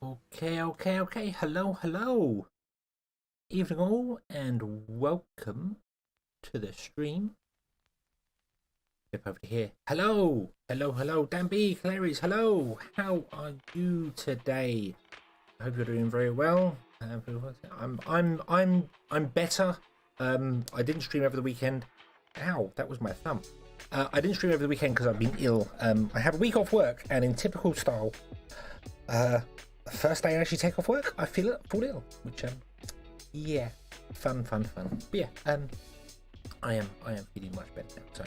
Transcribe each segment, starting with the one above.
Okay. Hello. Evening all, and welcome to the stream. Flip over to here. Hello. Dan B, Clarice, hello. How are you today? I hope you're doing very well. I'm better. I didn't stream over the weekend. Ow, that was my thumb. I didn't stream over the weekend because I've been ill. I have a week off work, and in typical style, first day I actually take off work, I fall ill, which yeah, fun. But yeah, I am feeling much better now. So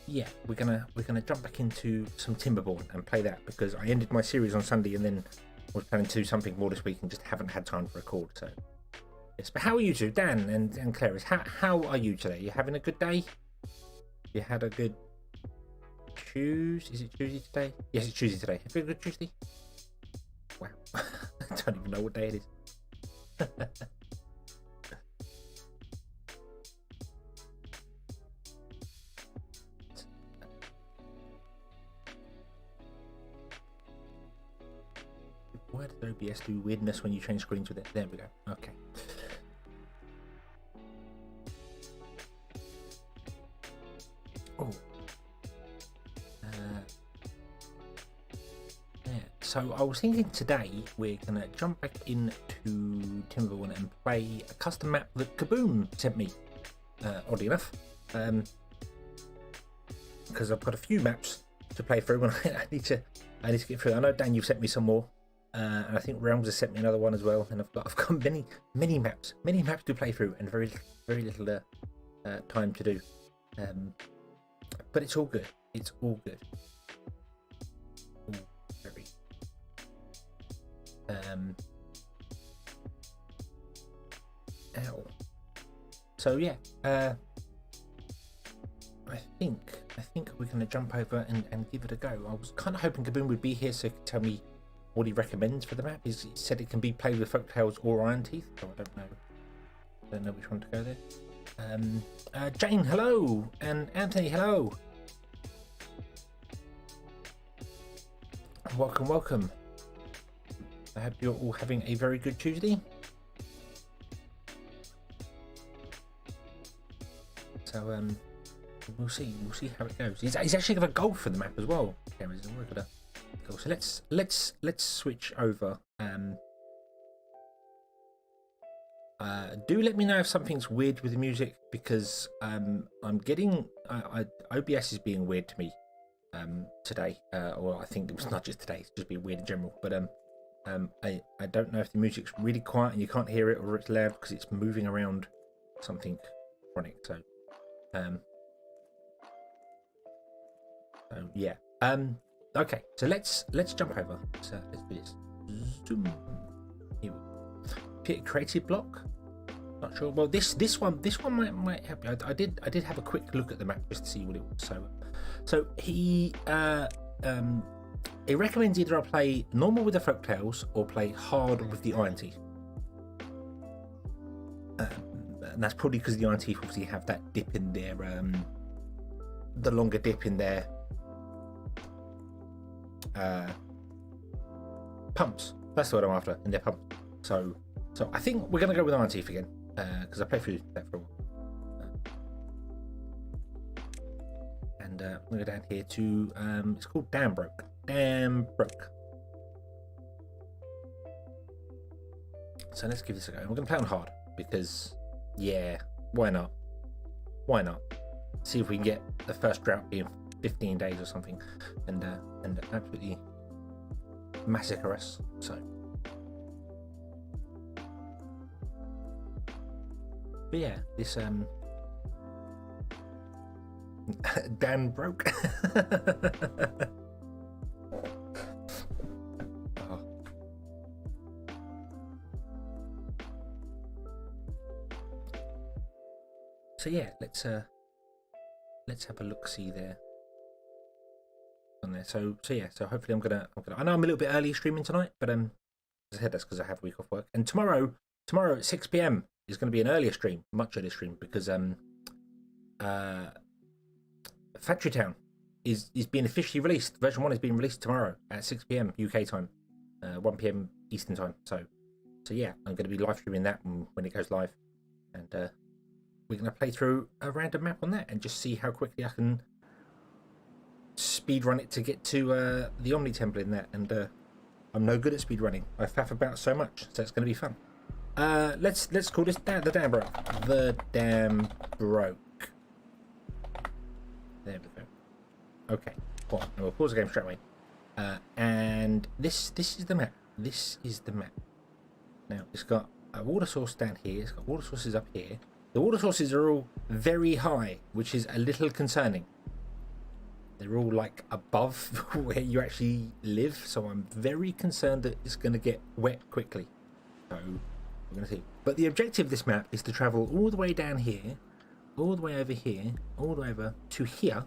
yeah, we're gonna jump back into some Timberborn and play that because I ended my series on Sunday and then was planning to do something more this week and just haven't had time to record. So yes, but how are you two, Dan and Clarice? How are you today? You having a good day? You had a good Tuesday? Is it Tuesday today? Yes, it's Tuesday today. Have you had a good Tuesday? Wow, I don't even know what day it is. Why did OBS do weirdness when you change screens with it? There we go. Okay. Oh. Yeah. So I was thinking today we're gonna jump back into Timberborn and play a custom map that Kaboom sent me. Oddly enough, because I've got a few maps to play through, and I need to get through. I know Dan, you've sent me some more. And I think Realms has sent me another one as well, and I've got many maps to play through, and very little time to do. But it's all good. Ooh, very. Ow. So yeah, I think we're gonna jump over and give it a go. I was kind of hoping Kaboom would be here so he could tell me what he recommends for the map. He said it can be played with Folktales or Iron Teeth, so I don't know which one to go there. Jane, hello, and Anthony, hello. Welcome. I hope you're all having a very good Tuesday. So we'll see how it goes. He's actually got a goal for the map as well. Okay, cool. So let's switch over. Do let me know if something's weird with the music, because I'm getting OBS is being weird to me today. Or I think it was not just today; it's just being weird in general. But I don't know if the music's really quiet and you can't hear it, or it's loud because it's moving around something chronic. So yeah. Okay, so let's jump over. So let's do this. Zoom. Here we go. Creative block. Not sure. Well, this one might help you. I did have a quick look at the map just to see what it was. So he recommends either I play normal with the Folktales or play hard with the Iron Teeth. And that's probably because the Iron Teeth obviously have that dip in their the longer dip in their pumps. That's what I'm after, in their pumps. So I think we're gonna go with Iron Teeth again, because I played through that for a while. And I'm gonna go down here to it's called Dambroke. So let's give this a go. We're gonna play on hard because yeah, why not? See if we can get the first drought being 15 days or something, and absolutely massacre us. So, but yeah, this Dan broke. Oh. So yeah, let's have a look see there. On there. So hopefully I'm gonna I know I'm a little bit early streaming tonight, but as I said, that's because I have a week off work. And tomorrow at 6 p.m. is going to be an earlier stream, much earlier stream, because Factory Town is being officially released. Version 1 is being released tomorrow at 6 p.m. UK time. 1 p.m. Eastern time. So yeah, I'm going to be live streaming that when it goes live, and we're going to play through a random map on that and just see how quickly I can speed run it to get to the Omni Temple in that. And I'm no good at speed running. I faff about so much, so it's going to be fun. Let's call this the dam broke. The dam broke. There we go. Okay, cool. And we'll pause the game straight away. And this is the map. This is the map. Now it's got a water source down here. It's got water sources up here. The water sources are all very high, which is a little concerning. They're all like above where you actually live, so I'm very concerned that it's going to get wet quickly. So we're going to see. But the objective of this map is to travel all the way down here, all the way over here, all the way over to here,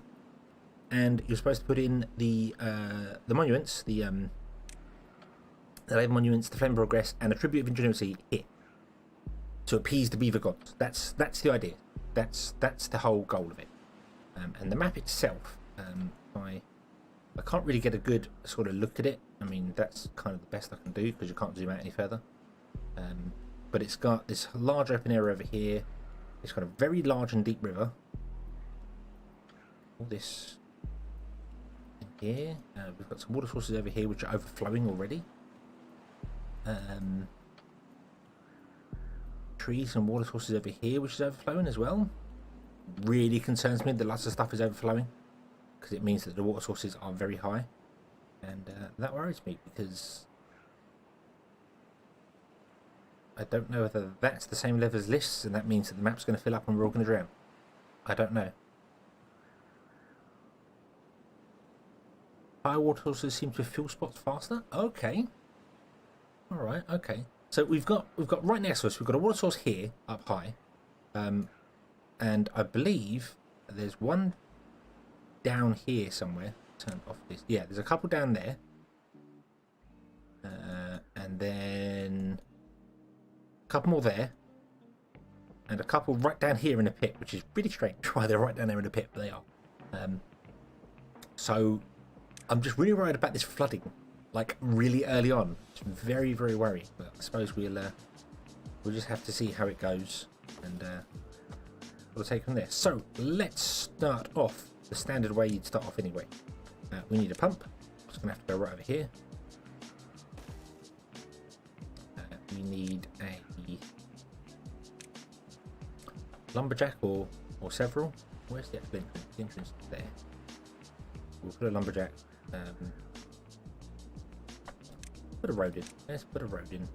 and you're supposed to put in the monuments, the Lave Monuments, the Flame Progress, and a Tribute of Ingenuity here to appease the beaver gods. That's the idea. That's the whole goal of it. And the map itself, I can't really get a good sort of look at it. I mean, that's kind of the best I can do because you can't zoom out any further. But it's got this large open area over here. It's got a very large and deep river. All this in here. We've got some water sources over here which are overflowing already. Trees and water sources over here which is overflowing as well. Really concerns me that lots of stuff is overflowing, because it means that the water sources are very high, and that worries me because I don't know whether that's the same level as lists and that means that the map's going to fill up and we're all going to drown. I don't know. High water sources seem to fill spots faster. Okay. All right. Okay. So we've got right next to us. We've got a water source here up high, and I believe there's one down here somewhere. Turn off this. Yeah, there's a couple down there, and then a couple more there, and a couple right down here in a pit, which is really strange why they're right down there in a pit, but they are. So I'm just really worried about this flooding, like really early on. It's very, very worrying. But I suppose we'll just have to see how it goes, and we'll take from there. So let's start off the standard way you'd start off anyway. We need a pump. Just gonna have to go right over here. We need a lumberjack or several. Where's the actual entrance? The entrance is there. We'll put a lumberjack. Put a road in. Let's put a road in.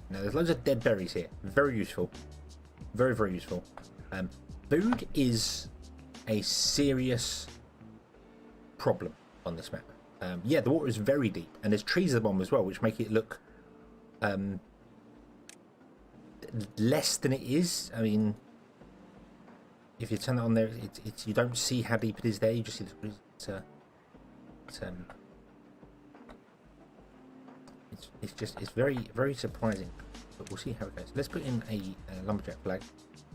Now there's loads of dead berries here. Very useful. Very, very useful. Food is a serious problem on this map. Yeah, the water is very deep, and there's trees at the bottom as well, which make it look less than it is. I mean, if you turn that on there, it's you don't see how deep it is there. You just see the it's very, very surprising. But we'll see how it goes. Let's put in a lumberjack flag,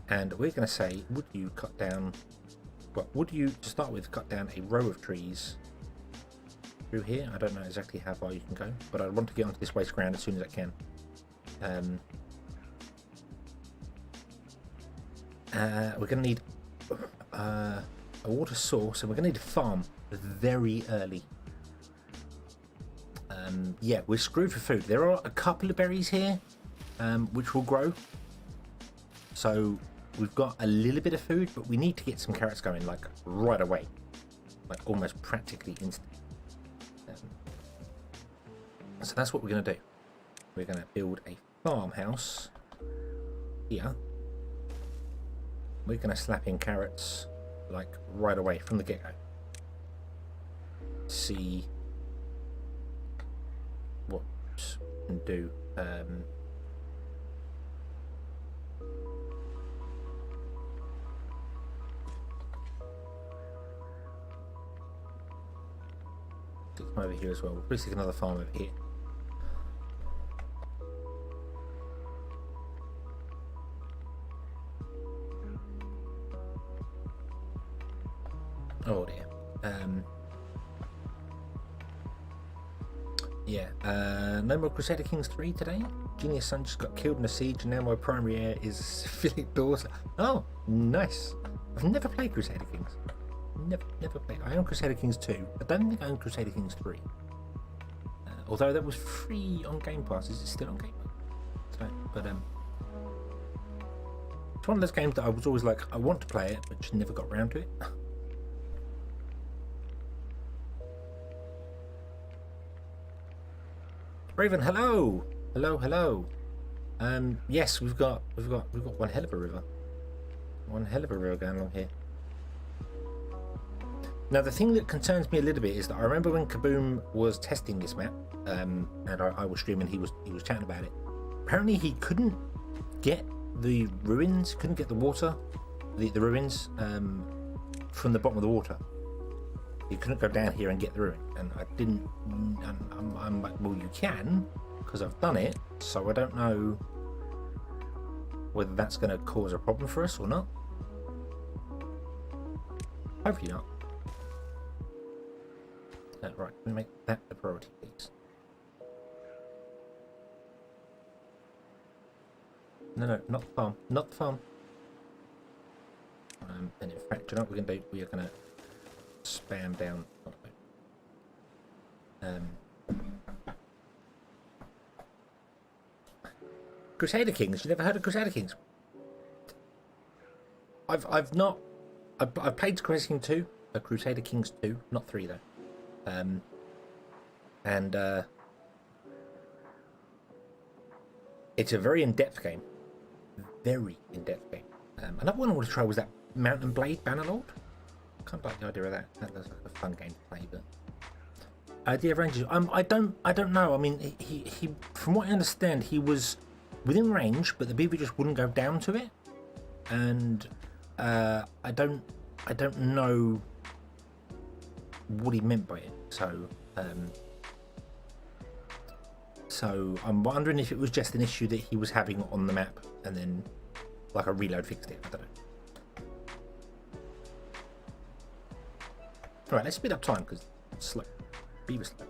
and we're going to say, would you cut down? Well, would you to start with cut down a row of trees through here? I don't know exactly how far you can go, but I want to get onto this waste ground as soon as I can. We're going to need a water source, and we're going to need a farm very early. Yeah, we're screwed for food. There are a couple of berries here, which will grow. So we've got a little bit of food, but we need to get some carrots going, like right away, like almost practically instant. So that's what we're going to do. We're going to build a farmhouse here. We're going to slap in carrots like right away from the get-go. See what we can do. Stick them over here as well. We'll probably stick another farm over here. Oh dear. Yeah, no more Crusader Kings 3 today. Genius Son just got killed in a siege, and now my primary heir is Philip Dawes. Oh, nice. I've never played Crusader Kings. Never played. I own Crusader Kings 2. I don't think I own Crusader Kings 3. Although that was free on Game Pass. Is it still on Game Pass? But it's one of those games that I was always like, I want to play it, but just never got around to it. Raven, hello, hello. Yes, we've got one hell of a river. One hell of a river going along here. Now, the thing that concerns me a little bit is that I remember when Kaboom was testing this map, and I was streaming, he was chatting about it. Apparently, he couldn't get the ruins, couldn't get the water, the ruins from the bottom of the water. You couldn't go down here and get the ruin, and I didn't. And I'm like, well, you can, because I've done it. So I don't know whether that's going to cause a problem for us or not. Hopefully not. Right, let me make that the priority, please. No, not the farm, not the farm. And in fact, you know what we're going to do? We are going to spam down. Crusader Kings. You never heard of Crusader Kings? I've played Crusader Kings 2, Crusader Kings 2, not 3 though. It's a very in-depth game. Very in-depth game. Another one I want to try was that Mountain Blade Bannerlord. I kind of like the idea of that. That was like a fun game to play, but idea of ranges. I don't know. I mean, he from what I understand, he was within range, but the beaver just wouldn't go down to it, and I don't know what he meant by it. So I'm wondering if it was just an issue that he was having on the map, and then like a reload fixed it. I don't know. All right, let's speed up time because it's slow. Beaver slow.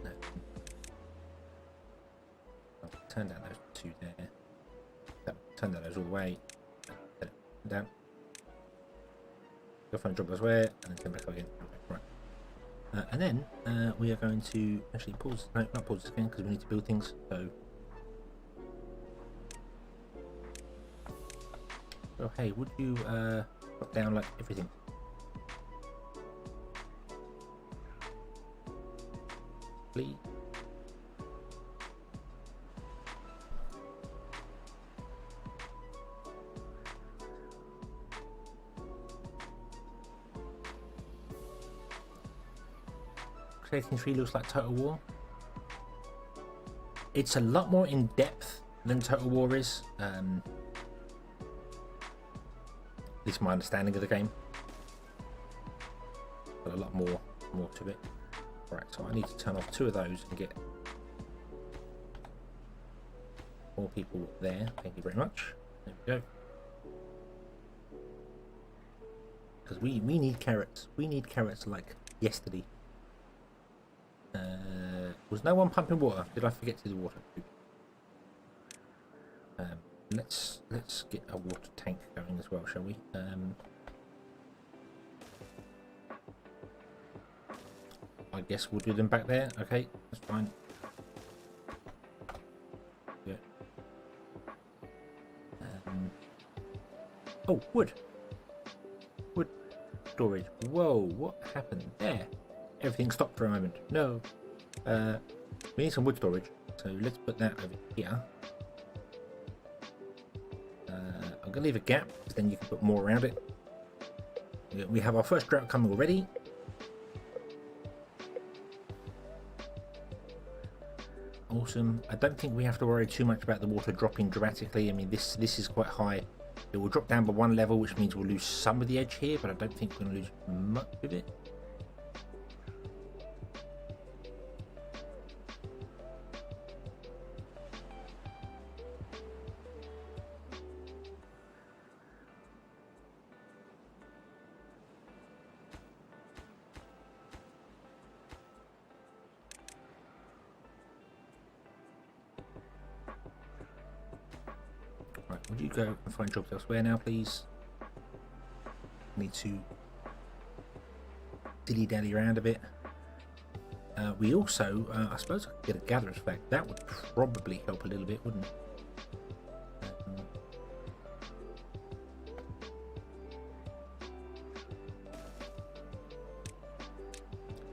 No. I'll turn down those two there. Turn down those all the way. Down. Go find a job elsewhere, and then come back up again. Right. And then we are going to actually pause. No, not pause this again because we need to build things. So. Oh, hey, would you put down like everything? Please. Creating 3 looks like Total War. It's a lot more in depth than Total War is. This is my understanding of the game, but a lot more to it. Right, so I need to turn off 2 of those and get more people there. Thank you very much. There we go. Because we need carrots. We need carrots like yesterday. Was no one pumping water? Did I forget to do water? Let's get a water tank going as well, shall we? I guess we'll do them back there. Okay, that's fine. Yeah. Oh, wood storage. Whoa, what happened there? Everything stopped for a moment. No. We need some wood storage, so let's put that over here. I'm going to leave a gap, because then you can put more around it. We have our first drought coming already. Awesome. I don't think we have to worry too much about the water dropping dramatically. I mean, this is quite high. It will drop down by 1 level, which means we'll lose some of the edge here, but I don't think we're going to lose much of it. would you go and find jobs elsewhere now, please? Need to dilly-dally around a bit. We also, I suppose I could get a gatherer's flag. That would probably help a little bit, wouldn't it?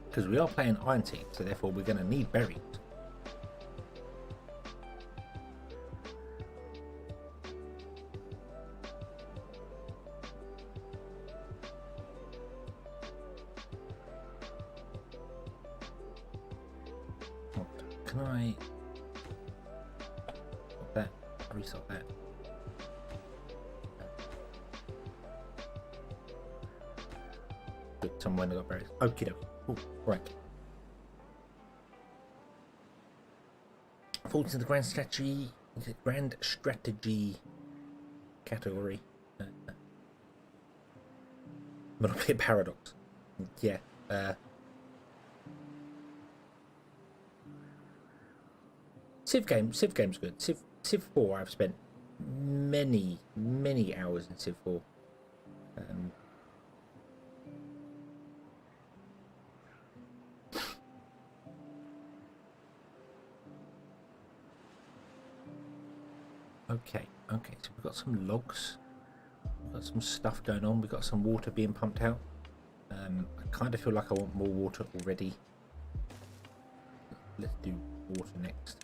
Because we are playing Iron Team, so therefore we're going to need berries. Can I stop that? Restock that. Good, someone got berries. Okie dokie. Oh, right. Falls into the grand strategy. Is it grand strategy category? Monopoly Paradox. Yeah. Civ game's good. Civ 4 I've spent many hours in Civ 4. Okay, so we've got some logs, we've got some stuff going on, we've got some water being pumped out. I kind of feel like I want more water already. Let's do water next.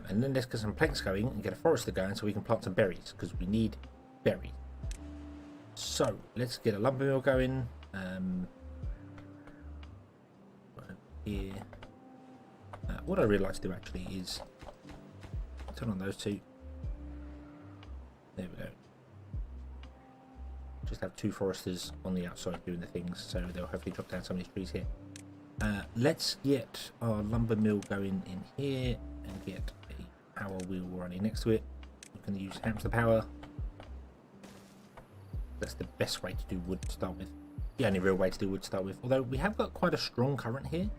And then let's get some planks going and get a forester going so we can plant some berries, because we need berries. So, let's get a lumber mill going. Here. What I really like to do actually is turn on those two. There we go. Just have two foresters on the outside doing the things, so they'll hopefully drop down some of these trees here. Let's get our lumber mill going in here and get a power wheel running next to it. We're going to use hamster power. That's the best way to do wood to start with. The only real way to do wood to start with. Although we have got quite a strong current here,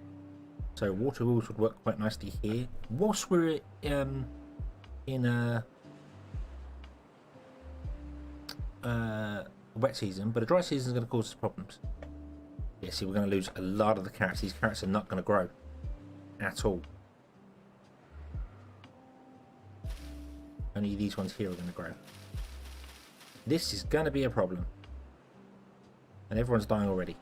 so water wheels would work quite nicely here. Whilst we're in a wet season, but a dry season is going to cause us problems. Yeah, see, we're going to lose a lot of the carrots. These carrots are not going to grow at all. Only these ones here are going to grow. This is going to be a problem. And everyone's dying already.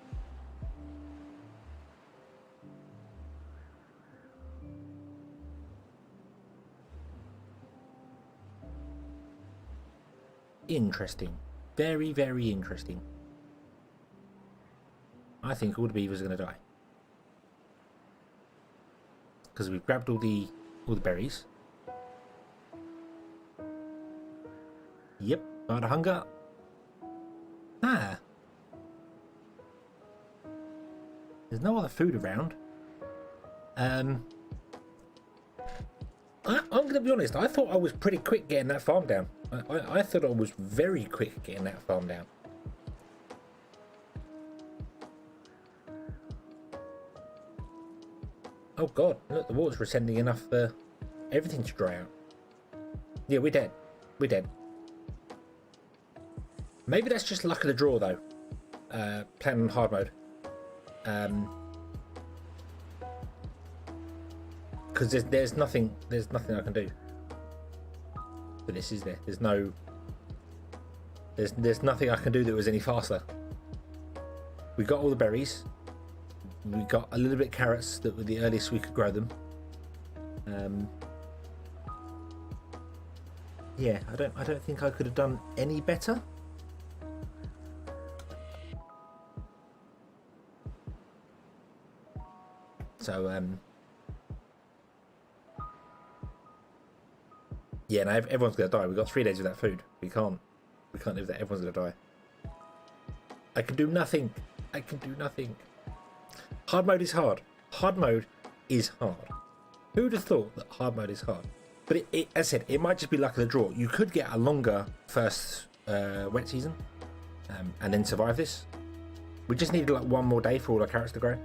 Interesting. Very, very interesting. I think all the beavers are going to die. Because we've grabbed all the berries. Yep, out of hunger. There's no other food around. I'm going to be honest, I thought I was pretty quick getting that farm down. I thought I was very quick getting that farm down. Oh god, look, the water's rescinding enough for everything to dry out. Yeah, we're dead. We're dead. Maybe that's just luck of the draw though. Playing on hard mode. Because there's nothing I can do. But this is there. There's nothing I can do that was any faster. We got all the berries. We got a little bit of carrots that were the earliest we could grow them. Yeah, I don't think I could have done any better. So yeah, now everyone's gonna die. We've got 3 days without food. We can't live there. Everyone's gonna die. I can do nothing. I can do nothing. Hard mode is hard. Hard mode is hard. Who would have thought that hard mode is hard? But as I said, it might just be luck of the draw. You could get a longer first wet season and then survive this. We just needed like 1 more day for all our carrots to grow.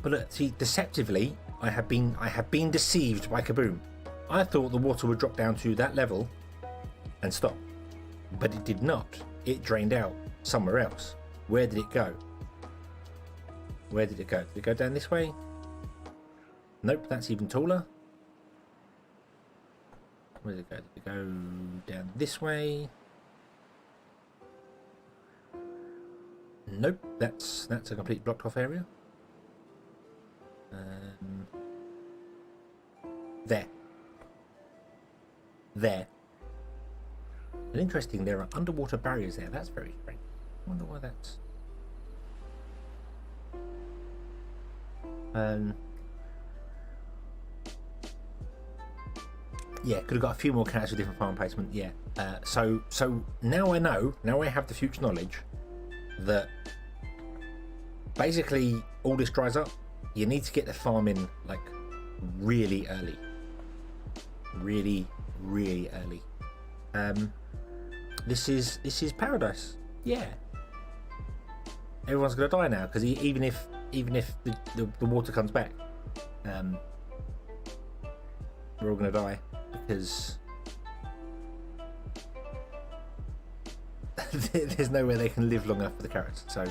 But look, see, deceptively, I have been deceived by Kaboom. I thought the water would drop down to that level and stop, but it did not. It drained out somewhere else. Where did it go? Where did it go? Did it go down this way? Nope, that's even taller. Where did it go? Did it go down this way? Nope, that's a complete blocked off area. There. And interesting, there are underwater barriers there. That's very strange. I wonder why that's. Yeah, could have got a few more cats with different farm placement. Yeah. So now I know. Now I have the future knowledge that basically all this dries up. You need to get the farm in like really early. Really early. This is paradise. Yeah. Everyone's gonna die now because even if the water comes back, we're all gonna die because there's no way they can live long enough for the carrots. So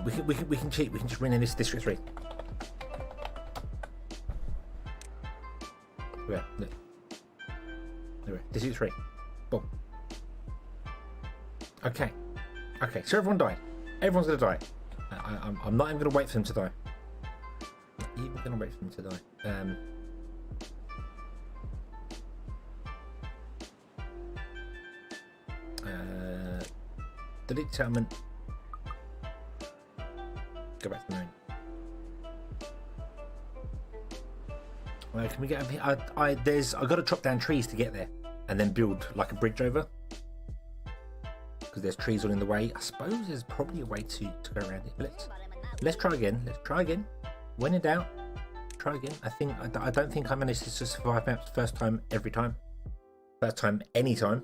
we can cheat. We can just win in this District 3. Yeah, look. Anyway, District 3. Boom. Okay, so everyone died. Everyone's gonna die. I'm not even gonna wait for them to die. Not even gonna wait for them to die. Delete settlement. Go back to the moon. Can we get up here? I got to chop down trees to get there, and then build like a bridge over. Because there's trees all in the way. I suppose there's probably a way to go around it. Let's try again. Let's try again. When in doubt, try again. I don't think I managed to survive maps first time every time. First time any time.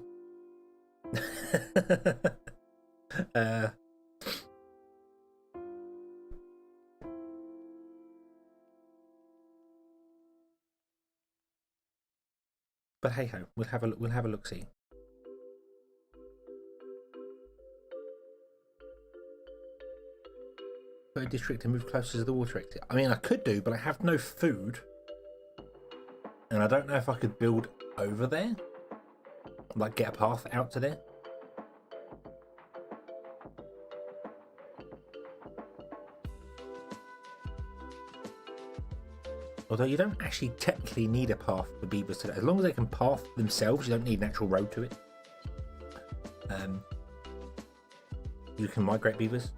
But hey ho, we'll have a look see. Go district to move closer to the water exit. I mean, I could do, but I have no food, and I don't know if I could build over there, like get a path out to there. Although you don't actually technically need a path for beavers to, as long as they can path themselves, you don't need an actual road to it. You can migrate beavers.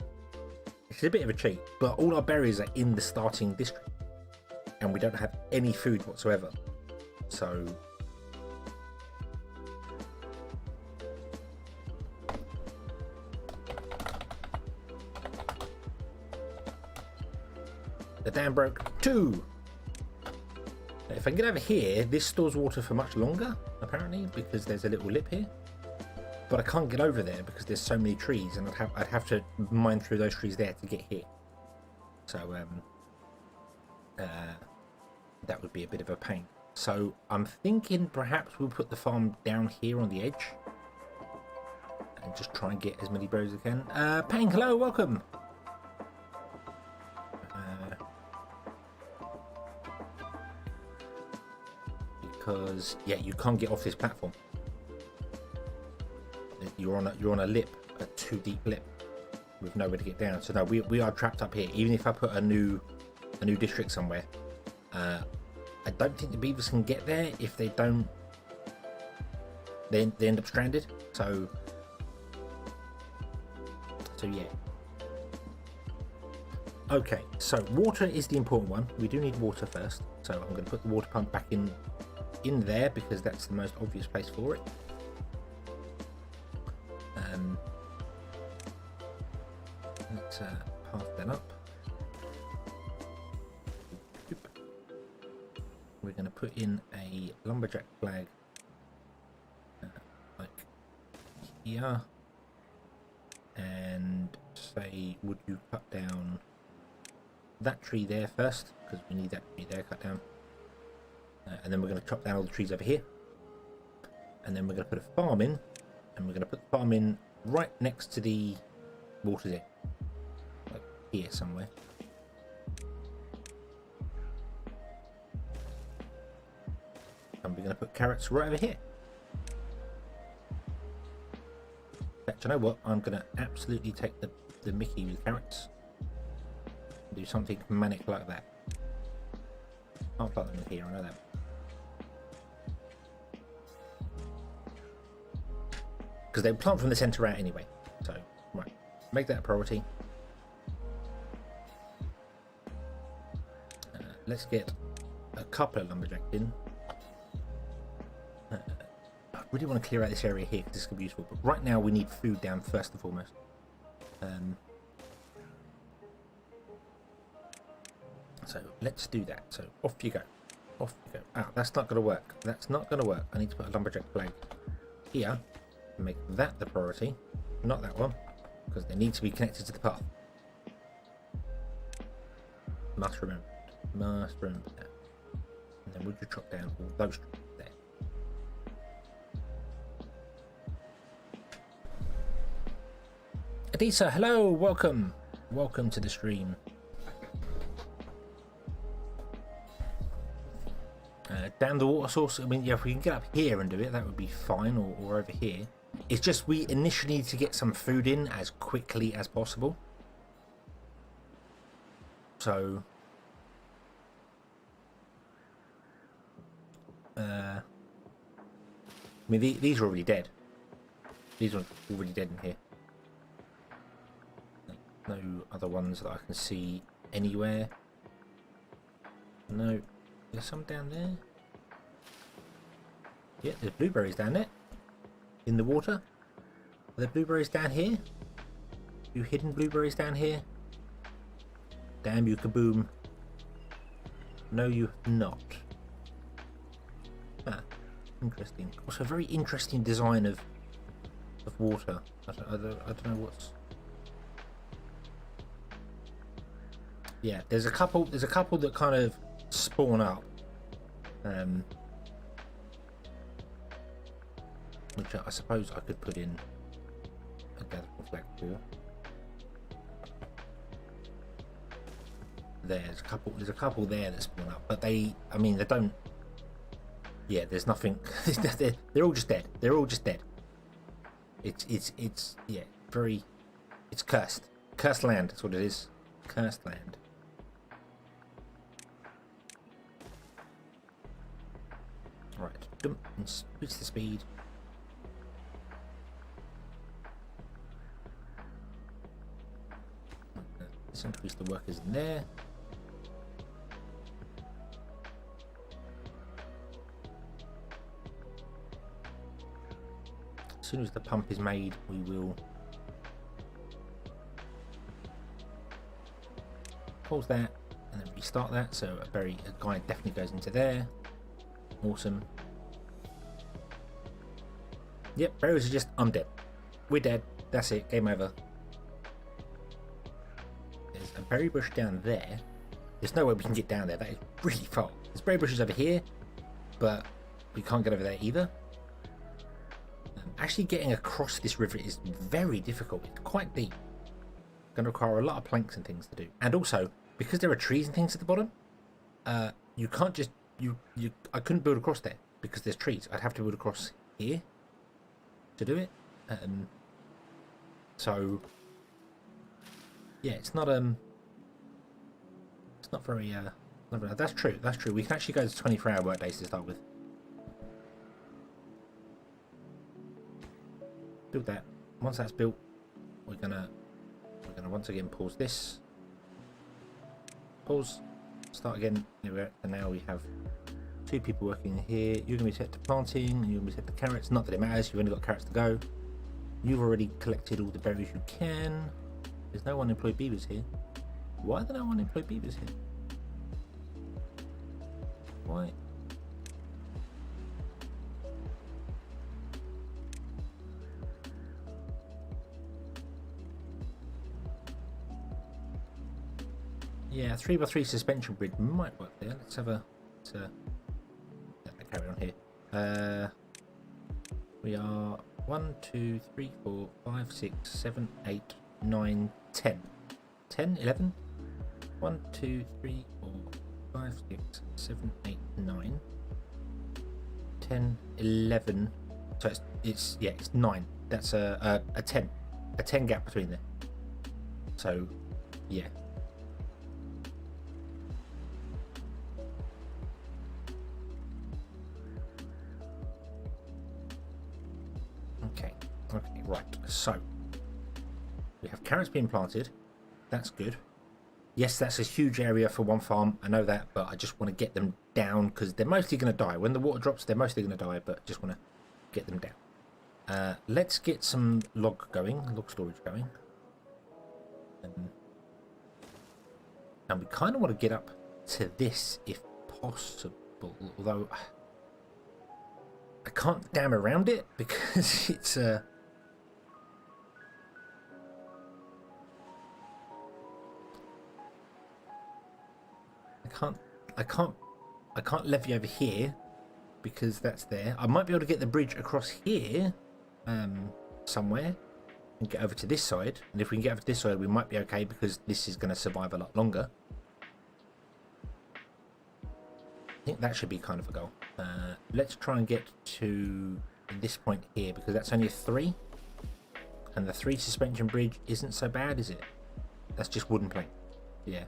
It's a bit of a cheat, but all our berries are in the starting district, and we don't have any food whatsoever. So the dam broke too. If I can get over here, this stores water for much longer, apparently, because there's a little lip here. But I can't get over there because there's so many trees, and I'd have to mine through those trees there to get here. So that would be a bit of a pain. So I'm thinking perhaps we'll put the farm down here on the edge and just try and get as many berries as I can. Pang, hello, welcome. Because yeah, you can't get off this platform. You're on a lip, a too deep lip, with nowhere to get down. So no, we are trapped up here. Even if I put a new district somewhere, I don't think the beavers can get there. If they don't, they end up stranded. So yeah. Okay, so water is the important one. We do need water first. So I'm going to put the water pump back in there because that's the most obvious place for it. Let's path that up. We're going to put in a lumberjack flag like here, and say, would you cut down that tree there first, because we need that tree there cut down, and then we're going to chop down all the trees over here, and then we're going to put a farm in, and we're going to put the farm in right next to the water's edge, like here somewhere. And we're going to put carrots right over here. But you know what? I'm going to absolutely take the mickey with carrots. Do something manic like that. I'll plant them in here, I know that. Because they plant from the centre out anyway. So, right. Make that a priority. Let's get a couple of lumberjacks in. I really want to clear out this area here because this could be useful. But right now we need food down first and foremost. So let's do that. So off you go. Off you go. Ah, that's not going to work. That's not going to work. I need to put a lumberjack flag here. Make that the priority. Not that one. Because they need to be connected to the path. Must remember. Must remember that. And then would you chop down all those trees there? Adisa, hello, welcome. Welcome to the stream. Down the water source, I mean, yeah, if we can get up here and do it, that would be fine, or over here. It's just we initially need to get some food in as quickly as possible. So, I mean, these are already dead. These are already dead in here. No other ones that I can see anywhere. No, there's some down there. Yeah, there's blueberries down there. In the water. Are there blueberries down here? You hidden blueberries down here? Damn you, kaboom. No, you have not. Ah, interesting. Also, a very interesting design of water. I don't know what's. Yeah, there's a couple that kind of spawn up. Which I suppose I could put in a gathering flag for. There's a couple there that spawn up, but I mean, they don't. Yeah, there's nothing. They're all just dead. They're all just dead. It's yeah, very. It's cursed. Cursed land. That's what it is. Cursed land. Right, dump and switch the speed. Let's increase the workers in there. As soon as the pump is made, we will pause that and then restart that. So a guy definitely goes into there. Awesome. Yep, berries are just, I'm dead. We're dead. That's it. Game over. There's a berry bush down there. There's no way we can get down there. That is really far. There's berry bushes over here, but we can't get over there either. Actually getting across this river is very difficult. It's quite deep. Going to require a lot of planks and things to do. And also, because there are trees and things at the bottom, you can't just... I couldn't build across there because there's trees. I'd have to build across here to do it. So yeah, it's not very that's true. We can actually go to 24-hour work days to start with. Build that. Once that's built, we're gonna once again pause this. Pause. Start again. There we go. And now we have 2 people working here. You're going to be set to planting, and you're going to be set to carrots. Not that it matters, you've only got carrots to go. You've already collected all the berries you can. There's no unemployed beavers here. Why are there no unemployed beavers here? Why? Yeah, 3x3 suspension bridge might work there. Let's have a carry on here. We are 1, 2, 3, 4, 5, 6, 7, 8, 9, 10. 10, 11? 1, 2, 3, 4, 5, 6, 7, 8, 9. 10, 11. So it's 9. That's a 10. A 10 gap between there. So, yeah. Okay, right. So, we have carrots being planted. That's good. Yes, that's a huge area for one farm. I know that, but I just want to get them down because they're mostly going to die. When the water drops, they're mostly going to die, but just want to get them down. Let's get some log storage going. And we kind of want to get up to this if possible, although I can't dam around it because it's I can't levy over here because that's there. I might be able to get the bridge across here somewhere and get over to this side. And if we can get over to this side, we might be okay because this is going to survive a lot longer. I think that should be kind of a goal. Let's try and get to this point here because that's only a 3. And the 3 suspension bridge isn't so bad, is it? That's just wooden plank. Yeah.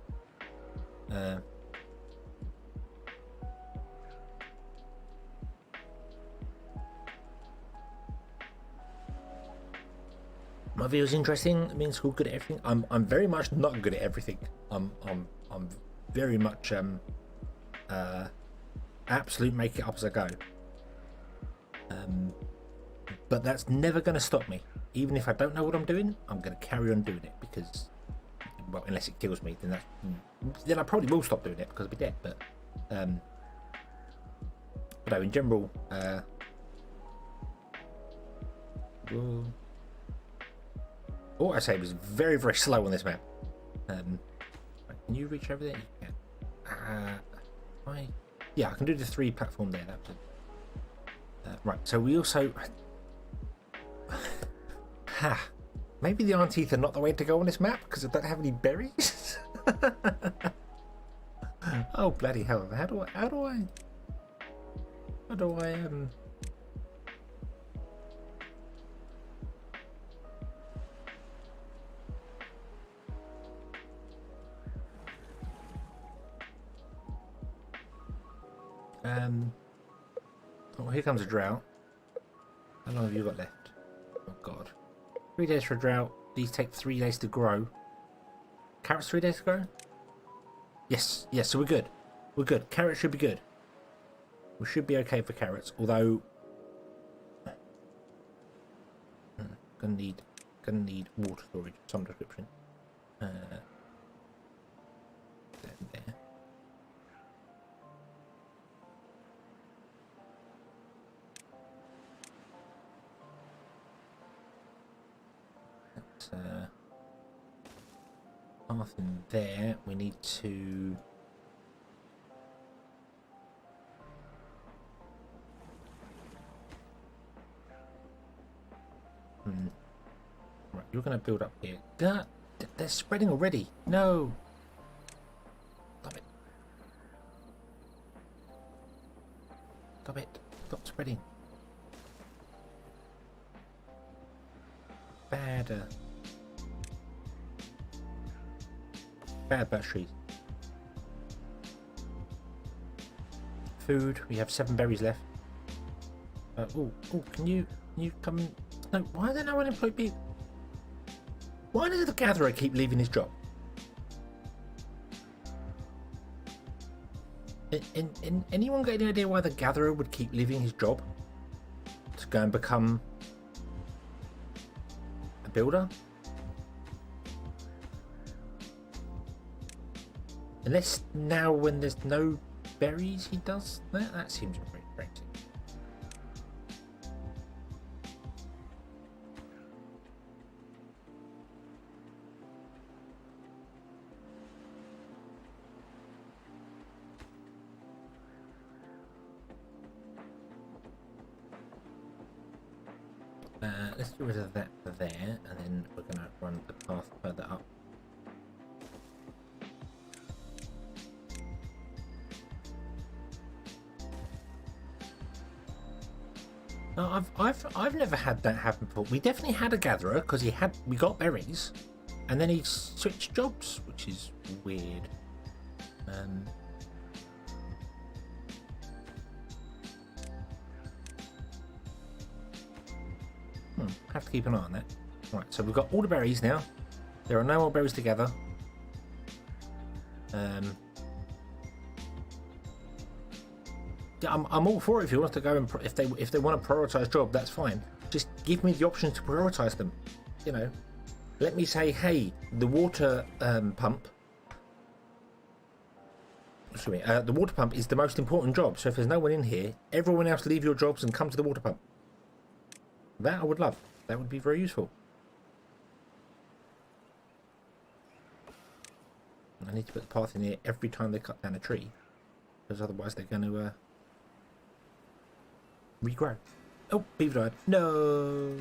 My video is interesting. It means school good at everything. I'm very much not good at everything. I'm very much absolute make it up as I go. But that's never going to stop me. Even if I don't know what I'm doing, I'm going to carry on doing it because, well, unless it kills me, then I probably will stop doing it because I'll be dead. But no, in general, all I say was very, very slow on this map. Can you reach over there? You can. Yeah, I can do the 3 platform there. That's it. Right, so we also... Maybe the iron teeth are not the way to go on this map because I don't have any berries. Oh, bloody hell. How do I oh, here comes a drought. How long have you got left? Oh god. 3 days for a drought. These take 3 days to grow. Carrots 3 days to grow? Yes, so we're good. We're good. Carrots should be good. We should be okay for carrots, although gonna need water storage of some description. There. Path in there. We need to right, you're going to build up here. They're spreading already. No. Stop it. Stop it. Stop spreading. Bad batteries. Food. We have 7 berries left. Oh, can you come in? No, why are there no unemployed people? Why does the gatherer keep leaving his job? Anyone got any idea why the gatherer would keep leaving his job to go and become a builder? Unless now when there's no berries he does that? That seems very strange. Let's get rid of that there, and then we're going to run the path further up. No, I've never had that happen before. We definitely had a gatherer because we got berries, and then he switched jobs, which is weird. Have to keep an eye on that. Right, so we've got all the berries now. There are no more berries together. Yeah, I'm all for it. If you want to go and if they want to prioritize job, that's fine. Just give me the option to prioritize them. You know, let me say, hey, the water pump. Excuse me. The water pump is the most important job. So if there's no one in here, everyone else leave your jobs and come to the water pump. That I would love. That would be very useful. I need to put the path in here every time they cut down a tree, because otherwise they're going to regrow. Oh, beaver died. No.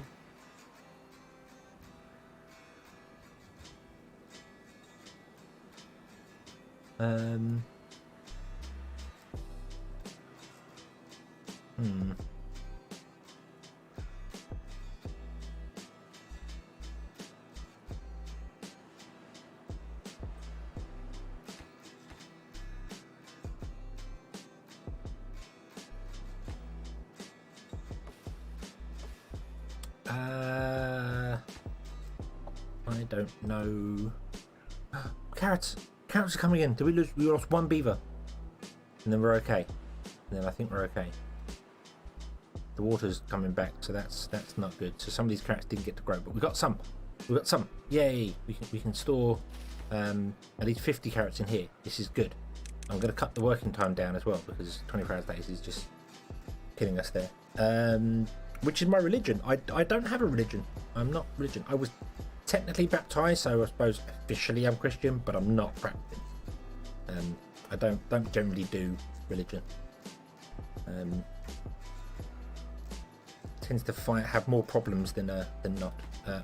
I don't know. Carrots! Carrots are coming in. Did we lose? We lost one beaver. And then we're okay. And then I think we're okay. The water's coming back, so that's not good. So some of these carrots didn't get to grow, but we got some. We got some. Yay! We can store at least 50 carrots in here. This is good. I'm going to cut the working time down as well, because 24 hours days is just killing us there. Which is my religion. I don't have a religion. I'm not religion. I was technically baptized, so I suppose officially I'm Christian, but I'm not practicing. I don't generally do religion. Tends to have more problems than not.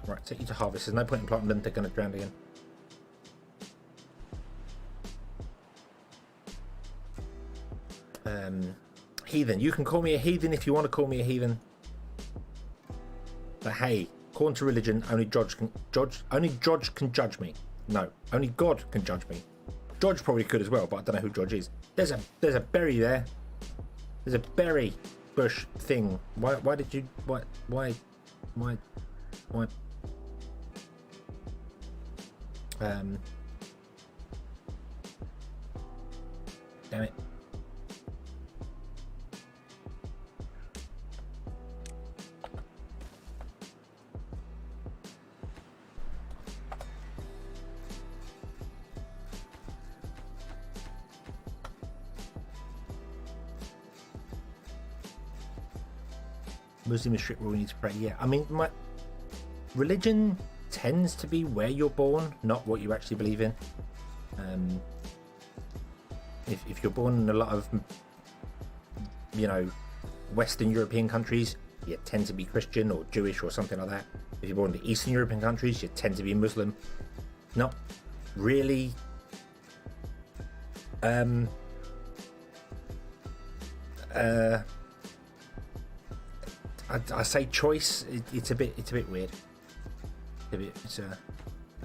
Right, take you to harvest. There's no point in planting them. They're going to drown again. Heathen. You can call me a heathen if you want to call me a heathen. But hey, according to religion, only George can judge me. No, only God can judge me. George probably could as well, but I don't know who George is. There's a berry there. There's a berry bush thing. Why did you why damn it. Muslim is strict rule, we need to pray. Yeah, I mean, my religion tends to be where you're born, not what you actually believe in. If you're born in a lot of, you know, Western European countries, you tend to be Christian or Jewish or something like that. If you're born in the Eastern European countries, you tend to be Muslim. Not really. I say choice. It's a bit weird.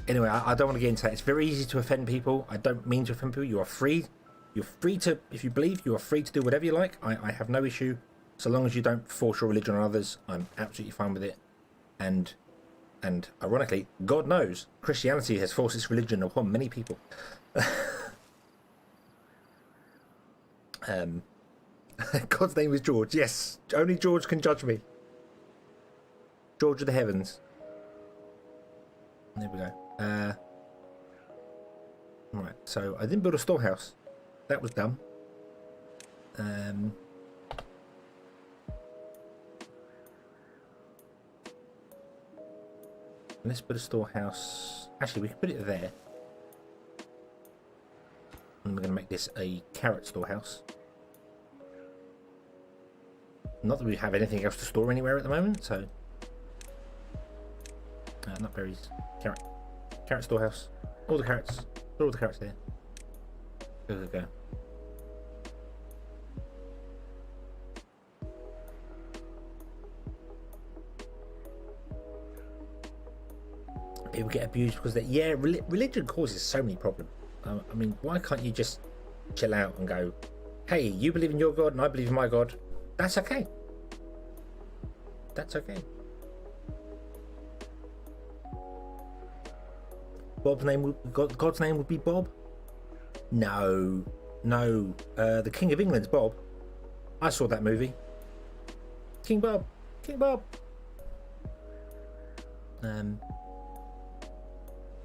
Anyway, I don't want to get into that. It's very easy to offend people. I don't mean to offend people. You are free. You're free to, if you believe, you are free to do whatever you like. I have no issue, so long as you don't force your religion on others. I'm absolutely fine with it. And ironically, God knows Christianity has forced its religion upon many people. God's name is George. Yes, only George can judge me. George of the heavens. There we go. Right, so I didn't build a storehouse. That was dumb. Let's put a storehouse. Actually, we can put it there. And we're going to make this a carrot storehouse. Not that we have anything else to store anywhere at the moment, so Not berries. Carrot. Carrot storehouse. All the carrots. All the carrots there. Go, go, go. People get abused because they, yeah, religion causes so many problems. I mean, why can't you just chill out and go, hey, you believe in your God and I believe in my God? That's okay. That's okay. God's name would be Bob? No. No. The King of England's Bob. I saw that movie. King Bob. King Bob.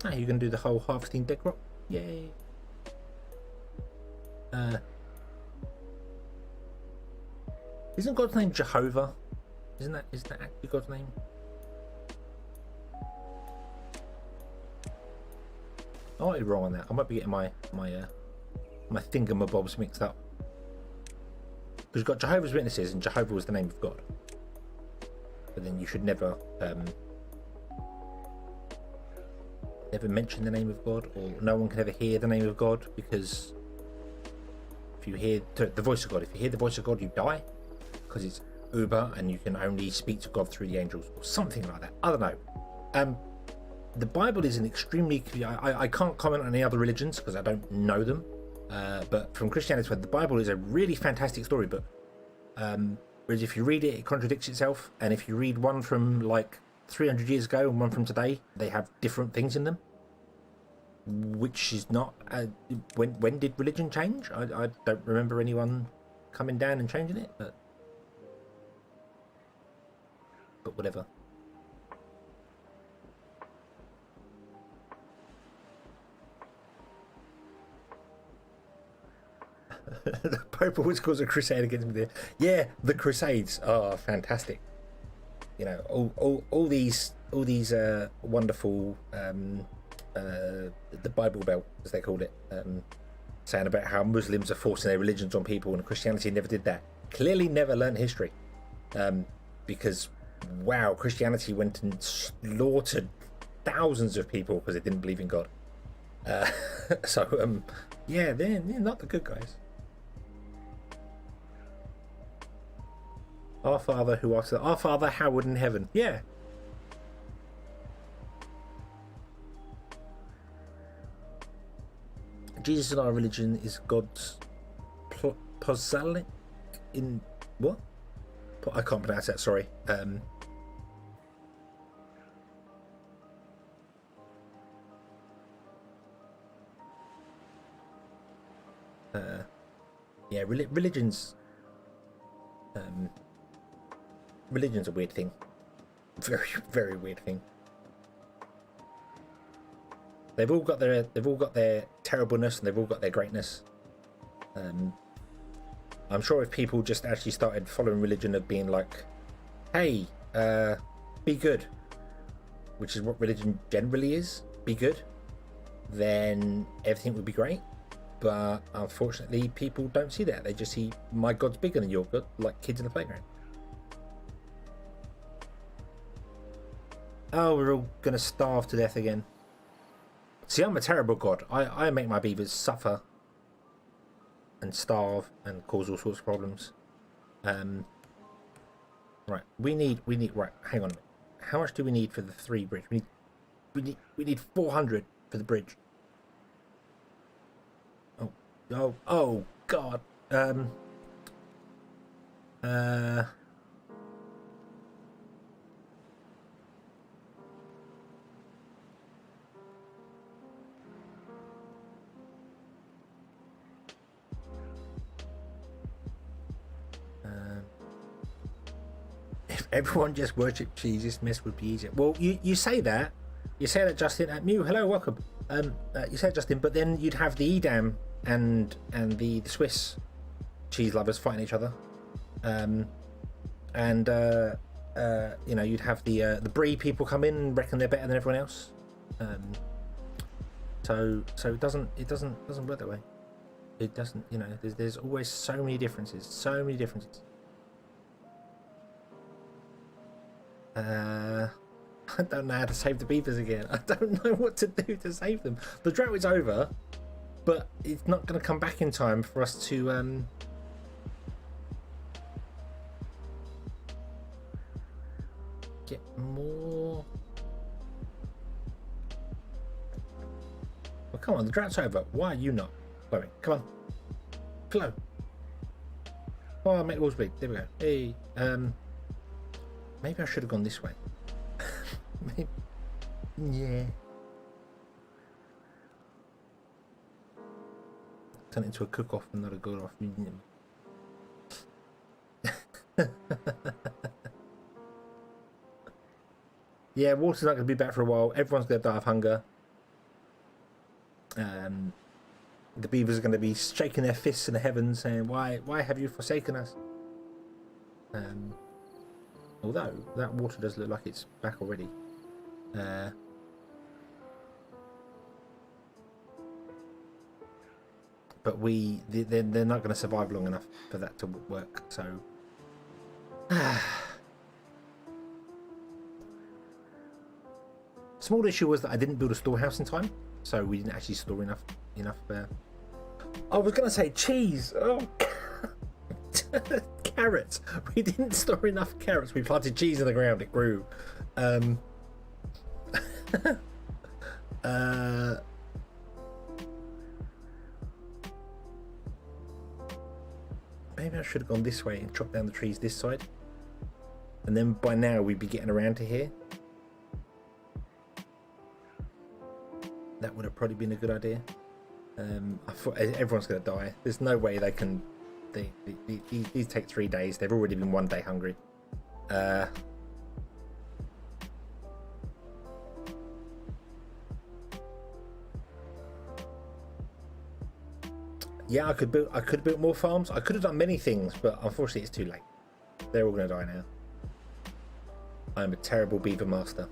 Are you going to do the whole harvesting deck rock? Yay. Isn't God's name Jehovah? Isn't that actually God's name? I might be wrong on that. I might be getting my thingamabobs mixed up. Because you've got Jehovah's Witnesses, and Jehovah was the name of God. But then you should never mention the name of God, or no one can ever hear the name of God, because if you hear the voice of God, if you hear the voice of God, you die, because it's Uber, and you can only speak to God through the angels, or something like that. I don't know. The Bible is an extremely... I can't comment on any other religions because I don't know them. But from Christianity, the Bible is a really fantastic story. But whereas if you read it, it contradicts itself. And if you read one from like 300 years ago and one from today, they have different things in them. Which is not... when did religion change? I don't remember anyone coming down and changing it. But whatever. The Pope always calls a crusade against me there. Yeah, the Crusades are fantastic. You know, all these wonderful the Bible Belt, as they called it, saying about how Muslims are forcing their religions on people, and Christianity never did that. Clearly, never learned history, because wow, Christianity went and slaughtered thousands of people because they didn't believe in God. So yeah, they're not the good guys. Our Father who art our Father, hallowed in heaven. Yeah. Jesus in our religion is God's proselyte in what? I can't pronounce that. Sorry. Yeah, religion's a weird thing. Very, very weird thing. They've all got their terribleness, and they've all got their greatness. I'm sure if people just actually started following religion of being like, hey, be good, which is what religion generally is, be good, then everything would be great. But unfortunately, people don't see that. They just see, my God's bigger than your God, like kids in the playground. Oh, we're all going to starve to death again. See, I'm a terrible God. I make my beavers suffer and starve and cause all sorts of problems. Right, we need, right, hang on a minute. How much do we need for the 3 bridge? We need 400 for the bridge. Oh, God. If everyone just worshipped Jesus, mess would be easier. Well, you say that, Justin. Mew, hello, welcome. You say it, Justin, but then you'd have the Edam and the Swiss cheese lovers fighting each other, and you know, you'd have the Brie people come in and reckon they're better than everyone else. So it doesn't work that way. It doesn't. You know, there's always so many differences. I don't know how to save the beavers again. I don't know what to do to save them. The drought is over, but it's not going to come back in time for us to get more. Well, come on, the drought's over. Why are you not flowing? Come on, flow. Oh, I'll make the walls big. There we go. Hey, maybe I should have gone this way. Maybe, yeah. Turn it into a cook-off and not a good-off. Yeah, water's not going to be back for a while. Everyone's going to die of hunger. The beavers are going to be shaking their fists in the heavens, saying, "Why have you forsaken us?" Although that water does look like it's back already. But they're not going to survive long enough for that to work. So, small issue was that I didn't build a storehouse in time, so we didn't actually store enough. I was going to say cheese. Oh, carrots. We didn't store enough carrots. We planted cheese in the ground. It grew. Maybe I should have gone this way and chopped down the trees this side, and then by now we'd be getting around to here. That would have probably been a good idea. I thought everyone's going to die. There's no way they can. These take 3 days. They've already been 1 day hungry. Yeah, I could have built more farms. I could have done many things, but unfortunately, it's too late. They're all going to die now. I'm a terrible beaver master.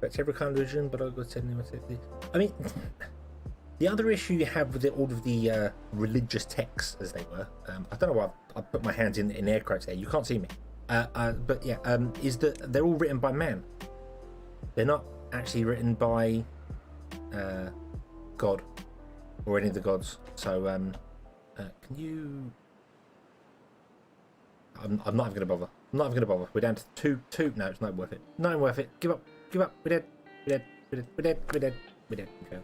That's every kind of religion, but I've got to I mean, the other issue you have with all of the religious texts, as they were, I don't know why I put my hands in air quotes there. You can't see me, but yeah, is that they're all written by man. They're not actually written by God or any of the gods. So, can you? I'm not even going to bother. I'm not even going to bother. We're down to two. No, it's not worth it. Not worth it. Give up. Give up. We're dead. We're dead. We're dead. We're dead. We're dead. We're dead. Okay.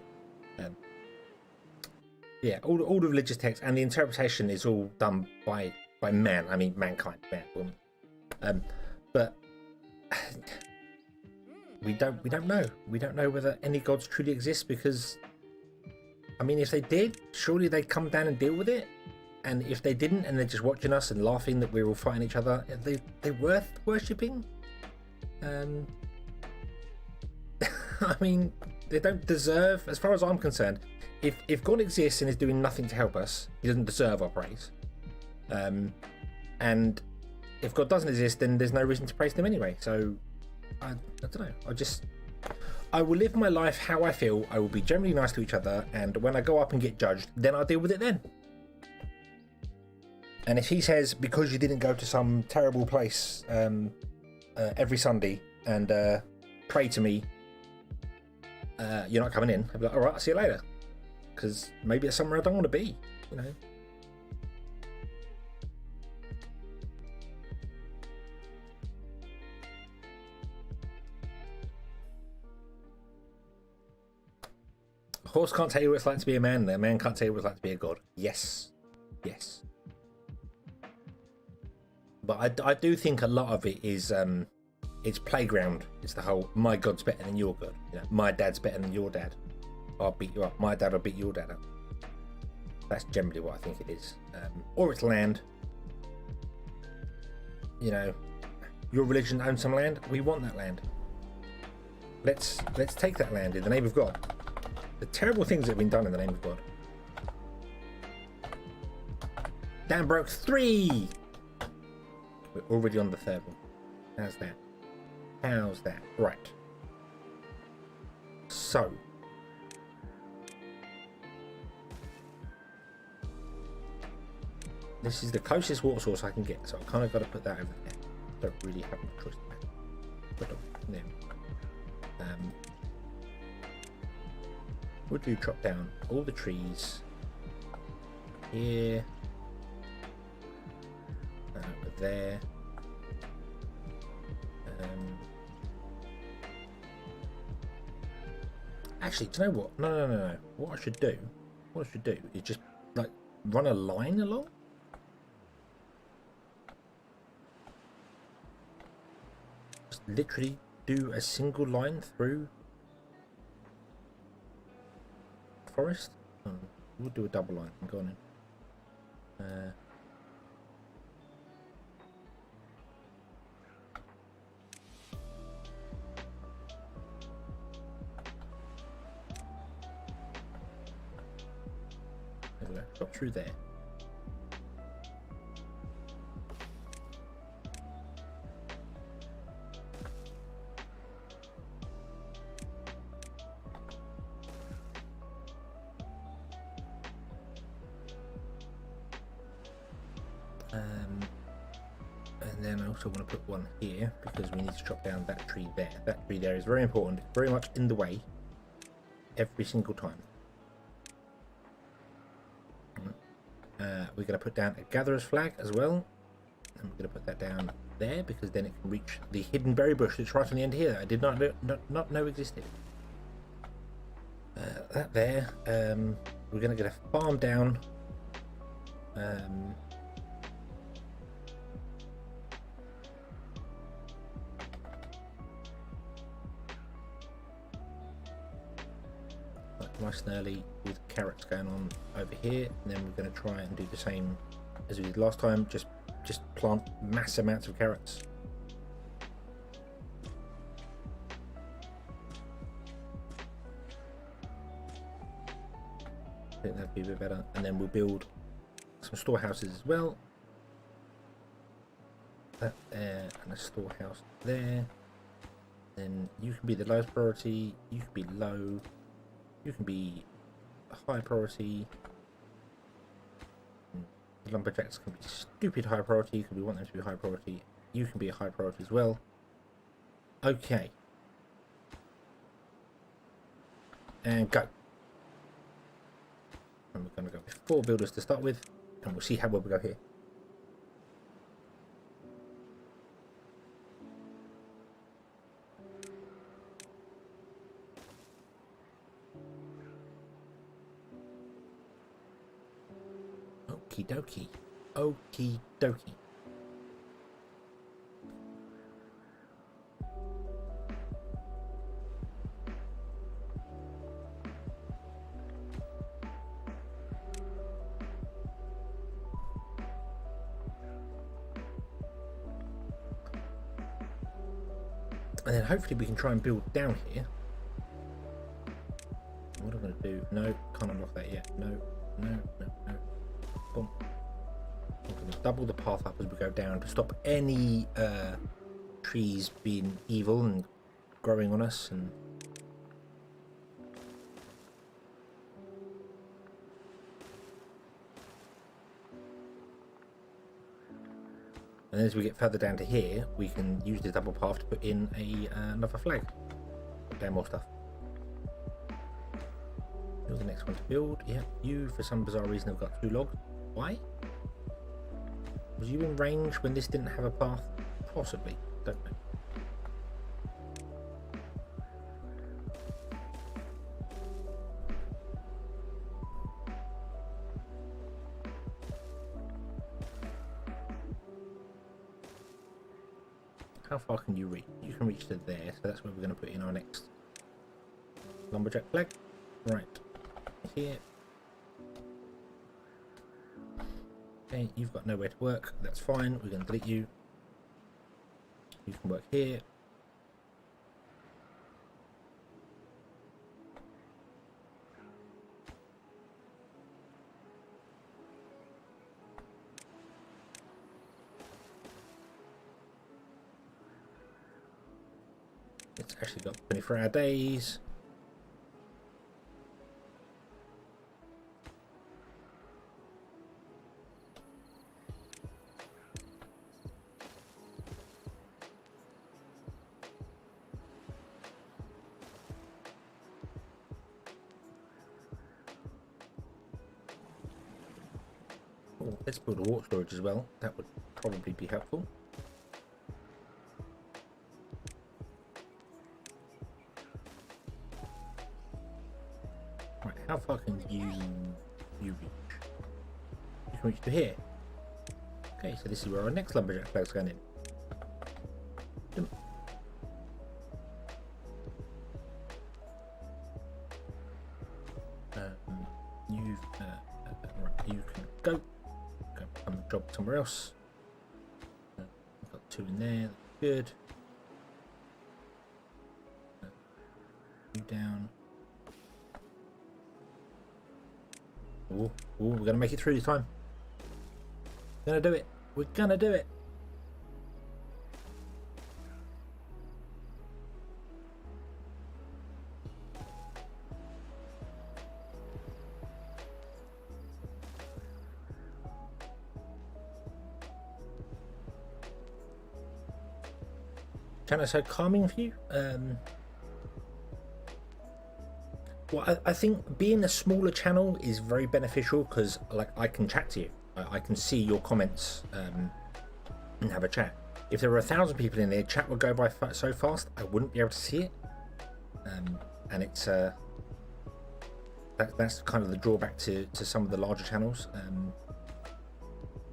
Yeah, all the religious texts and the interpretation is all done by man. I mean, mankind, man, woman. But we don't know. We don't know whether any gods truly exist, because, I mean, if they did, surely they'd come down and deal with it. And if they didn't, and they're just watching us and laughing that we're all fighting each other, they're worth worshipping. I mean, they don't deserve, as far as I'm concerned, if God exists and is doing nothing to help us, he doesn't deserve our praise. And if God doesn't exist, then there's no reason to praise them anyway. So I don't know. I will live my life how I feel. I will be generally nice to each other, and when I go up and get judged, then I'll deal with it then. And if he says, because you didn't go to some terrible place every Sunday and pray to me, you're not coming in, I'll be like, all right, I'll see you later. Because maybe it's somewhere I don't want to be, you know. A horse can't tell you what it's like to be a man, a man can't tell you what it's like to be a god. Yes. Yes. But I do think a lot of it is it's playground. It's the whole, my god's better than your god. You know, my dad's better than your dad. I'll beat you up. My dad will beat your dad up. That's generally what I think it is. Or it's land. You know, your religion owns some land. We want that land. Let's take that land in the name of God. The terrible things that have been done in the name of God. Dan broke 3. We're already on the 3rd one. How's that? How's that? Right. So this is the closest water source I can get, so I kind of got to put that over there. Don't really have a choice there. Put it there. We'll do chop down all the trees here, over there. Actually, do you know what? No. What I should do is just like run a line along. Just literally do a single line through the forest. We'll do a double line. Go on in. Got through there. And then I also want to put one here because we need to chop down that tree there. That tree there is very important. It's very much in the way every single time. We're going to put down a gatherer's flag as well, and we're going to put that down there because then it can reach the hidden berry bush that's right on the end here that I did not know existed. That there. We're going to get a farm down. Nice and early with carrots going on over here, and then we're going to try and do the same as we did last time, just plant mass amounts of carrots. I think that'd be a bit better, and then we'll build some storehouses as well. That there, and a storehouse there. Then you can be the lowest priority, you can be low. You can be a high priority. The lumberjacks can be stupid high priority because we want them to be high priority. You can be a high priority as well. Okay. And go. And we're going to go with 4 builders to start with, and we'll see how well we go here. Okie dokie. Okie dokie. And then hopefully we can try and build down here. What am I going to do? No, can't unlock that yet. No. Boom. I'm going to double the path up as we go down to stop any trees being evil and growing on us. And as we get further down to here, we can use the double path to put in another flag. Put down more stuff. You're the next one to build. Yeah, you, for some bizarre reason, have got 2 logs. Why? Was you in range when this didn't have a path? Possibly. Don't know. How far can you reach? You can reach to there, so that's where we're going to put in our next lumberjack flag. Right. Here. Okay, you've got nowhere to work. That's fine. We're going to delete you. You can work here. It's actually got 24-hour days. Oh, let's build a water storage as well. That would probably be helpful. Right, how far can you reach? You can reach to here. Okay, so this is where our next lumberjack flag's going in. You can go on a job somewhere else. We've got 2 in there. That's good. You down. Oh, we're gonna make it through this time. We're gonna do it. We're gonna do it. Channel so calming for you? Well, I think being a smaller channel is very beneficial because, like, I can chat to you. I can see your comments and have a chat. If there were 1,000 people in there, chat would go by so fast I wouldn't be able to see it. And it's that's kind of the drawback to some of the larger channels.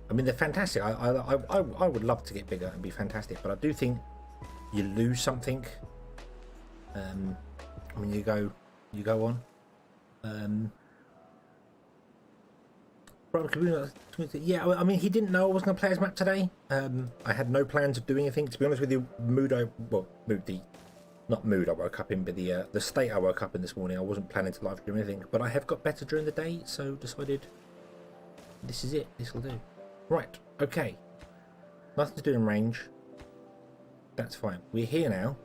I mean, they're fantastic. I would love to get bigger and be fantastic, but I do think you lose something when you go on. Yeah, I mean, he didn't know I was going to play his map today. I had no plans of doing anything. To be honest with you, I woke up in, but the state I woke up in this morning, I wasn't planning to live stream anything. But I have got better during the day, so decided this is it. This will do. Right, okay. Nothing to do in range. That's fine. We're here now,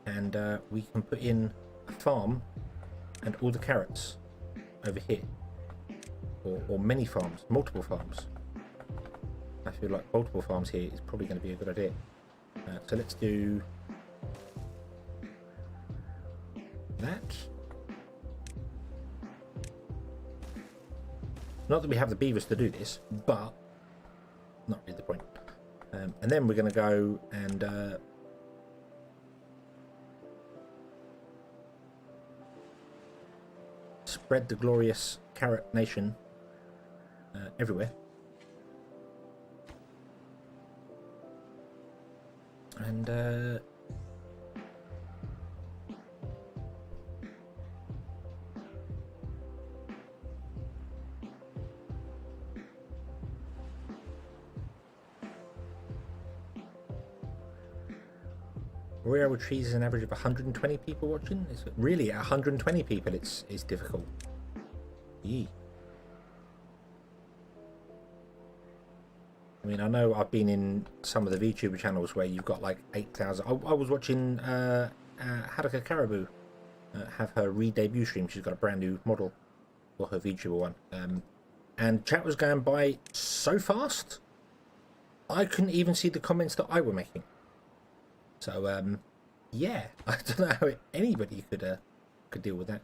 and we can put in a farm and all the carrots over here, or many farms, multiple farms. I feel like multiple farms here is probably going to be a good idea. So let's do that. Not that we have the beavers to do this, but not really the point. And then we're going to go and spread the glorious carrot nation everywhere. And Royal Retreats is an average of 120 people watching. It's really at 120 people. It's difficult. Yee. I mean, I know I've been in some of the VTuber channels where you've got like 8,000. I was watching Hadaka Caribou have her re-debut stream. She's got a brand new model for her VTuber one. And chat was going by so fast, I couldn't even see the comments that I were making. So, yeah, I don't know how anybody could deal with that.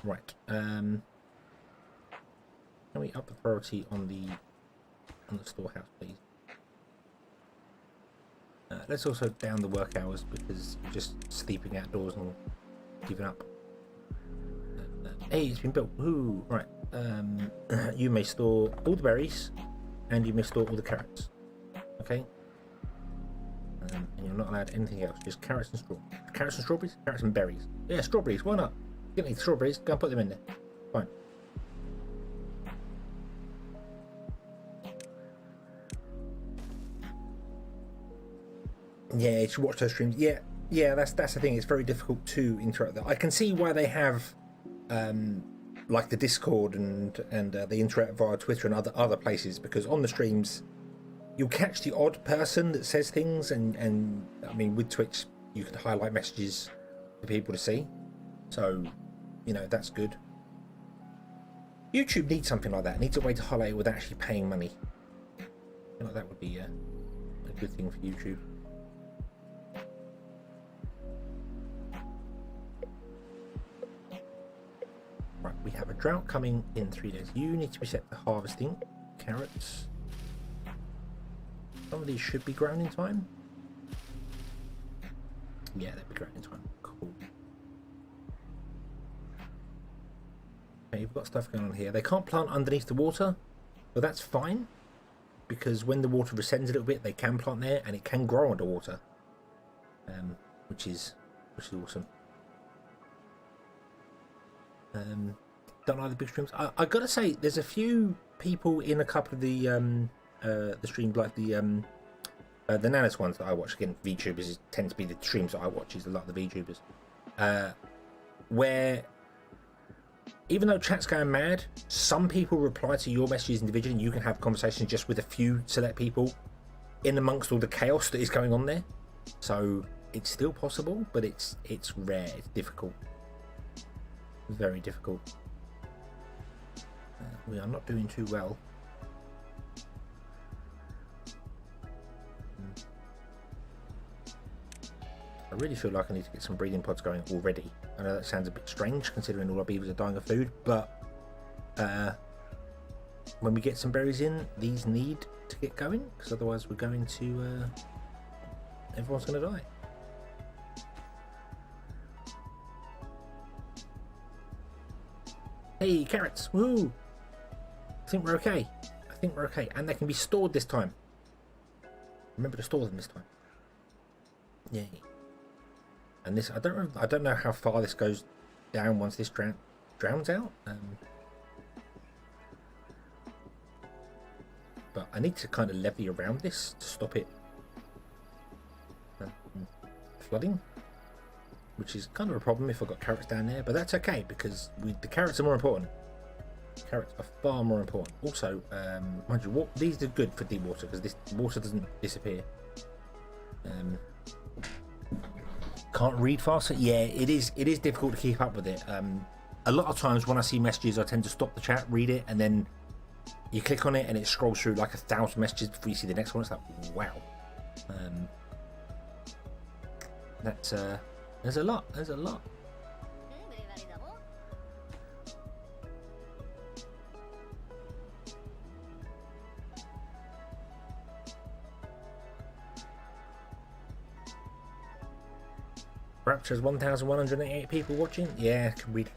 Right. Can we up the priority on the storehouse, please? Let's also down the work hours because you're just sleeping outdoors and giving up. Hey, it's been built. Ooh, right. You may store all the berries and you may store all the carrots. Okay. And you're not allowed anything else. Just carrots and straw. Carrots and strawberries. Carrots and berries. Yeah, strawberries. Why not? You don't need strawberries. Go and put them in there. Fine. Yeah, you should watch those streams. Yeah, that's the thing. It's very difficult to interact. I can see why they have, like the Discord and they interact via Twitter and other places, because on the streams, you'll catch the odd person that says things, and I mean with Twitch you can highlight messages for people to see, so you know that's good. YouTube needs something like that. It needs a way to highlight it without actually paying money. I feel like that would be a good thing for YouTube. Right, we have a drought coming in 3 days. You need to be set for harvesting carrots. Some of these should be grown in time. Yeah, they'll be grown in time. Cool. Okay, you've got stuff going on here. They can't plant underneath the water, but that's fine, because when the water ascends a little bit, they can plant there, and it can grow underwater, which is awesome. Don't like the big streams. I gotta say, there's a few people in a couple of the streams, like the Nanas ones that I watch. Again, VTubers tend to be the streams that I watch. Is a lot of the VTubers, where even though chat's going mad, some people reply to your messages individually, and you can have conversations just with a few select people in amongst all the chaos that is going on there. So it's still possible, but it's rare. It's difficult. Very difficult. We are not doing too well. I really feel like I need to get some breeding pods going already. I know that sounds a bit strange considering all our beavers are dying of food, but when we get some berries in, these need to get going, because otherwise we're going to everyone's going to die. Hey, carrots! Woo! I think we're okay. I think we're okay, and they can be stored this time. Remember to store them this time. Yay! And this, I don't know how far this goes down once this drowns out. But I need to kind of levy around this to stop it flooding, which is kind of a problem if I've got carrots down there. But that's okay, because the carrots are more important. Carrots are far more important. Also, mind you, these are good for deep water, because this water doesn't disappear. Can't read faster. Yeah, it is difficult to keep up with it. A lot of times when I see messages, I tend to stop the chat, read it, and then you click on it and it scrolls through like 1,000 messages before you see the next one. It's like, wow. That's there's a lot. Rapture's 1,188 people watching. Yeah, can read.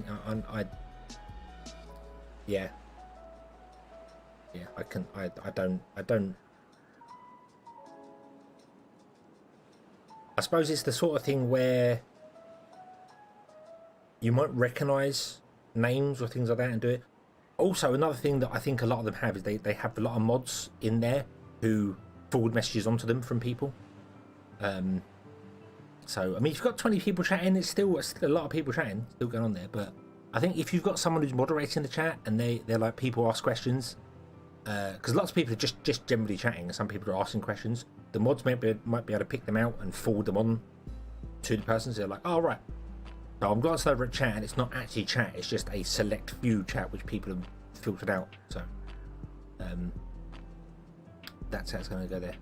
Yeah. I can. I don't. I suppose it's the sort of thing where you might recognise names or things like that and do it. Also, another thing that I think a lot of them have is they have a lot of mods in there who forward messages onto them from people. So, I mean, if you've got 20 people chatting, it's still a lot of people chatting, still going on there. But I think if you've got someone who's moderating the chat and they're like, people ask questions, because lots of people are just generally chatting and some people are asking questions, the mods might be able to pick them out and forward them on to the person. So they're like, oh, right. So I'm glancing over at chat and it's not actually chat, it's just a select few chat which people have filtered out. So that's how it's going to go there.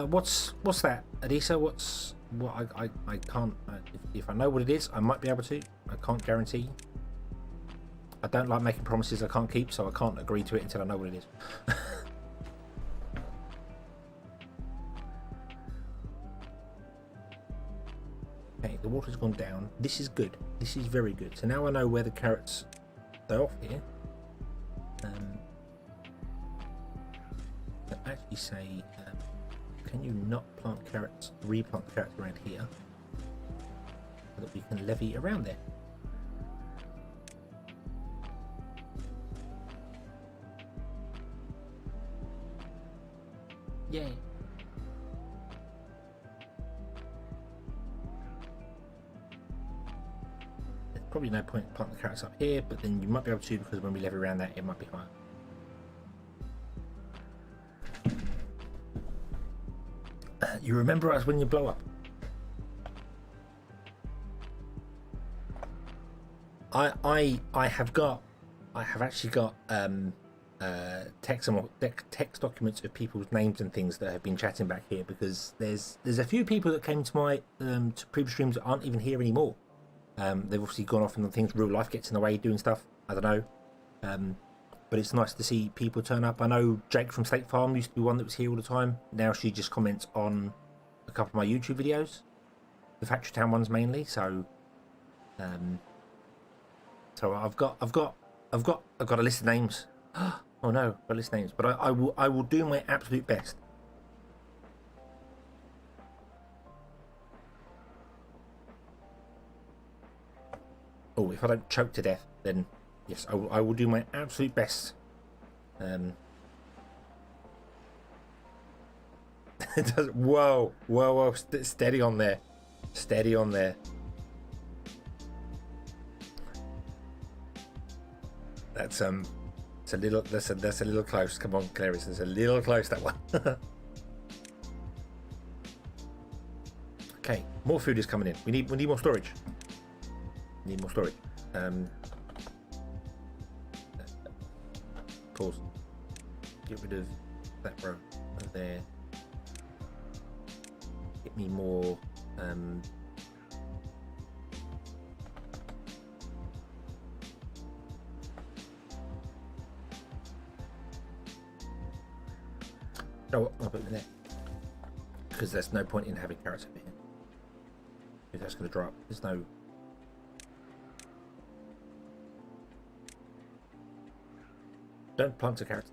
What's that, Adisa? I can't. If I know what it is, I might be able to. I can't guarantee. I don't like making promises I can't keep, so I can't agree to it until I know what it is. Okay, the water's gone down. This is good. This is very good. So now I know where the carrots go off here. I actually say. Can you not plant carrots, replant the carrots around here, so that we can levy around there? Yay! There's probably no point planting the carrots up here, but then you might be able to, because when we levy around that, it might be higher. You remember us when you blow up. I have actually got text documents of people's names and things that have been chatting back here, because there's a few people that came to my to previous streams that aren't even here anymore. They've obviously gone off and things, real life gets in the way, doing stuff. I don't know. But it's nice to see people turn up. I know Jake from State Farm used to be one that was here all the time. Now she just comments on a couple of my YouTube videos, the Factory Town ones mainly. So, I've got a list of names. Oh no, a list of names. But I will do my absolute best. Oh, if I don't choke to death, then yes, I will do my absolute best. It does. Whoa, steady on there, steady on there. That's it's a little. That's a little close. Come on, Clarice, it's a little close, that one. Okay, more food is coming in. We need more storage. Need more storage. Pause. Get rid of that row over there. Get me more. Oh, I'll put it in there because there's no point in having carrots over here. If that's going to dry up. There's no. Don't plant a carrot.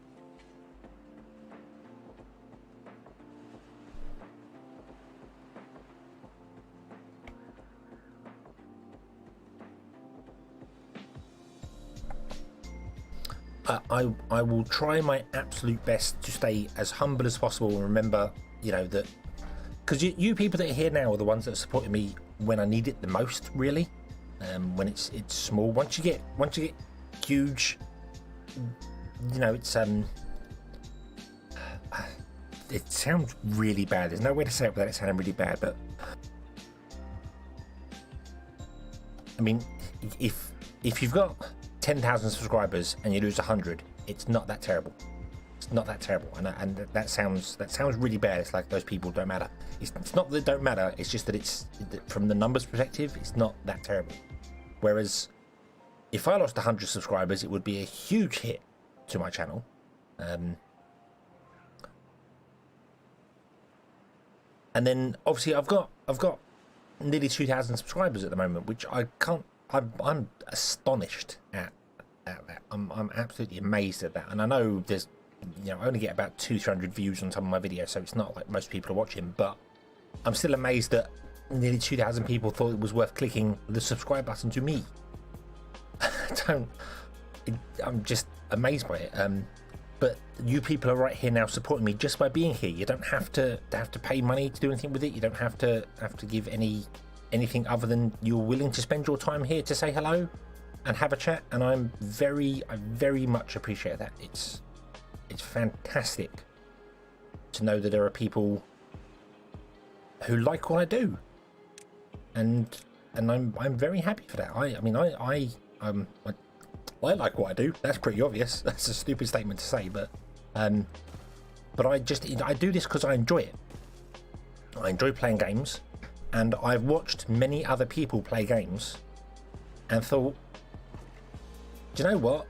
I will try my absolute best to stay as humble as possible, and remember, you know, that because you people that are here now are the ones that are supporting me when I need it the most, really. When it's small. Once you get huge, you know, it's it sounds really bad. There's no way to say it without it sounding really bad, but I mean, if you've got 10,000 subscribers and you lose 100, it's not that terrible. It's not that terrible, and that sounds really bad. It's like those people don't matter. It's not that they don't matter. It's just that it's from the numbers perspective, it's not that terrible. Whereas if I lost 100 subscribers, it would be a huge hit to my channel. And then obviously I've got nearly 2,000 subscribers at the moment, which I can't. I'm astonished at that. I'm absolutely amazed at that. And I know there's, you know, I only get about 200-300 views on some of my videos, so it's not like most people are watching. But I'm still amazed that nearly 2,000 people thought it was worth clicking the subscribe button to me. I'm just amazed by it. But you people are right here now supporting me just by being here. You don't have to pay money to do anything with it. You don't have to give anything other than you're willing to spend your time here to say hello and have a chat. And I very much appreciate that. It's fantastic to know that there are people who like what I do, and I'm very happy for that. I like what I do. That's pretty obvious. That's a stupid statement to say, but I do this because I enjoy it. I enjoy playing games, and I've watched many other people play games and thought, do you know what?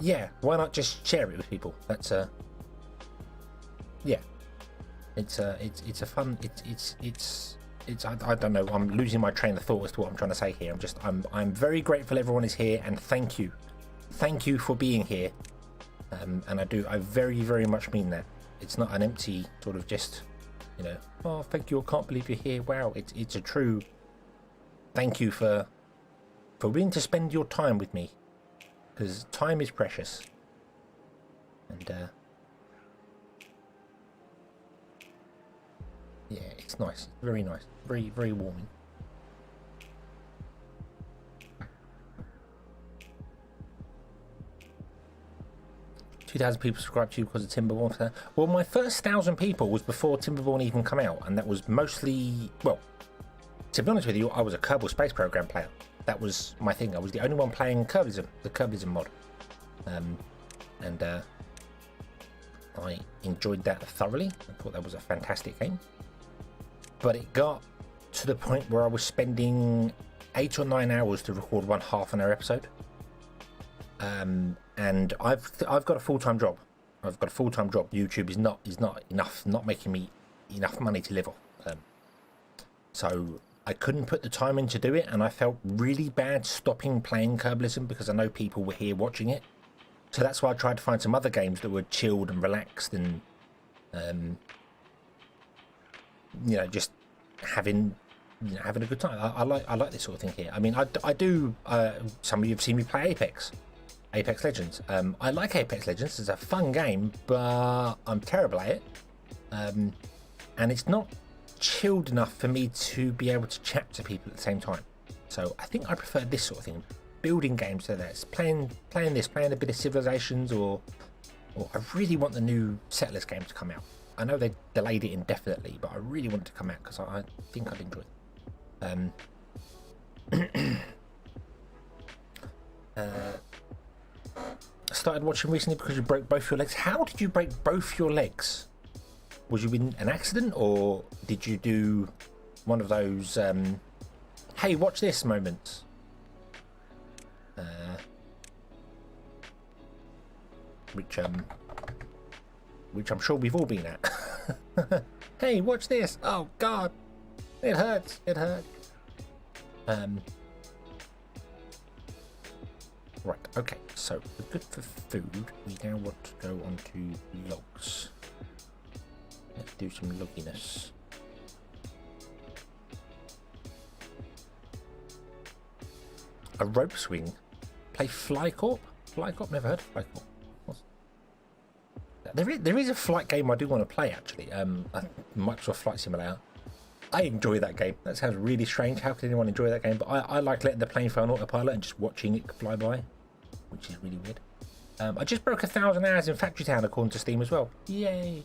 Yeah, why not just share it with people? That's yeah, it's a fun. I don't know. I'm losing my train of thought as to what I'm trying to say here. I'm very grateful everyone is here, and thank you for being here. And I very, very much mean that. It's not an empty sort of just, you know, oh, thank you, I can't believe you're here. Wow, it's a true thank you for willing to spend your time with me, because time is precious. And yeah, it's nice, very nice, very, very warming. $2,000 people subscribed to you because of TIMBERBORN. Well, my first 1,000 people was before TIMBERBORN even come out, and that was mostly, well, to be honest with you, I was a Kerbal Space Program player. That was my thing. I was the only one playing Kerbalism, the Kerbalism mod. and I enjoyed that thoroughly. I thought that was a fantastic game. But it got to the point where I was spending 8 or 9 hours to record one half-an-hour episode. And I've got a full-time job. YouTube is not enough, not making me enough money to live on. So I couldn't put the time in to do it, and I felt really bad stopping playing Kerbalism because I know people were here watching it. So that's why I tried to find some other games that were chilled and relaxed and, just having a good time. I like this sort of thing here. I mean, I do. Some of you have seen me play Apex Legends. I like Apex Legends. It's a fun game, but I'm terrible at it. And it's not chilled enough for me to be able to chat to people at the same time. So I think I prefer this sort of thing, building games. So that's playing a bit of Civilizations, or I really want the new Settlers game to come out. I know they delayed it indefinitely, but I really want it to come out because I think I'd enjoy it. I started watching recently because you broke both your legs. How did you break both your legs? Was you in an accident, or did you do one of those hey, watch this moments? Which I'm sure we've all been at. Hey, watch this. Oh god, it hurts. Right, okay, so we're good for food. We now want to go on to logs. Let's do some logginess. A rope swing. Play Fly Corp? Fly Corp? Never heard of Fly Corp. There is a flight game I do want to play, actually. Microsoft Flight Simulator. I enjoy that game. That sounds really strange. How can anyone enjoy that game? But I like letting the plane fly on autopilot and just watching it fly by, which is really weird. I just broke 1,000 hours in Factory Town according to Steam as well. Yay!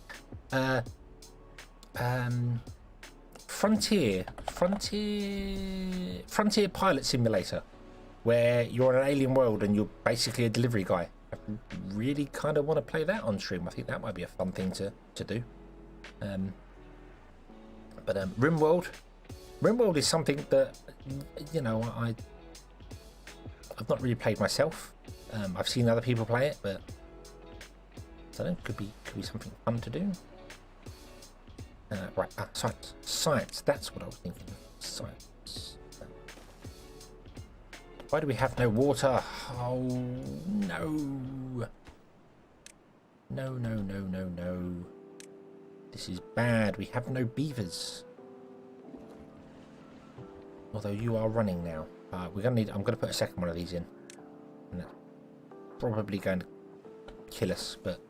Frontier Pilot Simulator, where you're on an alien world and you're basically a delivery guy. I really kind of want to play that on stream. I think that might be a fun thing to do. But RimWorld is something that I've not really played myself. I've seen other people play it, but I don't know, could be something fun to do. Right, science. That's what I was thinking. Science. Why do we have no water? Oh no! No. This is bad. We have no beavers. Although you are running now. We're gonna need. I'm gonna put a second one of these in. And that's probably going to kill us, but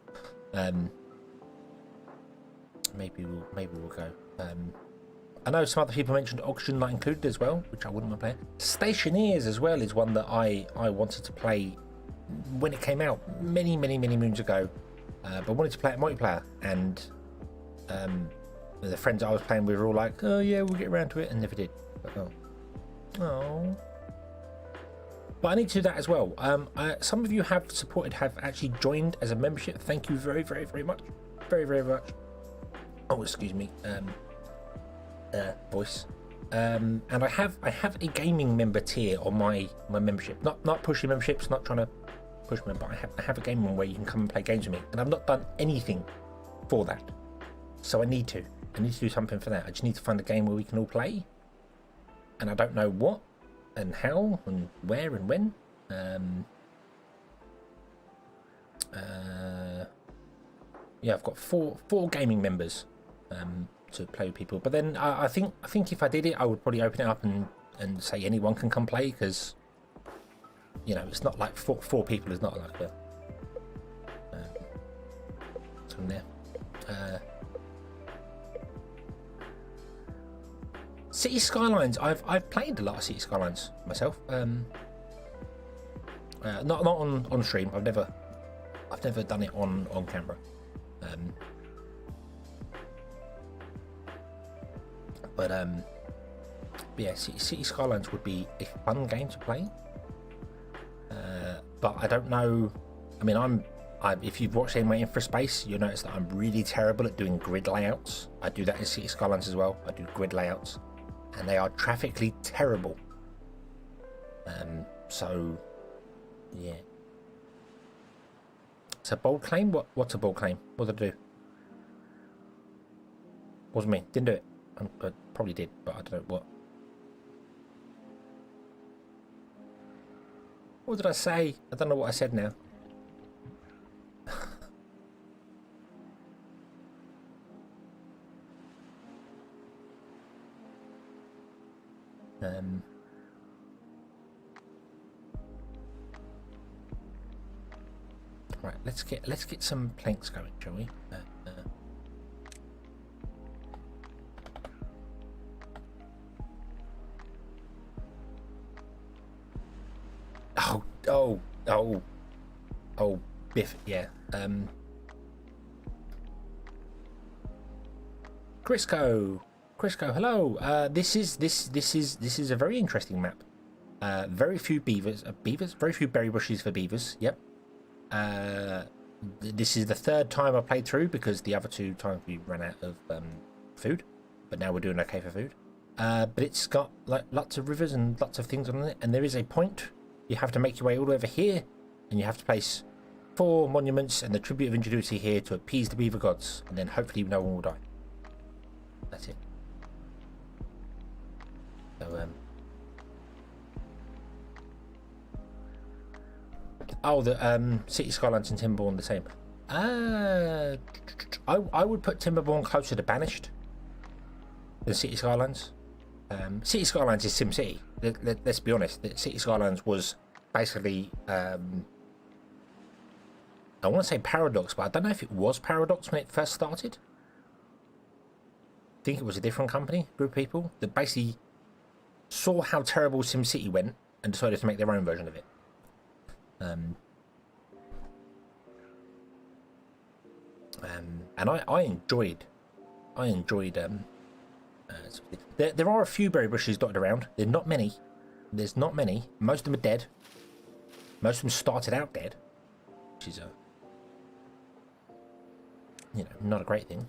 maybe we'll go. I know some other people mentioned Oxygen Not Included as well, which I wouldn't want to play. Stationeers as well is one that I wanted to play when it came out many moons ago, but wanted to play it multiplayer, and the friends I was playing with were all like, oh yeah, we'll get around to it, and never did. But, oh. But I need to do that as well. Some of you have actually joined as a membership. Thank you very much. Very much. Oh, excuse me. Voice. And I have a gaming member tier on my membership. Not pushing memberships, not trying to push them, but I have a gaming one where you can come and play games with me. And I've not done anything for that. So I need to do something for that. I just need to find a game where we can all play. And I don't know what and how and where and when. Yeah, I've got four gaming members to play with people. But then I think if I did it, I would probably open it up and say anyone can come play, because it's not like four people is not like a from there. City Skylines. I've played a lot of City Skylines myself. Not on stream. I've never done it on camera. But yeah, City Skylines would be a fun game to play. But I don't know. I mean, I'm If you've watched any of my infra space, you'll notice that I'm really terrible at doing grid layouts. I do that in City Skylines as well. I do grid layouts, and they are graphically terrible. So, yeah. So bold claim? What's a bold claim? What did I do? Wasn't me. Didn't do it. I probably did, but I don't know what. What did I say? I don't know what I said now. Right, let's get some planks going, shall we? Oh, Biff, yeah. Crisco, hello. This is a very interesting map. Very few beavers, very few berry bushes for beavers. Yep. This is the third time I played through because the other 2 times we ran out of food, but now we're doing okay for food. But it's got like lots of rivers and lots of things on it, and there is a point. You have to make your way all over here, and you have to place 4 monuments and the tribute of ingenuity here to appease the beaver gods, and then hopefully no one will die. That's it. So oh, the City Skylines and Timberborn the same. I would put Timberborn closer to Banished than City Skylines. City Skylines is SimCity. Let's be honest. City Skylines was basically I want to say Paradox, but I don't know if it was Paradox when it first started. I think it was a different company, group of people that basically saw how terrible SimCity went and decided to make their own version of it. And I enjoyed there are a few berry bushes dotted around. There's not many. Most of them are dead. Most of them started out dead, which is not a great thing.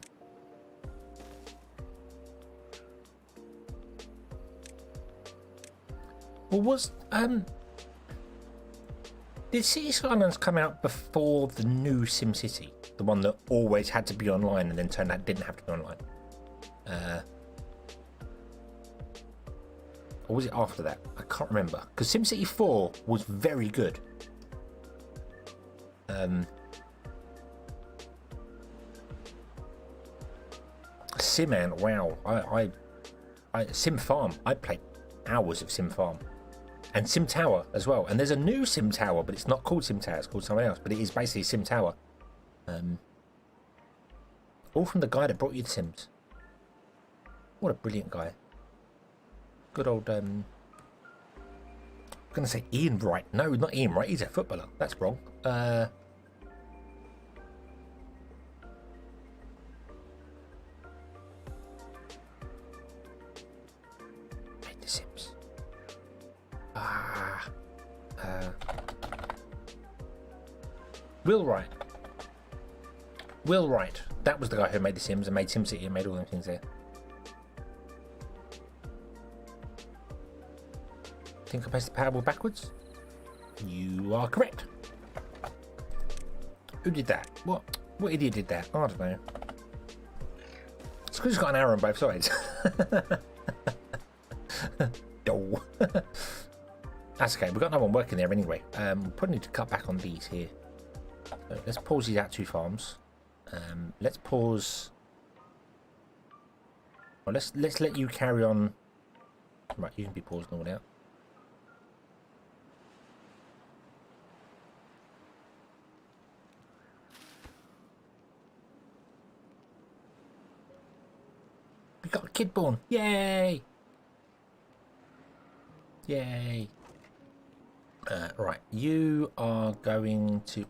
Well, did City Skylines come out before the new SimCity? The one that always had to be online and then turned out didn't have to be online? Or was it after that? I can't remember. Because SimCity 4 was very good. Simman, wow. I Sim Farm. I played hours of Sim Farm. And Sim Tower as well. And there's a new Sim Tower, but it's not called Sim Tower, it's called something else. But it is basically Sim Tower. All from the guy that brought you the Sims. What a brilliant guy. Good old, I'm going to say Ian Wright. No, not Ian Wright. He's a footballer. That's wrong. Made the Sims. Will Wright. Will Wright. That was the guy who made the Sims and made SimCity and made all them things there. Think I placed the Powerball backwards? You are correct. Who did that? What idiot did that? I don't know. It's because it's got an arrow on both sides. Oh. That's okay. We've got another one working there anyway. We probably need to cut back on these here. So let's pause these out 2 farms. Let's pause. Well, let's let you carry on. Right, you can be paused and all out. We got a kid born! Yay! Yay! Right, you are going to.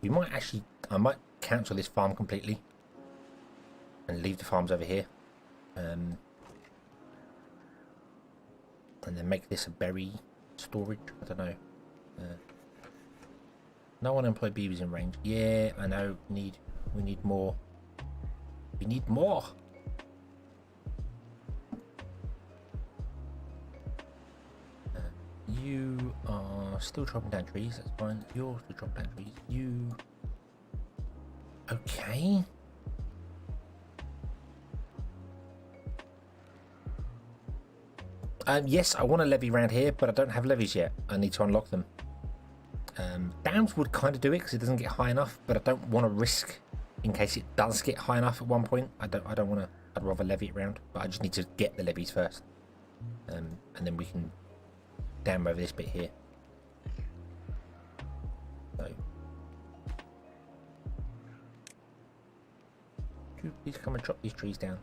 I might cancel this farm completely and leave the farms over here, and then make this a berry storage. I don't know. No unemployed beavers in range. Yeah, I know. We need more. We need more. You are still chopping down trees. That's fine. You're still chopping down trees. You. Okay. Yes, I want a levy around here, but I don't have levies yet. I need to unlock them. Dams would kind of do it because it doesn't get high enough, but I don't want to risk in case it does get high enough at one point. I don't want to. I'd rather levy it around, but I just need to get the levies first, and then we can dam over this bit here. So, could you please come and chop these trees down?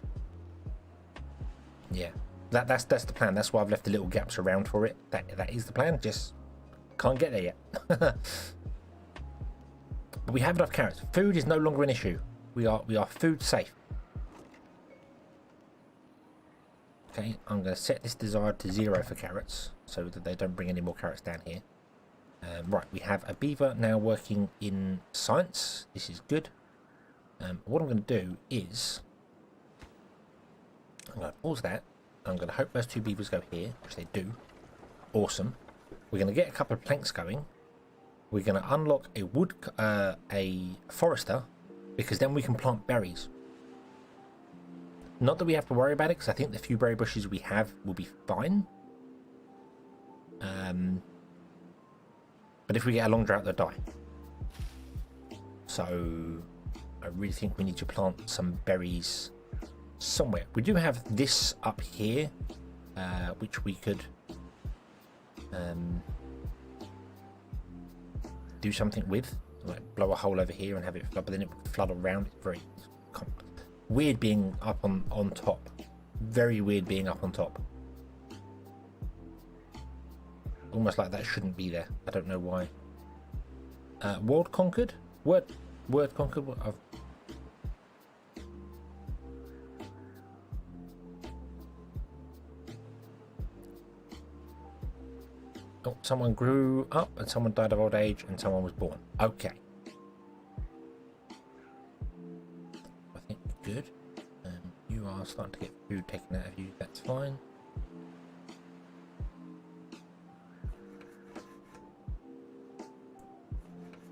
Yeah, that's the plan. That's why I've left the little gaps around for it. That is the plan. Just can't get there yet. But we have enough carrots. Food is no longer an issue. We are food safe. Okay, I'm going to set this desired to 0 for carrots so that they don't bring any more carrots down here. Right, we have a beaver now working in science. This is good. What I'm going to do is I'm going to pause that. I'm going to hope those 2 beavers go here, which they do. Awesome. We're going to get a couple of planks going. We're going to unlock a forester, because then we can plant berries. Not that we have to worry about it, because I think the few berry bushes we have will be fine. But if we get a long drought, they'll die. So I really think we need to plant some berries somewhere. We do have this up here, which we could do something with, like blow a hole over here and have it flood, but then it would flood around. It's very weird being up on top. Very weird being up on top. Almost like that shouldn't be there. I don't know why. World conquered? Word conquered? Oh, someone grew up and someone died of old age and someone was born. Okay. I think good. You are starting to get food taken out of you. That's fine.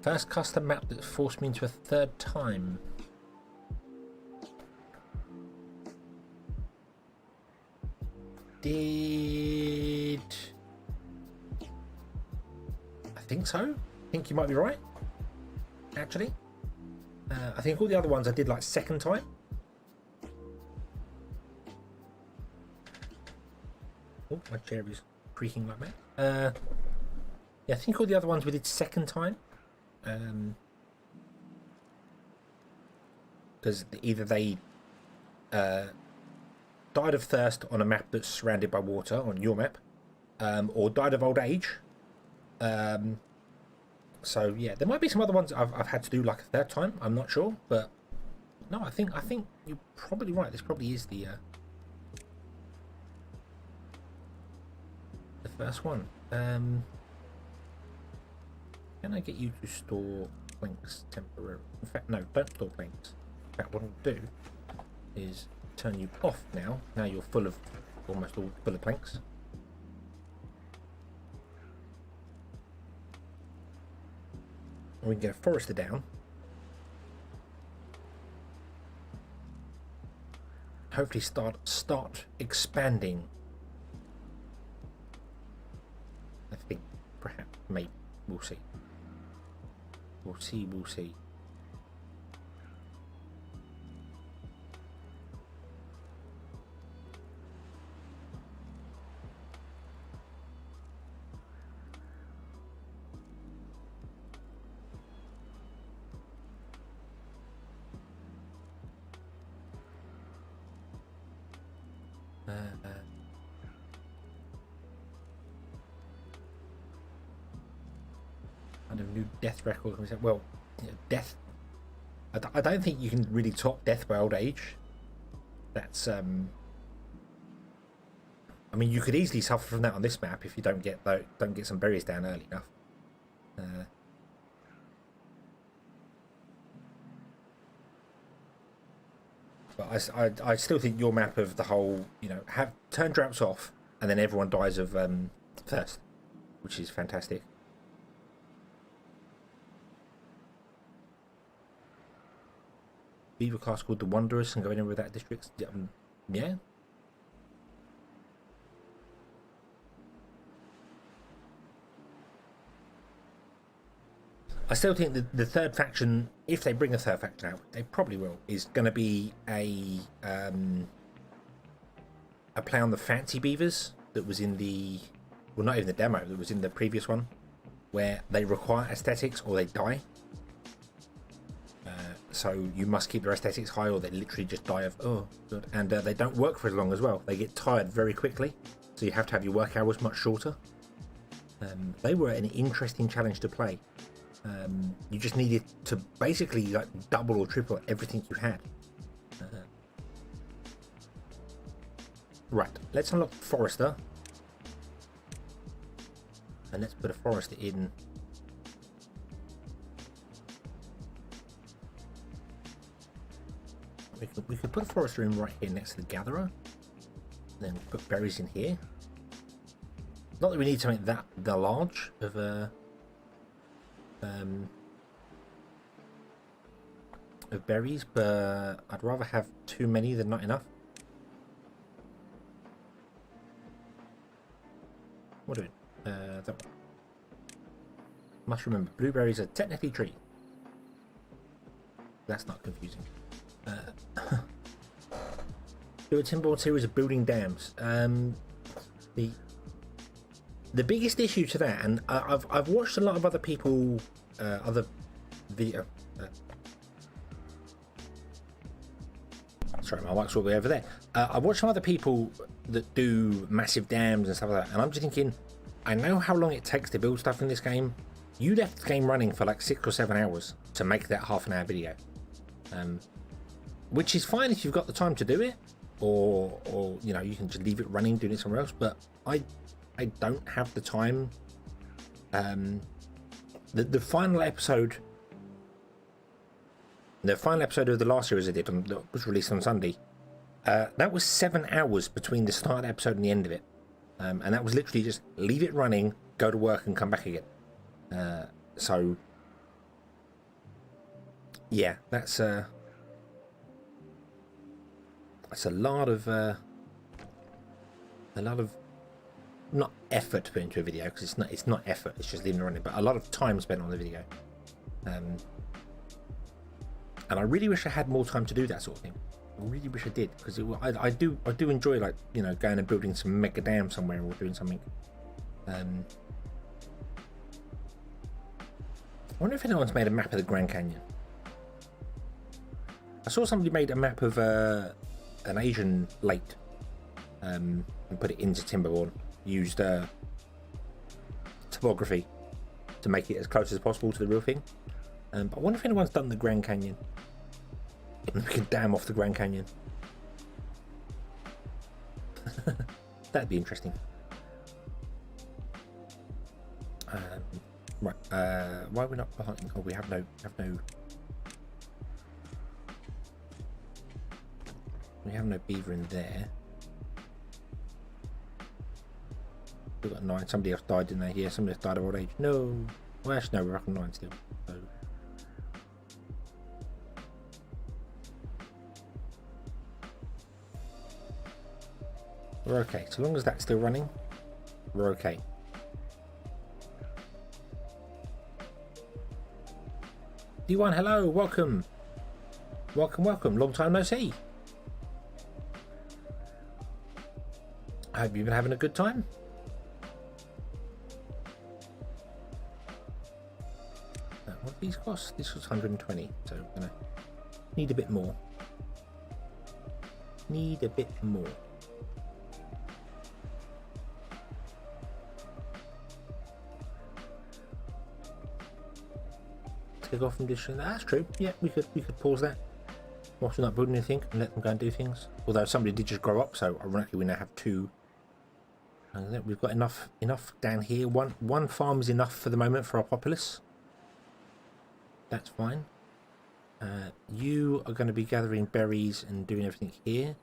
First custom map that forced me into a 3rd time. Did... I think so. I think you might be right, actually. I think all the other ones I did like 2nd time. Oh, my chair is creaking like that. Yeah, I think all the other ones we did 2nd time. Because either they died of thirst on a map that's surrounded by water, on your map, or died of old age. So yeah, there might be some other ones I've had to do like a 3rd time. I'm not sure, but no, I think you're probably right. This probably is the first one. Can I get you to store planks temporarily? In fact, no, don't store planks. In fact, what I'll do is turn you off now. Now you're full of, almost all full of planks. We can get a forester down. Hopefully start expanding. I think, perhaps, maybe, we'll see. We'll see. Kind of new death record. Well, death. I don't think you can really top death by old age. That's I mean, you could easily suffer from that on this map if you don't get some berries down early enough. But I still think your map of the whole, you know, have turn droughts off and then everyone dies of thirst, which is fantastic. Beaver class called the Wanderers and going in with that district. Yeah. I still think that the third faction, if they bring a third faction out, they probably will, is going to be a play on the fancy beavers that was in the, well, not even the demo, that was in the previous one, where they require aesthetics or they die. So you must keep their aesthetics high or they literally just die of, oh, good. And they don't work for as long as well. They get tired very quickly, so you have to have your work hours much shorter. They were an interesting challenge to play. You just needed to basically like double or triple everything you had. Right, let's unlock Forester. And let's put a Forester in. We could put a Forester in right here next to the Gatherer. Then put berries in here. Not that we need something that large of berries, but I'd rather have too many than not enough. What do we that one. Must remember, blueberries are technically trees. That's not confusing. Do a Timberborn series of building dams. The biggest issue to that, and I've watched a lot of other people, other video. Sorry, my mic's all the way over there. I've watched some other people that do massive dams and stuff like that, and I'm just thinking, I know how long it takes to build stuff in this game. You left the game running for like 6 or 7 hours to make that half-an-hour video, which is fine if you've got the time to do it, or you know, you can just leave it running doing it somewhere else. But I don't have the time. The final episode of the last series I did, that was released on Sunday, that was 7 hours between the start of the episode and the end of it, and that was literally just leave it running, go to work and come back again. So yeah, that's a lot of not effort to put into a video, because it's not effort, it's just leaving it running, but a lot of time spent on the video. And I really wish I had more time to do that sort of thing. I really wish I did, because I do enjoy, like, you know, going and building some mega dam somewhere or doing something. I wonder if anyone's made a map of the Grand Canyon. I saw somebody made a map of an Asian lake and put it into Timberborn. Used topography to make it as close as possible to the real thing. But I wonder if anyone's done the Grand Canyon. And we can dam off the Grand Canyon. That'd be interesting. Right, why are we not behind? Oh, we have no. We have no beaver in there. We've got 9. Somebody else died, didn't they? Yeah, somebody else died of old age. No. Well, actually, no, we're up on 9 still. So. We're okay. So long as that's still running, we're okay. D1, hello, welcome. Welcome. Long time no see. I hope you've been having a good time. What do these cost? This was 120, so we're gonna need a bit more. Take off from this. That's true. Yeah, we could pause that whilst we're not building anything and let them go and do things. Although somebody did just grow up, so ironically we now have 2. And we've got enough down here. One farm is enough for the moment for our populace. That's fine. You are going to be gathering berries and doing everything here.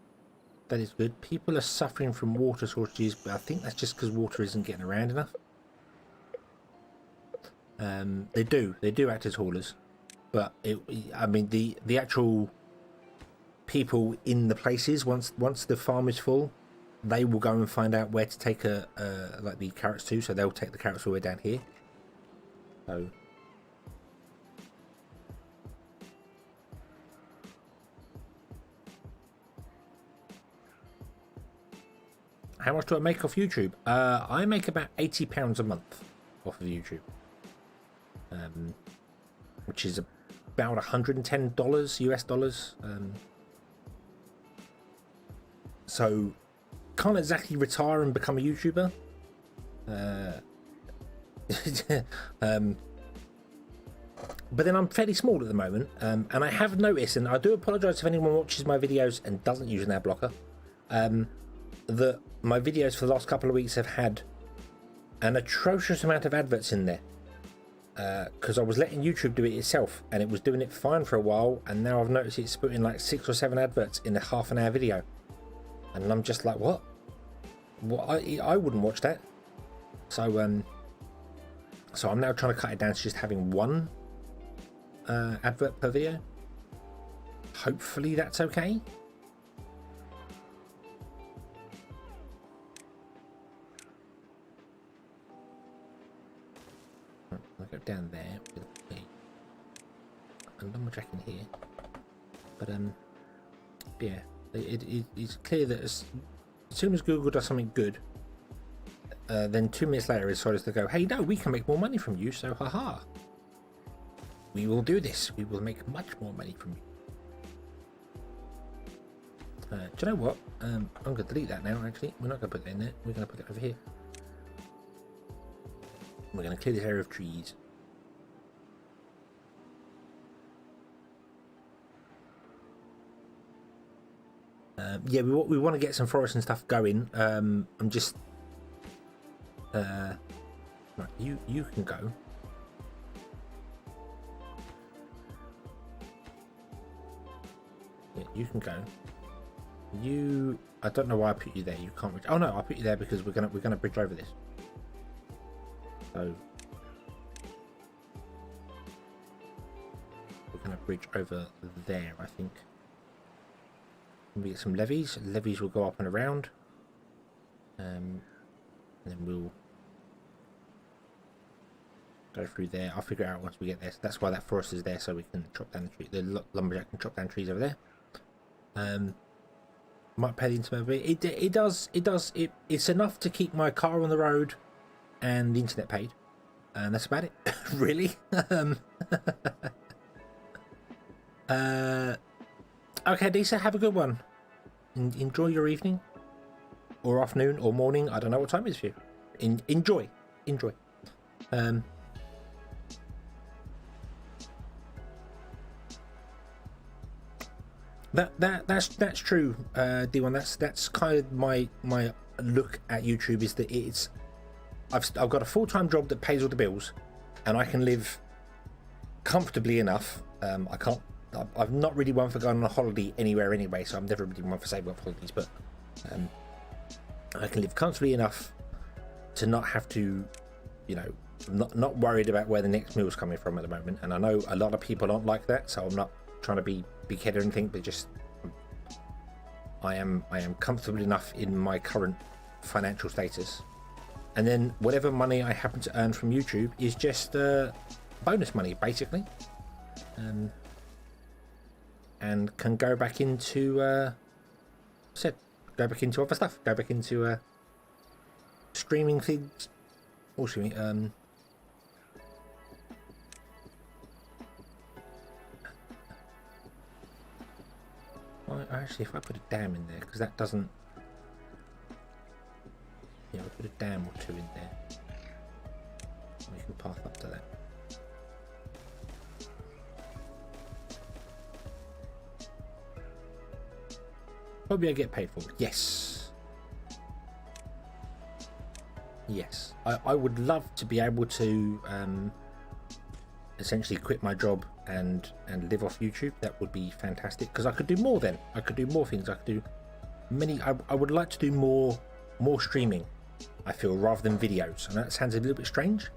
That is good. People are suffering from water shortages, but I think that's just because water isn't getting around enough. They do act as haulers, but I mean the actual people in the places, once the farm is full, they will go and find out where to take like the carrots to, so they'll take the carrots all the way down here. So how much do I make off YouTube? I make about £80 a month off of YouTube, which is about $110 US dollars. So can't exactly retire and become a YouTuber. But then I'm fairly small at the moment, and I have noticed, and I do apologise if anyone watches my videos and doesn't use an ad blocker, that my videos for the last couple of weeks have had an atrocious amount of adverts in there, because I was letting YouTube do it itself and it was doing it fine for a while, and now I've noticed it's putting like 6 or 7 adverts in a half-an-hour video, and I'm just like, what I wouldn't watch that. So I'm now trying to cut it down to just having 1 advert per video. Hopefully that's okay. I'll go down there with a lumber jack in here, but yeah, it's clear that as soon as Google does something good, then 2 minutes later it decides to go, hey, no, we can make more money from you, so haha, we will do this, we will make much more money from you. Do you know what, I'm going to delete that now. Actually, we're not going to put that in there, we're going to put it over here. We're going to clear this area of trees. Yeah, we want to get some forest and stuff going. I'm just right, you can go. Yeah, you can go. I don't know why I put you there. You can't reach. Oh no, I put you there because we're gonna bridge over this. So we're going to bridge over there, I think. We get some levees. Levees will go up and around. And then we'll go through there. I'll figure it out once we get there. So that's why that forest is there, so we can chop down the tree. The lumberjack can chop down trees over there. Might pay the internet a bit. It does. It's enough to keep my car on the road and the internet paid, and that's about it. Really. Okay, Lisa, have a good one. Enjoy your evening or afternoon or morning. I don't know what time it is for you. Enjoy. That's true, D1. That's kind of my look at YouTube, is that I've got a full-time job that pays all the bills, and I can live comfortably enough. I've not really one for going on a holiday anywhere anyway, so I'm never really one for saving up holidays, but I can live comfortably enough to not have to, not worried about where the next meal's coming from at the moment. And I know a lot of people aren't like that, so I'm not trying to be big-headed or anything, but just I am comfortable enough in my current financial status. And then whatever money I happen to earn from YouTube is just bonus money, basically, and can go back into go back into other stuff, go back into streaming things. Also, actually, if I put a dam in there, because that doesn't. Yeah, we'll put a dam or 2 in there. We can path up to that. Probably I get paid for it. Yes. Yes. I would love to be able to essentially quit my job and live off YouTube, that would be fantastic, because I could do more then. I could do more things. I could do many. I would like to do more streaming, I feel, rather than videos. I know that sounds a little bit strange,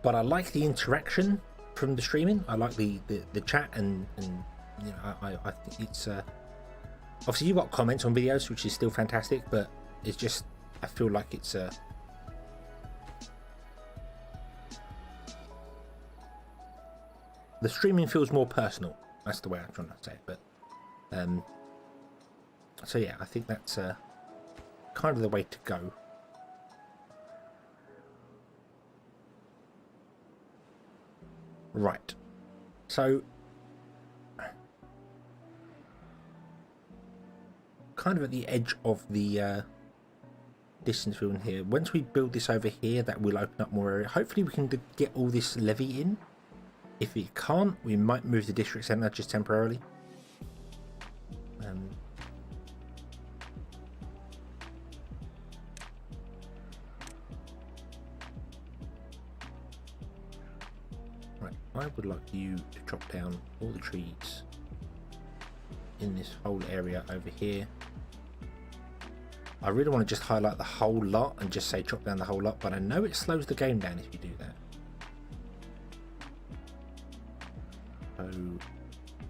but I like the interaction from the streaming. I like the chat, and you know, I think it's obviously you've got comments on videos, which is still fantastic, but it's just, I feel like it's the streaming feels more personal. That's the way I'm trying to say it. But so yeah, I think that's kind of the way to go. Right, so kind of at the edge of the distance field in here. Once we build this over here, that will open up more area. Hopefully we can get all this levy in. If we can't, we might move the district centre just temporarily. Right, I would like you to chop down all the trees in this whole area over here. I really want to just highlight the whole lot and just say chop down the whole lot, but I know it slows the game down if you do that. So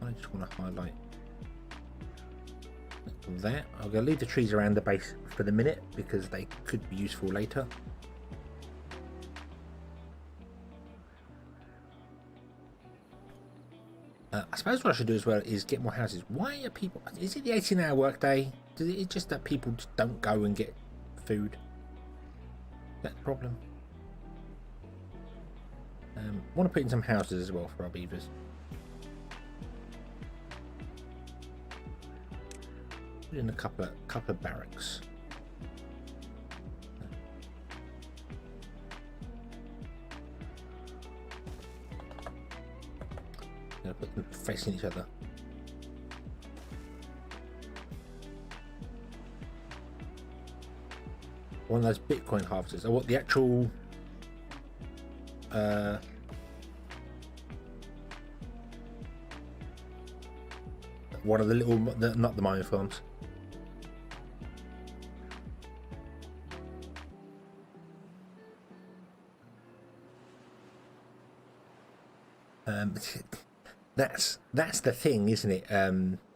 I just want to highlight that. I'm going to leave the trees around the base for the minute because they could be useful later. I suppose what I should do as well is get more houses. Why are people... Is it the 18-hour workday? Is it just that people just don't go and get food? That's the problem. Want to put in some houses as well for our beavers. Put in a couple of barracks. Gonna put them facing each other. One of those Bitcoin harvesters. I want the actual one of the little, not the mining farms. That's the thing, isn't it?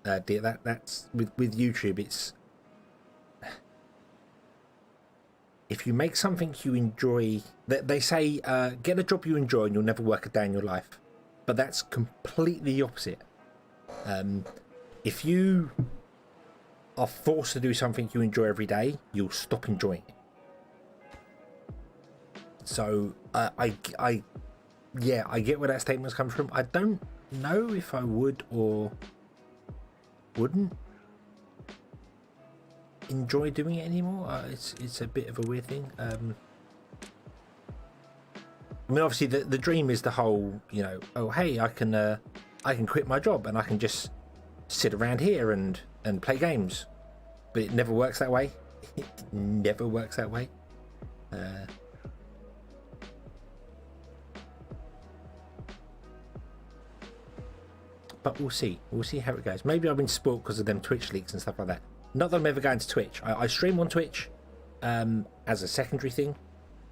That's with YouTube. It's if you make something you enjoy. They say get a job you enjoy and you'll never work a day in your life, but that's completely the opposite. If you are forced to do something you enjoy every day, you'll stop enjoying it. So yeah, I get where that statement's come from. I don't know if I would or wouldn't enjoy doing it anymore. It's a bit of a weird thing. I mean, obviously the dream is the whole, you know, oh hey, I can quit my job and I can just sit around here and play games, but it never works that way. It never works that way. But we'll see how it goes. Maybe I've been spoiled because of them Twitch leaks and stuff like that. Not that I'm ever going to Twitch. I stream on Twitch as a secondary thing,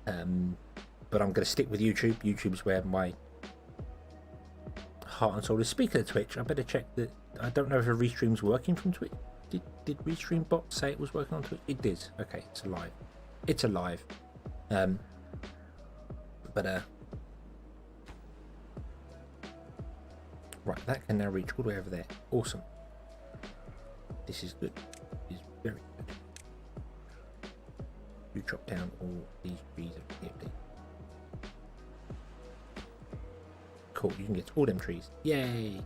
but I'm going to stick with YouTube. YouTube's where my heart and soul is. Speaking of Twitch, I better check that. I don't know if a restream's working from Twitch. Did Restream Bot say it was working on Twitch? It did. Okay, it's alive. It's alive. Right, that can now reach all the way over there. Awesome. This is good. This is very good. You chop down all these trees over here, please. Cool, you can get all them trees. Yay!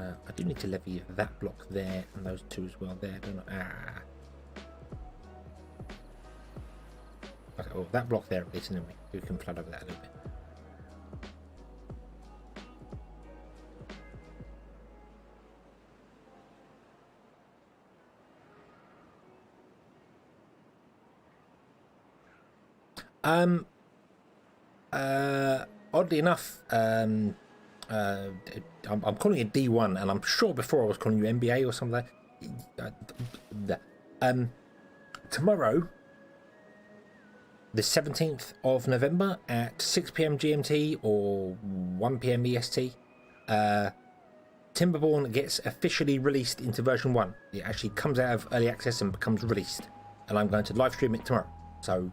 I do need to levy that block there and those two as well there, don't I? Okay, well, that block there at least, anyway. We can flood over that a little bit. Um, Oddly enough, I'm calling it D1, and I'm sure before I was calling you NBA or something. Tomorrow, the 17th of November at 6 p.m. GMT or 1 p.m. EST, Timberborn gets officially released into version 1. It actually comes out of early access and becomes released, and I'm going to live stream it tomorrow. So,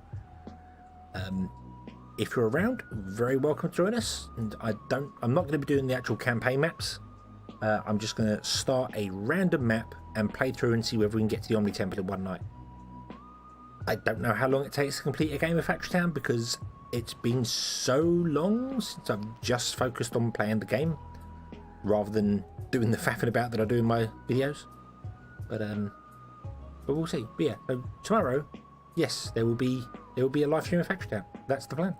if you're around, very welcome to join us. And I'm not going to be doing the actual campaign maps. I'm just going to start a random map and play through and see whether we can get to the Omni Temple in one night. I don't know how long it takes to complete a game of Factory Town because it's been so long since I've just focused on playing the game rather than doing the faffing about that I do in my videos. But we'll see. But yeah, so tomorrow, yes, there will be a live stream of Factory Town. That's the plan.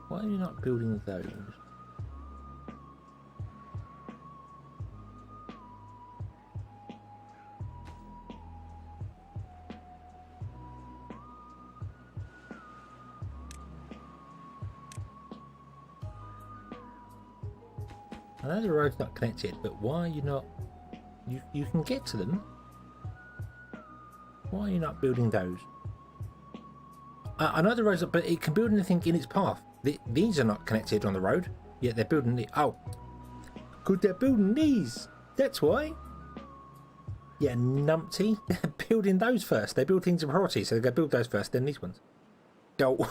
Why are you not building those? I know the road's not connected, but why are you not... You can get to them. Why are you not building those? I know the roads, but it can build anything in its path. These are not connected on the road, yet they're building the... Oh, good, they're building these. That's why. Yeah, numpty. They're building those first. They build things in priority, so they go build those first, then these ones. Go.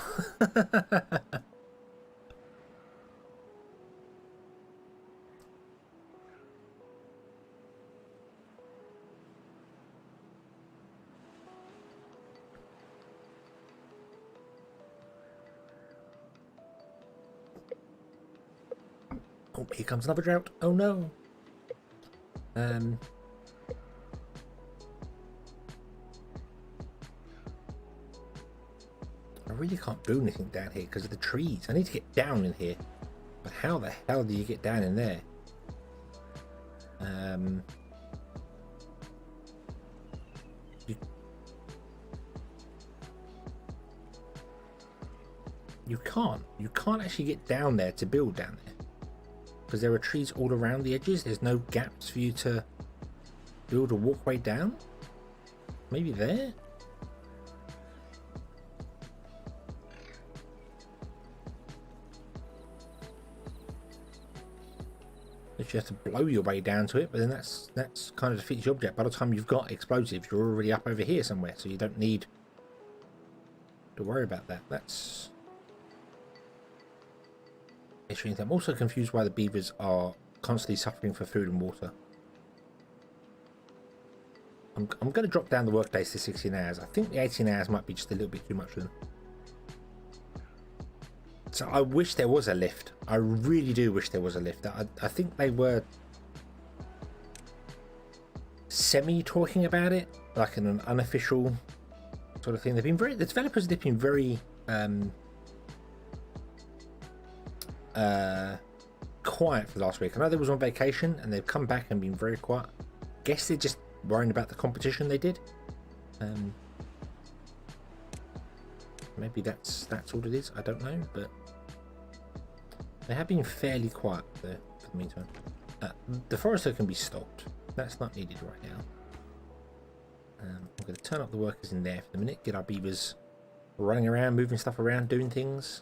Oh, here comes another drought. Oh no. I really can't build anything down here because of the trees. I need to get down in here. But how the hell do you get down in there? You can't. You can't actually get down there to build down there. Because there are trees all around the edges. There's no gaps for you to build a walkway down. Maybe there? If you have to blow your way down to it, but then that's kind of defeats the object. By the time you've got explosives, you're already up over here somewhere, so you don't need to worry about that. That's... I'm also confused why the beavers are constantly suffering for food and water. I'm going to drop down the work days to 16 hours. I think the 18 hours might be just a little bit too much for them. So I wish there was a lift. I really do wish there was a lift. I think they were semi-talking about it, like in an unofficial sort of thing. They've been very... The developers have been very... quiet for the last week. I know they was on vacation and they've come back and been very quiet. Guess they're just worrying about the competition they did. Maybe that's all it is. I don't know, but they have been fairly quiet there for the meantime. The forester can be stopped. That's not needed right now. I'm going to turn up the workers in there for the minute. Get our beavers running around, moving stuff around, doing things.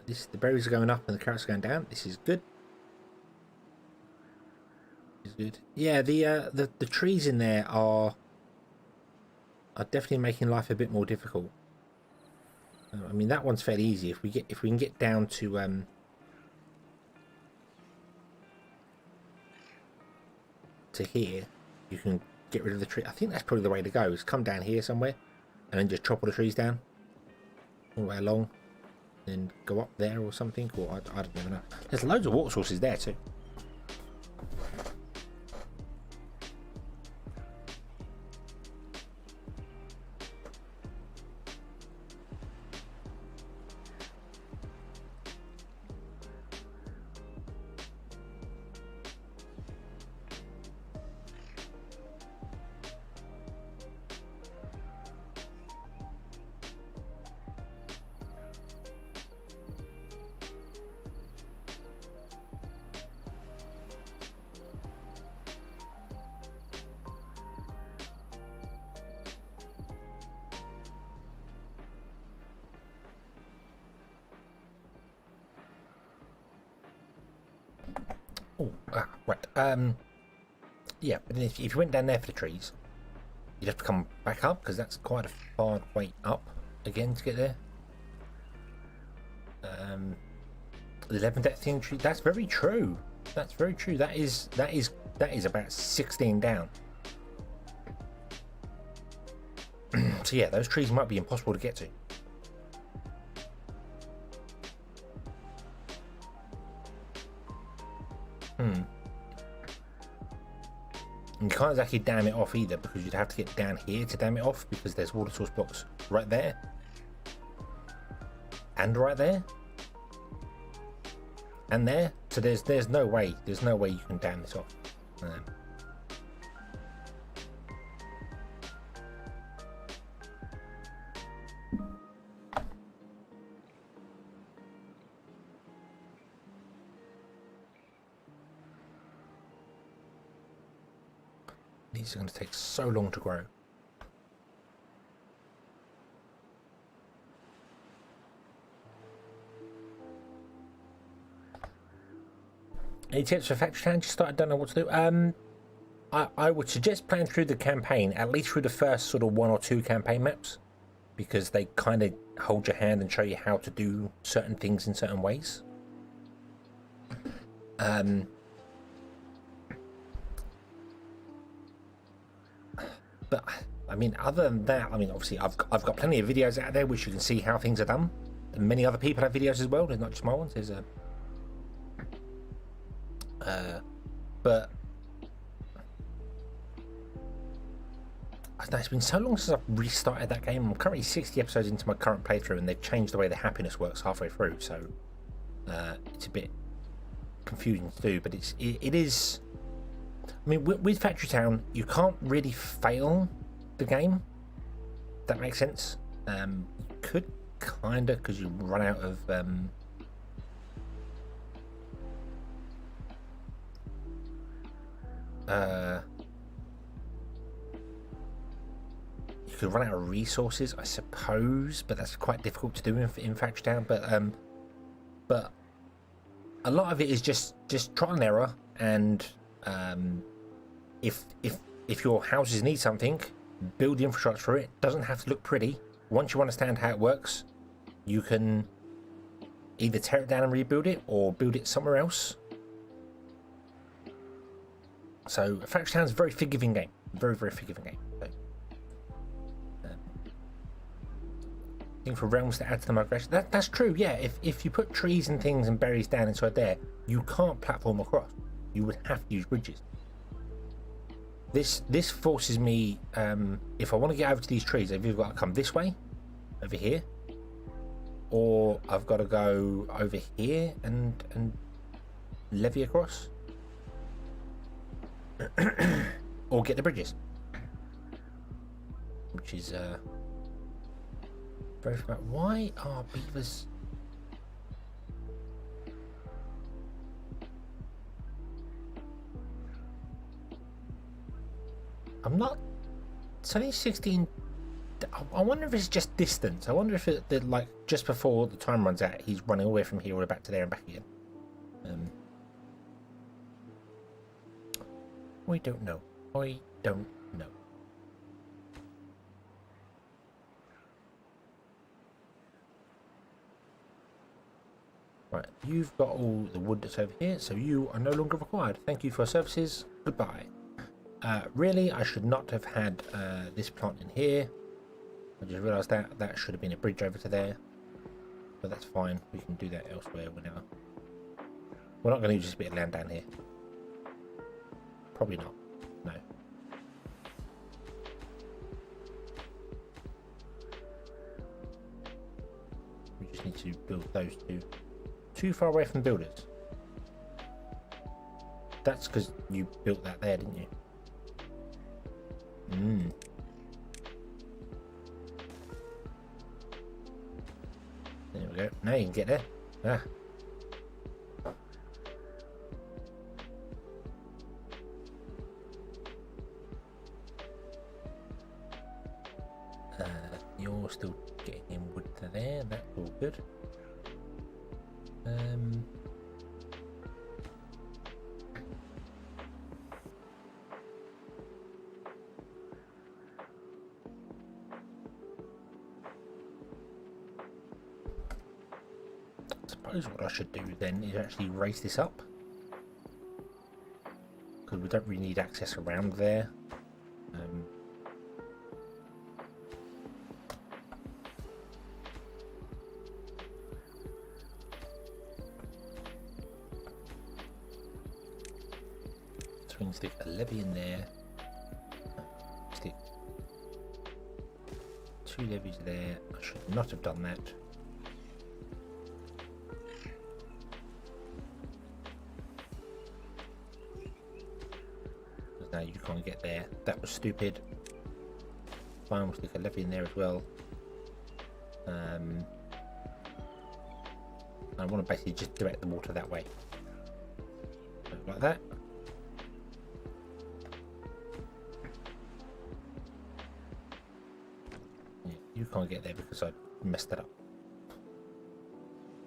The berries are going up and the carrots are going down. This is good. This is good. Yeah, the trees in there are definitely making life a bit more difficult. I mean, that one's fairly easy. If we can get down to here, you can get rid of the tree. I think that's probably the way to go. Is come down here somewhere and then just chop all the trees down all the way along. Then go up there or something, or I don't even know. There's loads of water sources there too. Oh, right. Yeah, but then if you went down there for the trees, you'd have to come back up because that's quite a hard way up again to get there. The 11th depth in tree. That's very true. That's very true. That is about 16 down. So yeah, those trees might be impossible to get to. And you can't exactly dam it off either because you'd have to get down here to dam it off because there's water source blocks right there and right there and there. So there's no way you can dam this off. These are going to take so long to grow. Any tips for factory town? Just started, don't know what to do. I would suggest playing through the campaign, at least through the first sort of 1 or 2 campaign maps, because they kind of hold your hand and show you how to do certain things in certain ways. But I mean, other than that, I mean, obviously I've got plenty of videos out there which you can see how things are done. And many other people have videos as well. There's not just my ones. There's but I don't know, it's been so long since I've restarted that game. I'm currently 60 episodes into my current playthrough, and they've changed the way the happiness works halfway through. So it's a bit confusing to do, but it is. I mean, with Factory Town, you can't really fail the game. If that makes sense. You could kinda, because you run out of you could run out of resources, I suppose, but that's quite difficult to do in Factory Town. But a lot of it is just trial and error, and if your houses need something, build the infrastructure for it. It doesn't have to look pretty. Once you understand how it works, you can either tear it down and rebuild it or build it somewhere else. So Factory Town is a very forgiving game. Very, very forgiving game. So, I think for realms to add to the migration, that's true, yeah. If you put trees and things and berries down inside there, you can't platform across. You would have to use bridges. This forces me, if I want to get over to these trees, I've either got to come this way, over here, or I've got to go over here and levy across, or get the bridges, which is very fun. Why are beavers? I'm not. It's only 16. I wonder if it's just distance. I wonder if like just before the time runs out, he's running away from here or back to there and back again. We don't know. I don't know. Right, you've got all the wood that's over here, so you are no longer required. Thank you for your services. Goodbye. Really, I should not have had this plant in here. I just realised that should have been a bridge over to there. But that's fine. We can do that elsewhere whenever. We're not going to use this bit of land down here. Probably not. No. We just need to build those two. Too far away from builders. That's because you built that there, didn't you? There we go. Now you can get there. You're still getting in wood to there. That's all good. suppose what I should do then is actually raise this up, because we don't really need access around there. So we can stick a levee in there, stick 2 levees there. I should not have done that. Now you can't get there. That was stupid. Fine, we'll stick a levee in there as well. I want to basically just direct the water that way. So like that. Yeah, you can't get there because I messed it up.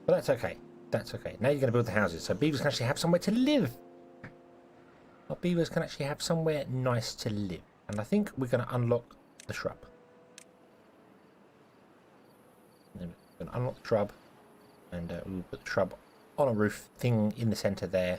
But that's okay. That's okay. Now you're going to build the houses, so beavers can actually have somewhere to live. Our beavers can actually have somewhere nice to live. And I think we're going to unlock the shrub. Then we're going to unlock the shrub. And we'll put the shrub on a roof thing in the centre there.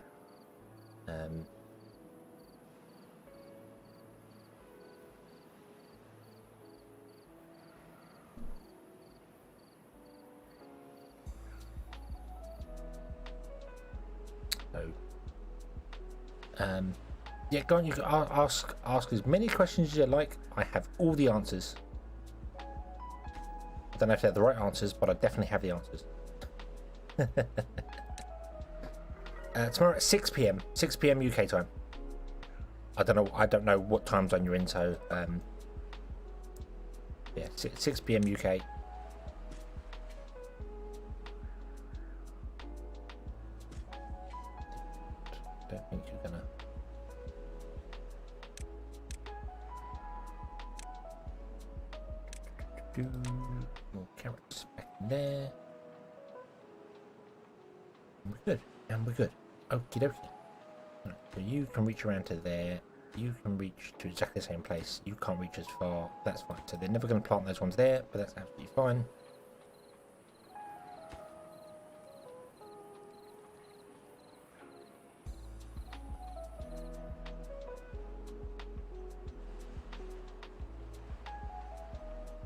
Yeah, go on, you can ask as many questions as you like. I have all the answers. I don't know if they're the right answers, but I definitely have the answers. Tomorrow at 6 p.m. 6 p.m. UK time. I don't know what time zone you're in, so yeah, 6 p.m. UK. Don't think you're gonna. Do more carrots back in there. And we're good. And we're good. Okie dokie. Right, so you can reach around to there. You can reach to exactly the same place. You can't reach as far. That's fine. So they're never going to plant those ones there, but that's absolutely fine.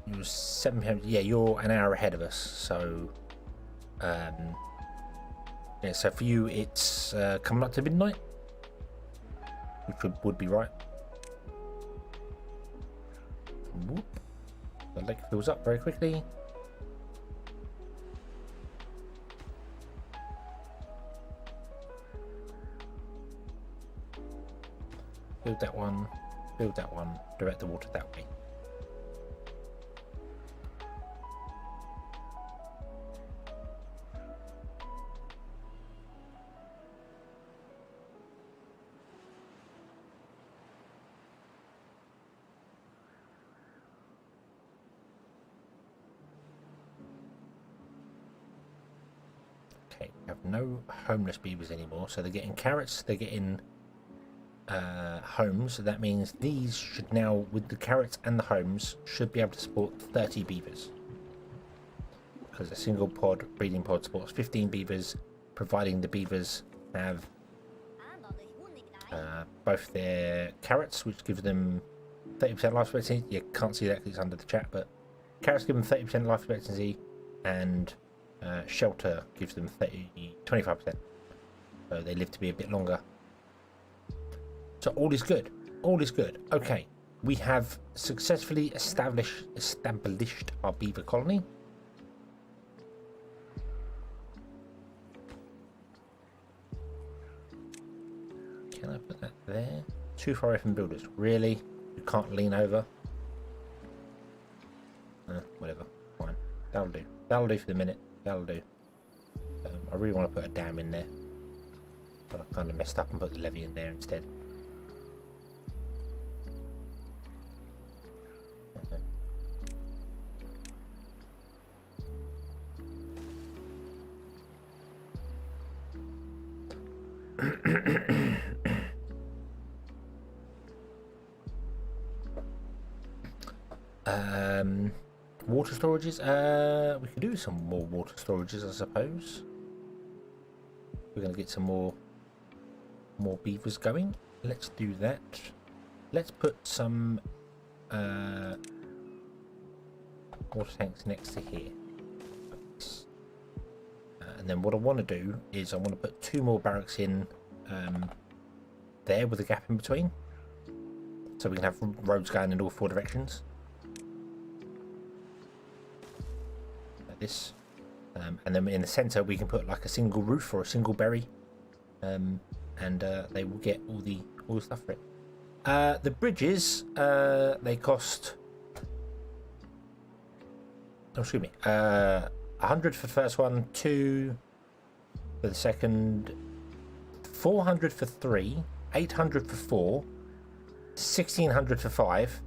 You're 7 p.m. Yeah, you're an hour ahead of us. So, yeah. So for you, it's coming up to midnight, which would be right. Whoop. The lake fills up very quickly. Build that one. Build that one. Direct the water that way. Okay, we have no homeless beavers anymore, so they're getting carrots, they're getting homes. So that means these should now, with the carrots and the homes, should be able to support 30 beavers. Because a single pod, breeding pod, supports 15 beavers, providing the beavers have both their carrots, which give them 30% life expectancy. You can't see that because it's under the chat, but carrots give them 30% life expectancy, and shelter gives them 25%. So they live to be a bit longer. So all is good. All is good. Okay, we have successfully established our beaver colony. Can I put that there? Too far away from builders. Really? You can't lean over? Whatever. Fine. That'll do. That'll do for the minute. That'll do. I really want to put a dam in there, but I kind of messed up and put the levee in there instead. Water storages. We could do some more water storages, I suppose. we're going to get some more beavers going. Let's do that. Let's put some water tanks next to here. And then what I want to do is I want to put 2 more barracks in there with a gap in between, so we can have roads going in all 4 directions. Like this. And then in the centre we can put like a single roof or a single berry, and they will get all the stuff for it. The bridges, they cost, oh, excuse me, 100 for the first one, 2 for the second, 400 for 3, 800 for 4, 1600 for 5,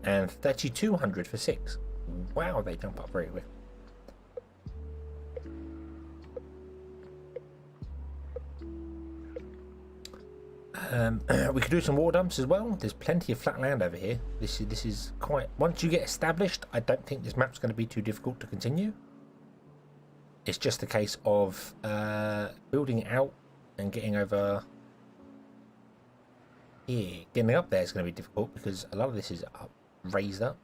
and 3200 for 6. Wow, they jump up very quick. We could do some water dumps as well. There's plenty of flat land over here. This is quite, once you get established, I don't think this map's going to be too difficult to continue. It's just a case of building it out and getting over here. Getting up there is going to be difficult because a lot of this is up, raised up.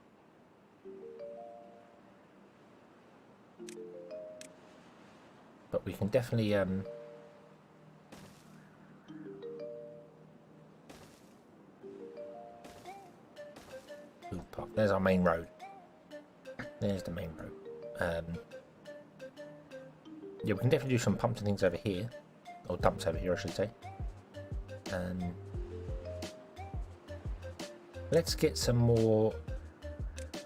But we can definitely there's our main road. There's the main road. Yeah, we can definitely do some pumps and things over here, or dumps over here, I should say. Let's get some more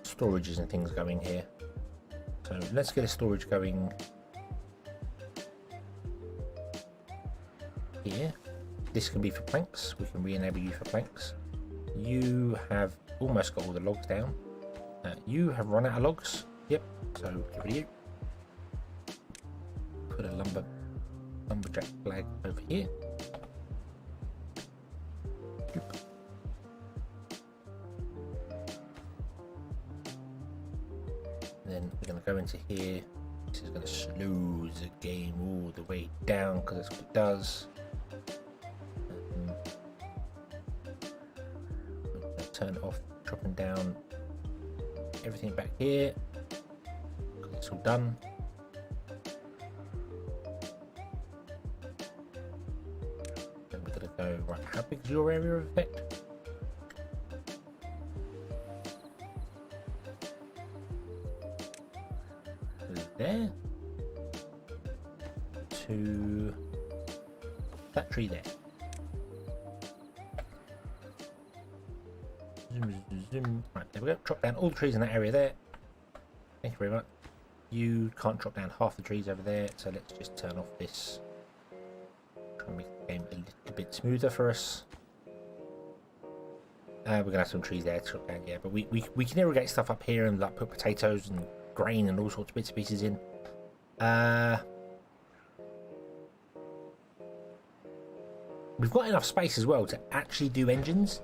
storages and things going here. So let's get a storage going here. This can be for planks. We can re-enable you for planks. You have almost got all the logs down. You have run out of logs. Yep. So get rid of you. Put a lumberjack flag over here. And then we're going to go into here. This is going to slow the game all the way down because that's what it does. Turn it off, dropping down everything back here. It's all done. Then we're gonna go right. How big is your area of effect? There to that tree there. Right, there we go. Drop down all the trees in that area there. Thank you very much. You can't drop down half the trees over there, so let's just turn off this. Try and make the game a little bit smoother for us. We're gonna have some trees there to drop down, yeah, but we can irrigate stuff up here and like put potatoes and grain and all sorts of bits and pieces in. We've got enough space as well to actually do engines.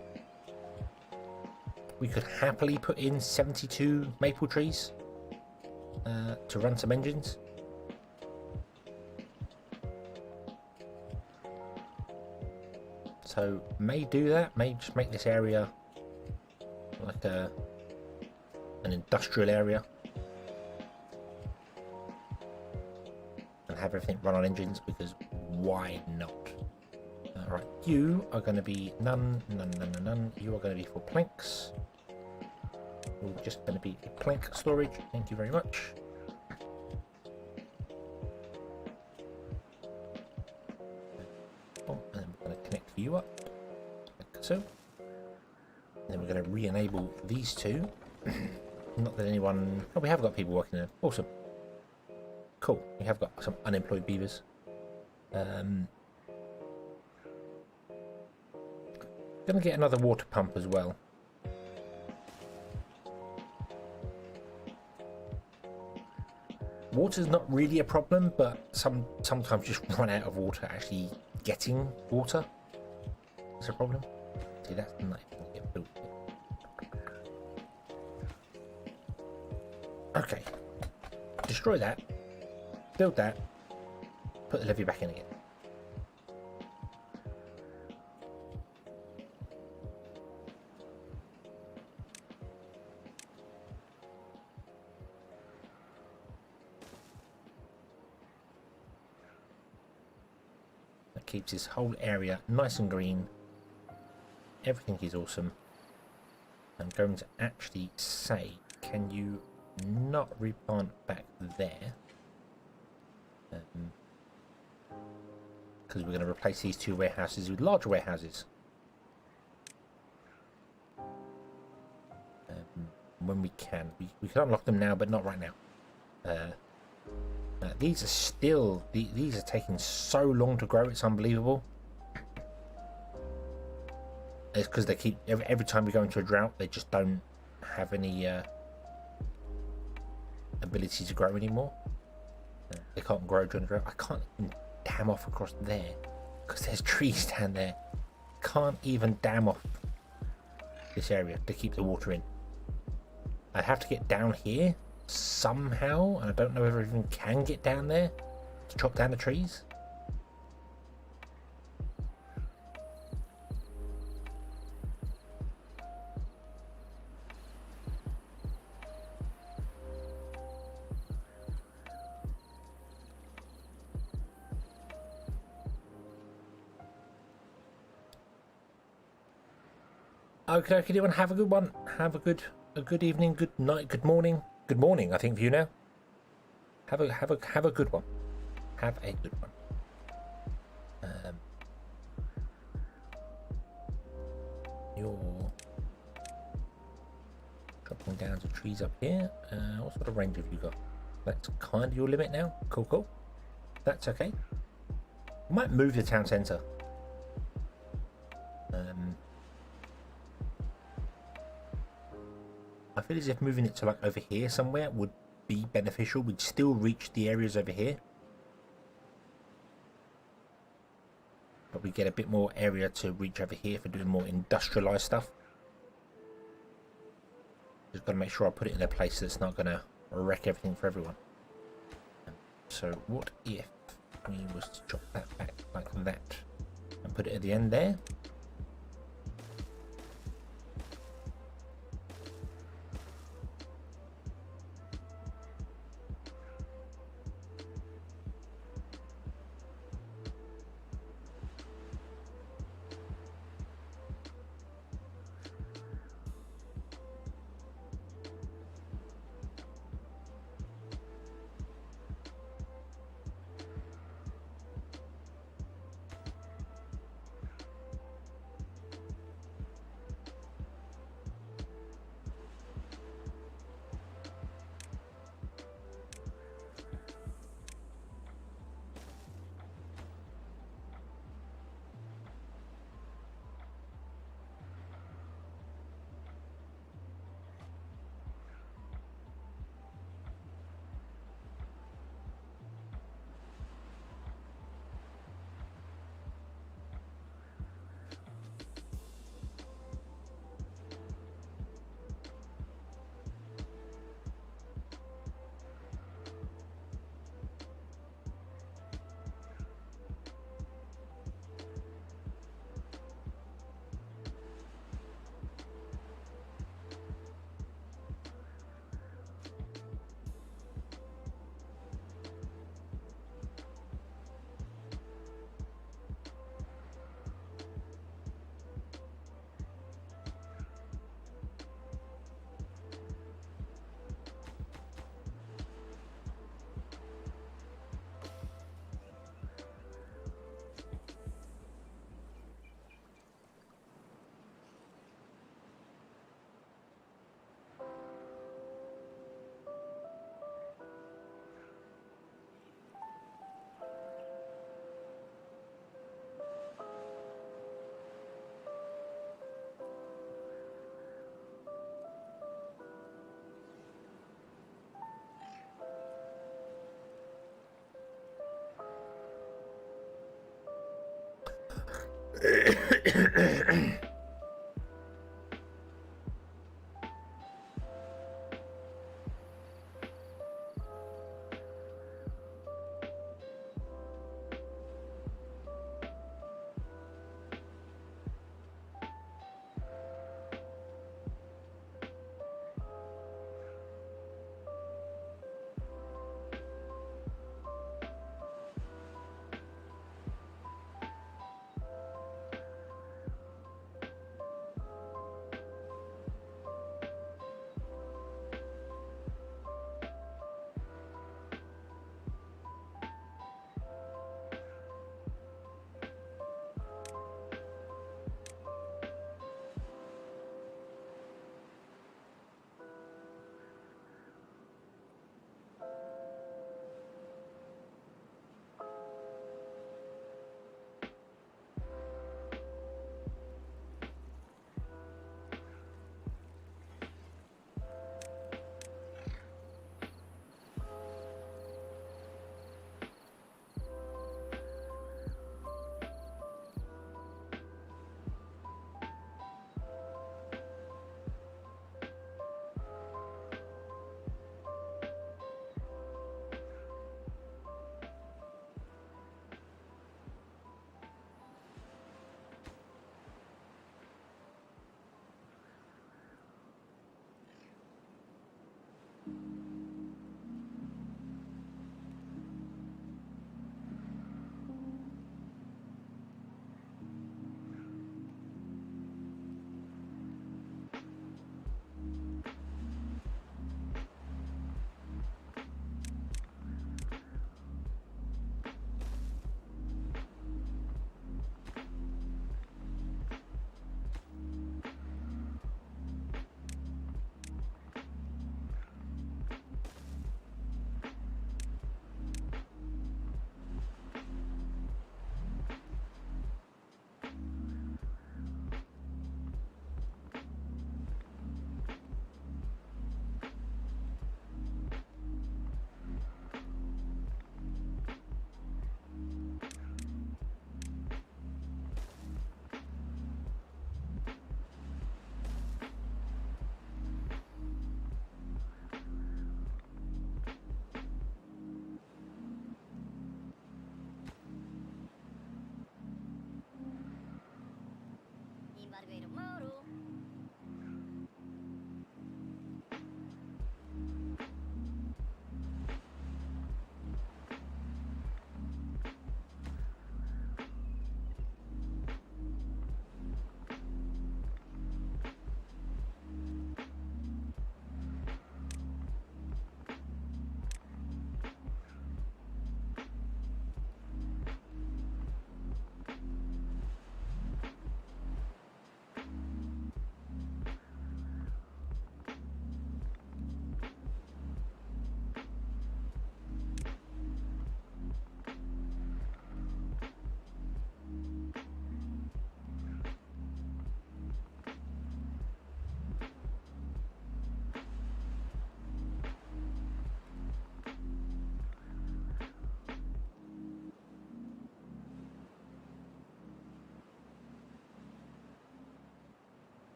We could happily put in 72 maple trees to run some engines. So may do that. May just make this area like an industrial area and have everything run on engines, because why not? Alright, you are going to be none. You are going to be for planks. You're just going to be a plank storage. Thank you very much. Oh, and then we're going to connect you up, like so. And then we're going to re-enable these two. Not that anyone... Oh, we have got people working there. Awesome. Cool. We have got some unemployed beavers. Going to get another water pump as well. Water's not really a problem, but sometimes just run out of water actually getting water is a problem. See, that's not even gonna get built. Okay. Destroy that. Build that. Put the levee back in again. keeps this whole area nice and green. Everything is awesome. I'm going to actually say, can you not replant back there? Because we're going to replace these two warehouses with larger warehouses. When we can. We can unlock them now, but not right now. These are still... These are taking so long to grow, it's unbelievable. It's because they keep... Every time we go into a drought, they just don't have any ability to grow anymore. They can't grow during the drought. I can't even dam off across there because there's trees down there. Can't even dam off this area to keep the water in. I'd have to get down here somehow, and I don't know if I even can get down there to chop down the trees. Okay, everyone, have a good one. Have a good evening, good night, good morning. Good morning, I think, for you now. Have a good one. Have a good one. You're dropping down to trees up here. What sort of range have you got? That's kind of your limit now. Cool. That's okay. We might move the town centre. I feel as if moving it to like over here somewhere would be beneficial. We'd still reach the areas over here, but we get a bit more area to reach over here for doing more industrialized stuff. Just got to make sure I put it in a place that's not going to wreck everything for everyone. So what if we was to drop that back like that and put it at the end there?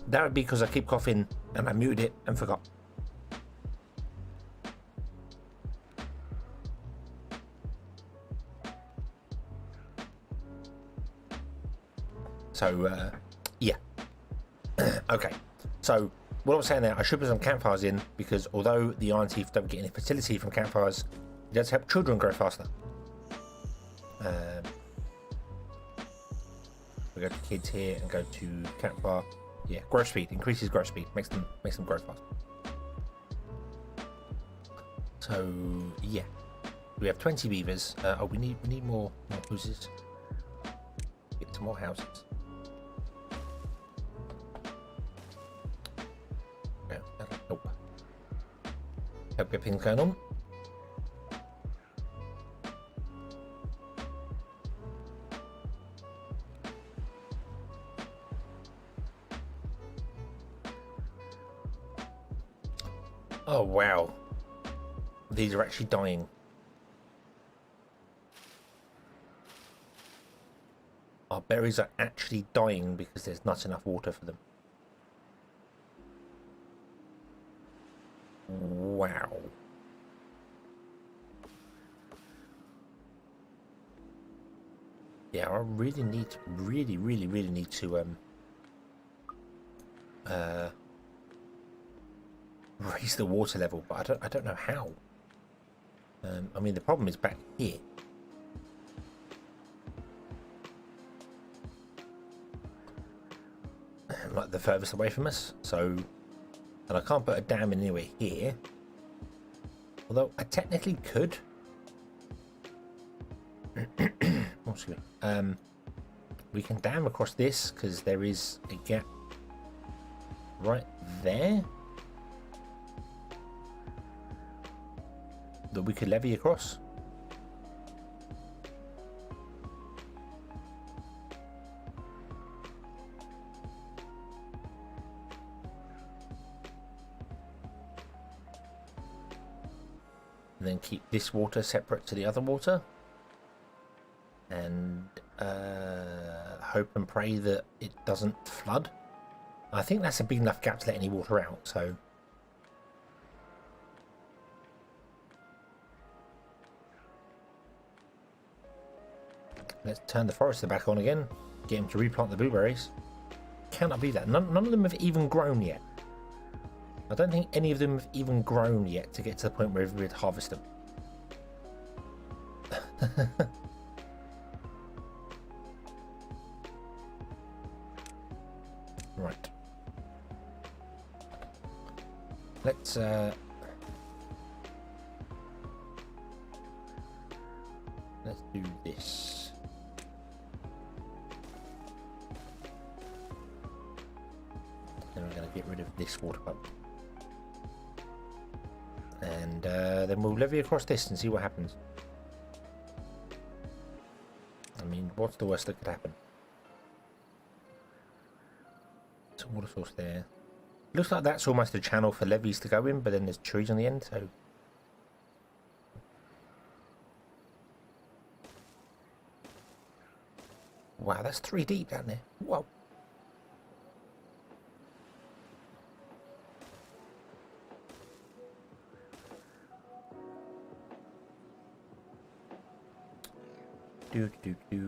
That would be because I keep coughing and I muted it and forgot. So, yeah. Okay. So, what I was saying there, I should put some campfires in because although the iron teeth don't get any fertility from campfires, it does help children grow faster. We go to kids here and go to campfire. Yeah, growth speed increases growth speed, makes them grow faster. So yeah, we have 20 beavers. Oh, we need more houses. Get some more houses. Yeah, that'll help. Hope everything's going on. Oh wow, these are actually dying. Our berries are actually dying because there's not enough water for them. Wow. Yeah, I really need to, really need to raise the water level, but I don't know how. I mean, the problem is back here. Like the furthest away from us, so, and I can't put a dam in anywhere here. Although I technically could. We can dam across this because there is a gap right there that we could levy across. And then keep this water separate to the other water. And hope and pray that it doesn't flood. I think that's a big enough gap to let any water out, so let's turn the forester back on again, get him to replant the blueberries. Cannot be that. None of them have even grown yet. I don't think any of them have even grown yet to get to the point where we'd harvest them. Right. Let's do this. Then we're going to get rid of this water pump. And then we'll levy across this and see what happens. I mean, what's the worst that could happen? It's a water source there. Looks like that's almost a channel for levees to go in, but then there's trees on the end, so... Wow, that's 3 deep down there. Whoa. Do.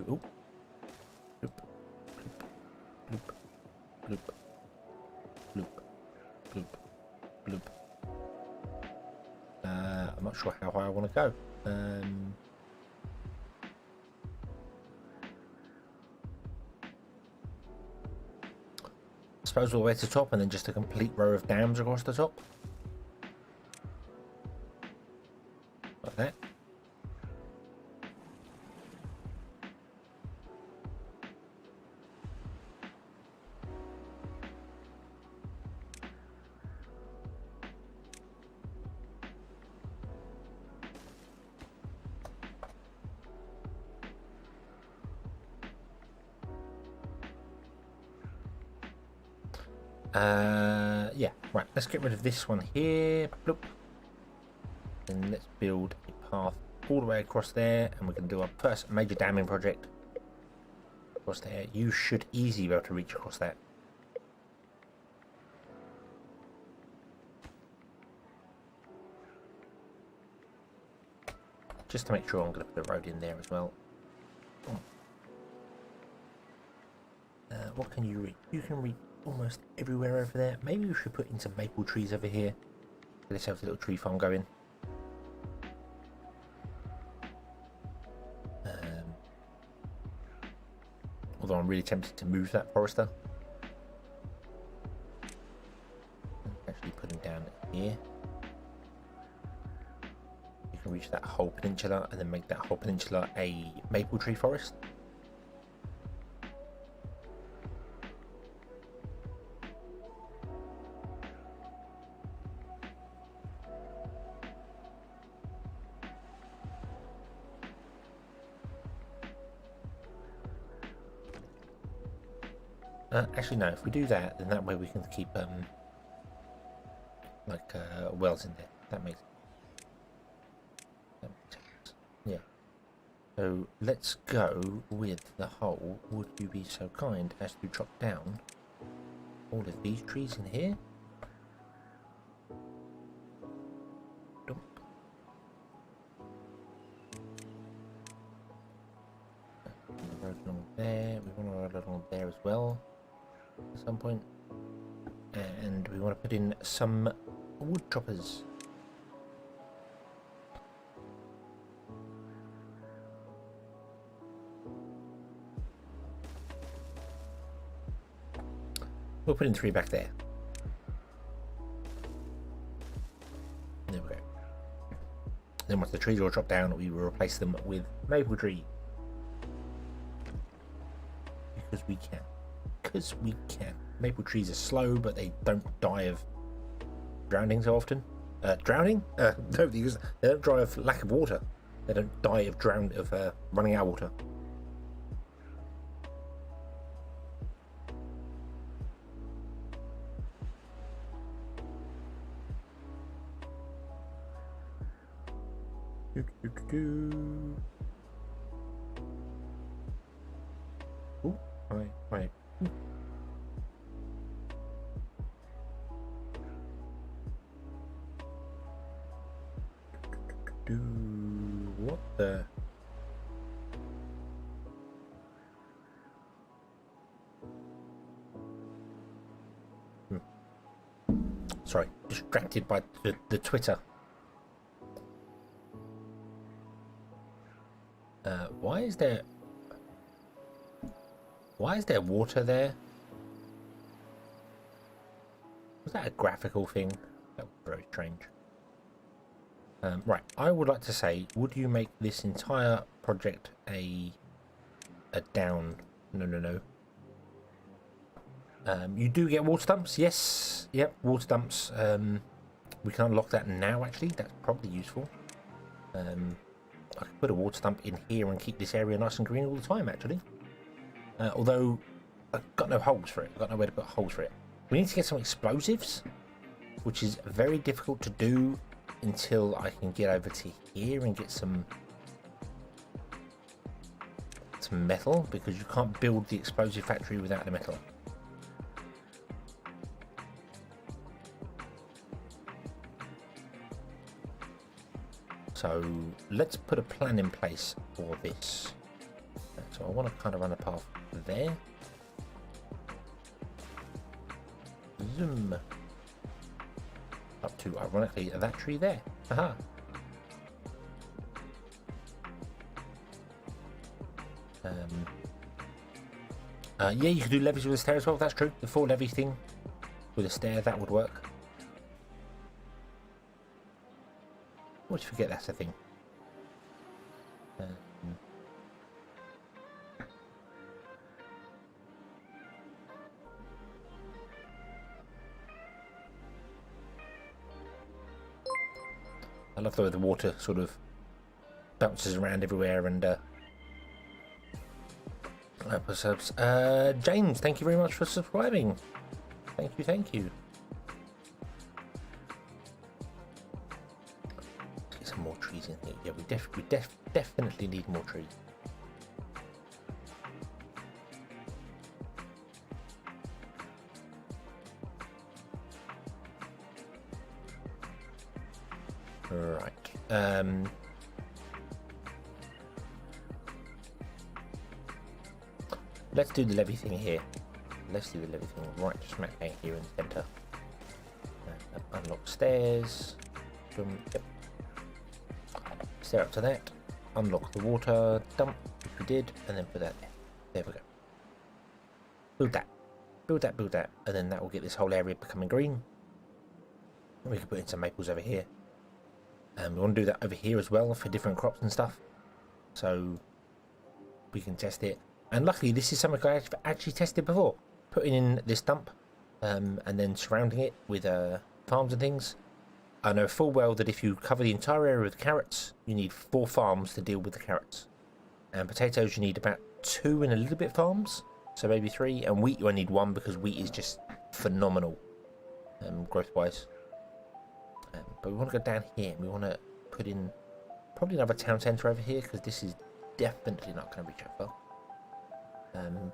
Oh. Bloop. Bloop. Bloop. Bloop. Bloop. Bloop. I'm not sure how high I want to go. I suppose all the way to the top and then just a complete row of dams across the top. Like that. Yeah, right, let's get rid of this one here. Bloop. And let's build a path all the way across there, and we're going to do our first major damming project across there. You should easily be able to reach across that. just to make sure, I'm going to put a road in there as well. What can you reach? You can reach almost everywhere over there. Maybe we should put in some maple trees over here. Let's have a little tree farm going. Although I'm really tempted to move that forester. Actually put him down here. You can reach that whole peninsula and then make that whole peninsula a maple tree forest. Actually, no. If we do that, then that way we can keep wells in there. That makes sense. Yeah. So let's go with the whole. Would you be so kind as to chop down all of these trees in here? Dump. Road along there. We want to road along there as well. At some point, and we want to put in some wood choppers. We'll put in 3 back there. There we go. Then once the trees are all chopped down, we will replace them with maple tree. Because we can. Because we can. Maple trees are slow, but they don't die of drowning so often. Drowning? No, because they don't die of lack of water. They don't die of running out of water. Oh, right. What the? Sorry, distracted by the Twitter. Why is there water there? Was that a graphical thing? That was very strange. Right, I would like to say, would you make this entire project a down? No. You do get water dumps, yes. Yep, water dumps. We can unlock that now, actually. That's probably useful. I could put a water dump in here and keep this area nice and green all the time, actually. Although, I've got no holes for it. I've got nowhere to put holes for it. We need to get some explosives, which is very difficult to do until I can get over to here and get some metal, because you can't build the explosive factory without the metal. So let's put a plan in place for this. So I want to kind of run a path there. Zoom. Up to, ironically, that tree there. Aha. Yeah, you could do levees with a stair as well. That's true. The 4 levee thing with a stair, that would work. Always forget that's a thing. I love the way the water sort of bounces around everywhere and James, thank you very much for subscribing. Thank you. Let's get some more trees in here. Yeah, we definitely need more trees. Right. Let's do the levy thing here. Let's do the levy thing right smack bang here in the centre. Unlock stairs. Boom. Yep. Stair up to that. Unlock the water dump, which we did, and then put that there. There we go. Build that. Build that, build that, and then that will get this whole area becoming green. And we can put in some maples over here. And we want to do that over here as well for different crops and stuff. So we can test it. And luckily this is something I actually tested before. Putting in this dump and then surrounding it with farms and things. I know full well that if you cover the entire area with carrots, you need 4 farms to deal with the carrots. And potatoes you need about 2 and a little bit farms. So maybe 3. And wheat you only need 1 because wheat is just phenomenal growth wise. But we want to go down here and we want to put in probably another town centre over here because this is definitely not going to reach that far. And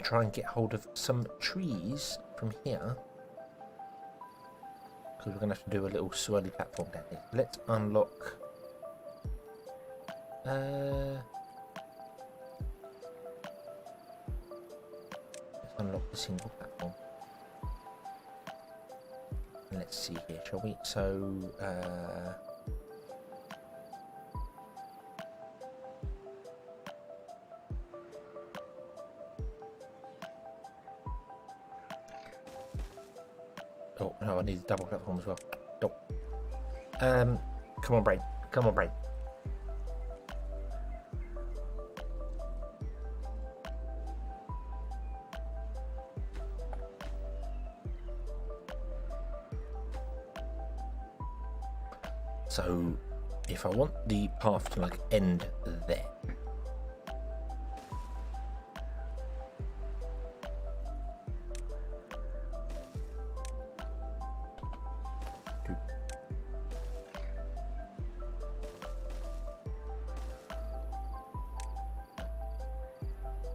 try and get hold of some trees from here because we're going to have to do a little swirly platform down here. Let's unlock the single platform. Let's see here, shall we? So, oh no, I need a double platform as well. Nope. Come on, brain. Come on, brain. So, if I want the path to like end there,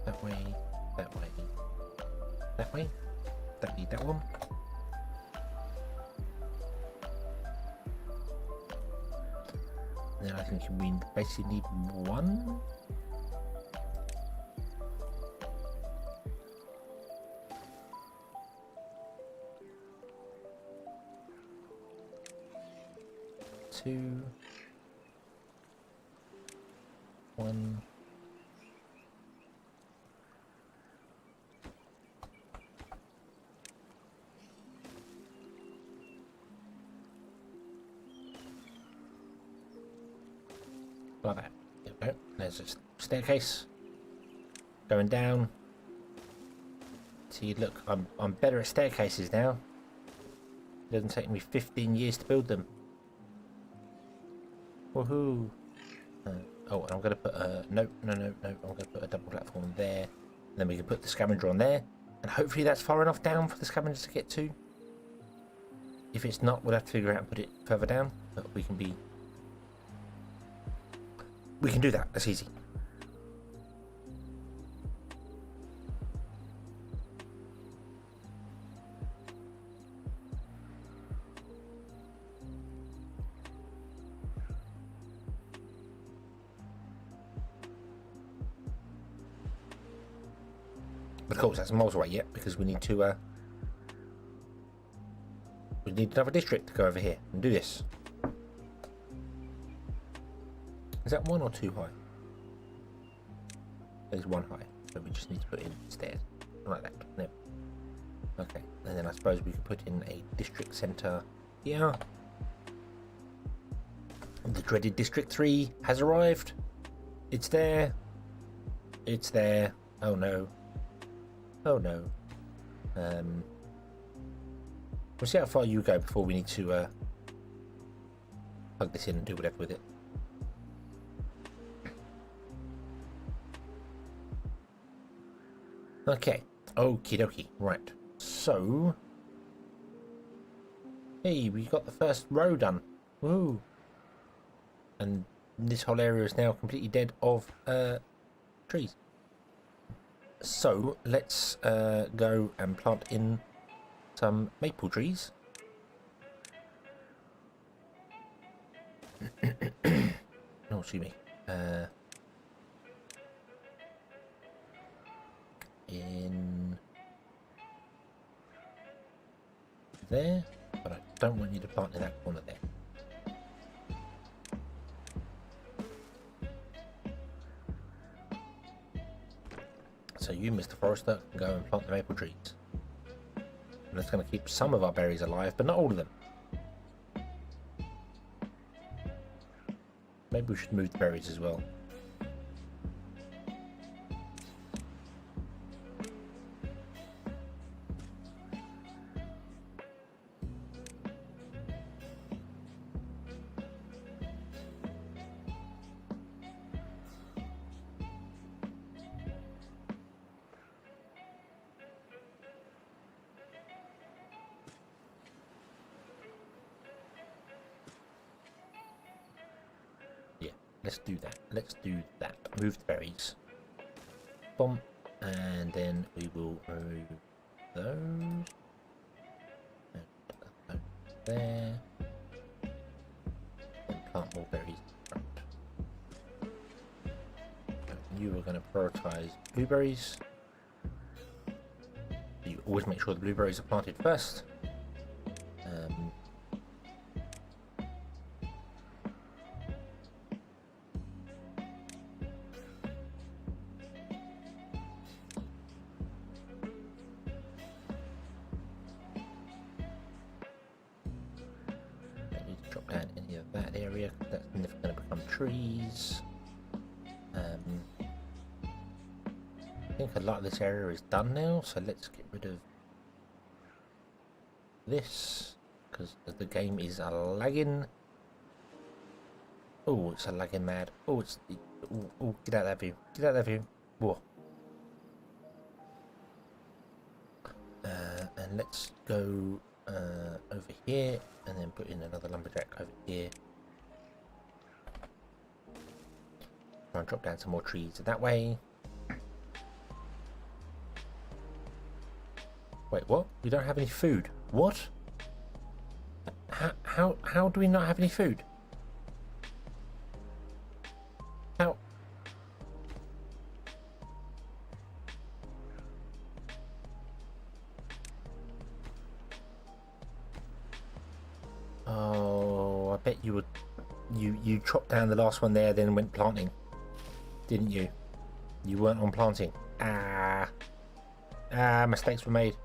that way, that way, that way, don't need that one. Then I think we basically need 1. Two. 1. Like that. There we go. There's a staircase going down. See, look, I'm better at staircases now. It doesn't take me 15 years to build them. Woohoo! Oh, and I'm going to put no. I'm going to put a double platform there. And then we can put the scavenger on there, and hopefully that's far enough down for the scavenger to get to. If it's not, we'll have to figure out and put it further down. But we can do that. That's easy. But of course, that's miles away yet because we need to. We need another district to go over here and do this. Is that 1 or 2 high? There's 1 high, so we just need to put in stairs like that. No. Okay, and then I suppose we could put in a district centre here. The dreaded District 3 has arrived. It's there. It's there. Oh no. Oh no. We'll see how far you go before we need to plug this in and do whatever with it. Okay, okie dokie, right. So, hey, we got the first row done. Woo! And this whole area is now completely dead of trees. So, let's go and plant in some maple trees. Oh, excuse me. there, but I don't want you to plant in that corner there. So you, Mr. Forester, can go and plant the maple trees. And that's going to keep some of our berries alive, but not all of them. Maybe we should move the berries as well. Let's do that. Let's do that. Move the berries. Boom. And then we will move those. And there. And plant more berries in front. And you are going to prioritize blueberries. You always make sure the blueberries are planted first. Trees. I think a lot of this area is done now, so let's get rid of this because the game is a lagging. Oh, it's a lagging mad. Oh, it's oh, get out of that view. Get out of that view. Whoa. And let's go over here and then put in another lumberjack over here. And drop down some more trees that way. Wait, what? We don't have any food. What? How do we not have any food? How? Oh, I bet you would. You chopped down the last one there, then went planting. Didn't you? You weren't on planting. Mistakes were made.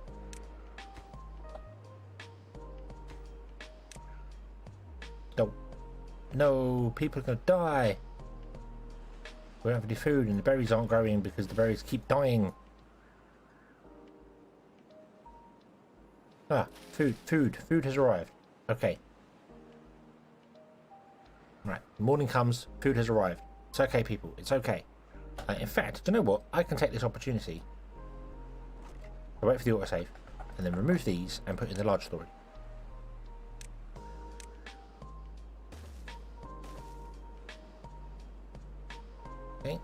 No, people are gonna die. We don't have any food and the berries aren't growing because the berries keep dying. Food has arrived. Okay. Right, morning comes, food has arrived. It's okay, people. It's okay. In fact, do you know what? I can take this opportunity. I'll wait for the autosave, and then remove these and put in the large storage. Okay.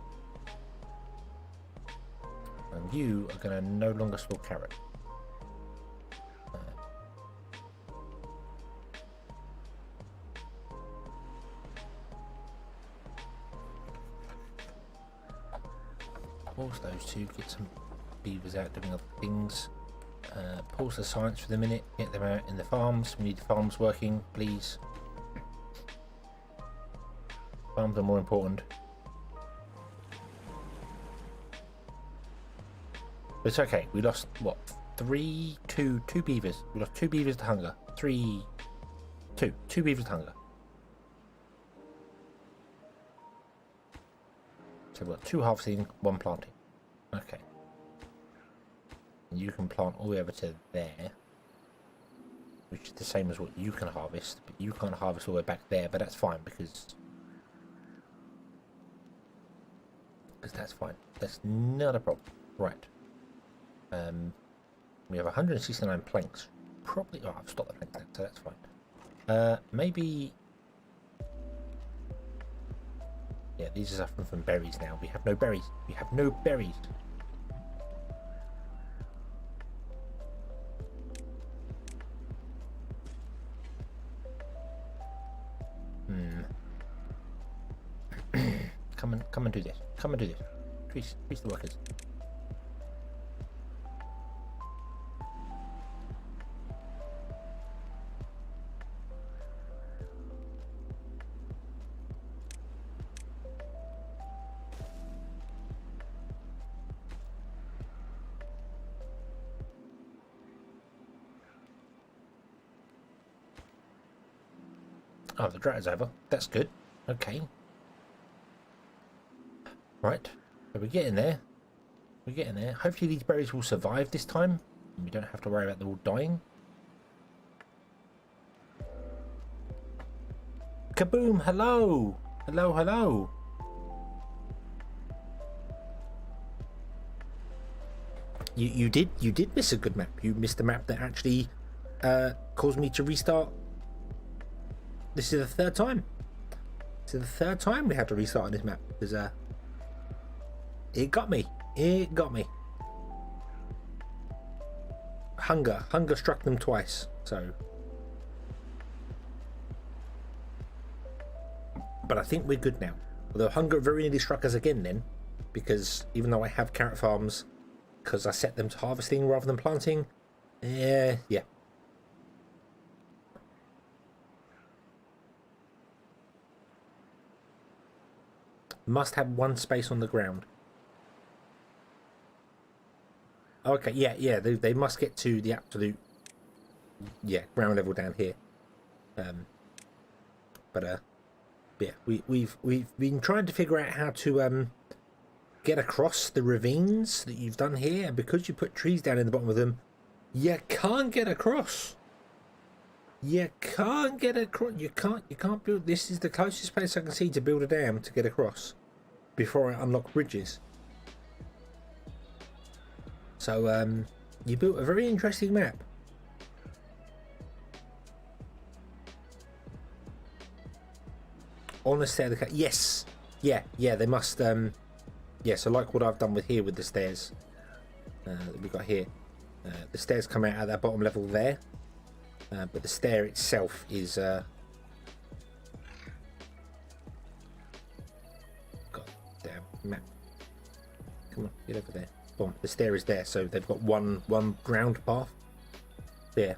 And you are going to no longer store carrot. Pause those two, get some beavers out doing other things. Pause the science for the minute, get them out in the farms. We need the farms working, please. Farms are more important. But it's okay, we lost, what, two beavers. We lost 2 beavers to hunger. Two beavers to hunger. So we've got 2 harvesting, 1 planting. Okay. And you can plant all the way over to there, which is the same as what you can harvest, but you can't harvest all the way back there, but that's fine because that's fine. That's not a problem. Right. We have 169 planks. Probably, oh, I've stopped the plank, so that's fine. Maybe. Yeah, these are suffering from berries now. We have no berries. We have no berries. Come and do this. Come and do this. Increase the workers. Oh, the drought is over. That's good. Okay. Right. So we're getting there. We're getting there. Hopefully these berries will survive this time. And we don't have to worry about them all dying. Kaboom! Hello! Hello, hello! You did miss a good map. You missed a map that actually caused me to restart. This is the third time. This is the third time we had to restart on this map. Because it got me. It got me. Hunger struck them twice. So, but I think we're good now. Although hunger very nearly struck us again then, because even though I have carrot farms, because I set them to harvesting rather than planting, yeah. Must have one space on the ground. Okay, yeah, they must get to the absolute, ground level down here. But yeah, we've been trying to figure out how to get across the ravines that you've done here, and because you put trees down in the bottom of them, you can't get across. You can't get across. You can't build. This is the closest place I can see to build a dam to get across before I unlock bridges. So you built a very interesting map. On the stair, yes, yeah, they must. Yeah, so like what I've done with here with the stairs that we got here. The stairs come out at that bottom level there, but the stair itself is. God damn map! Come on, get over there. Boom, the stair is there, so they've got one ground path. There.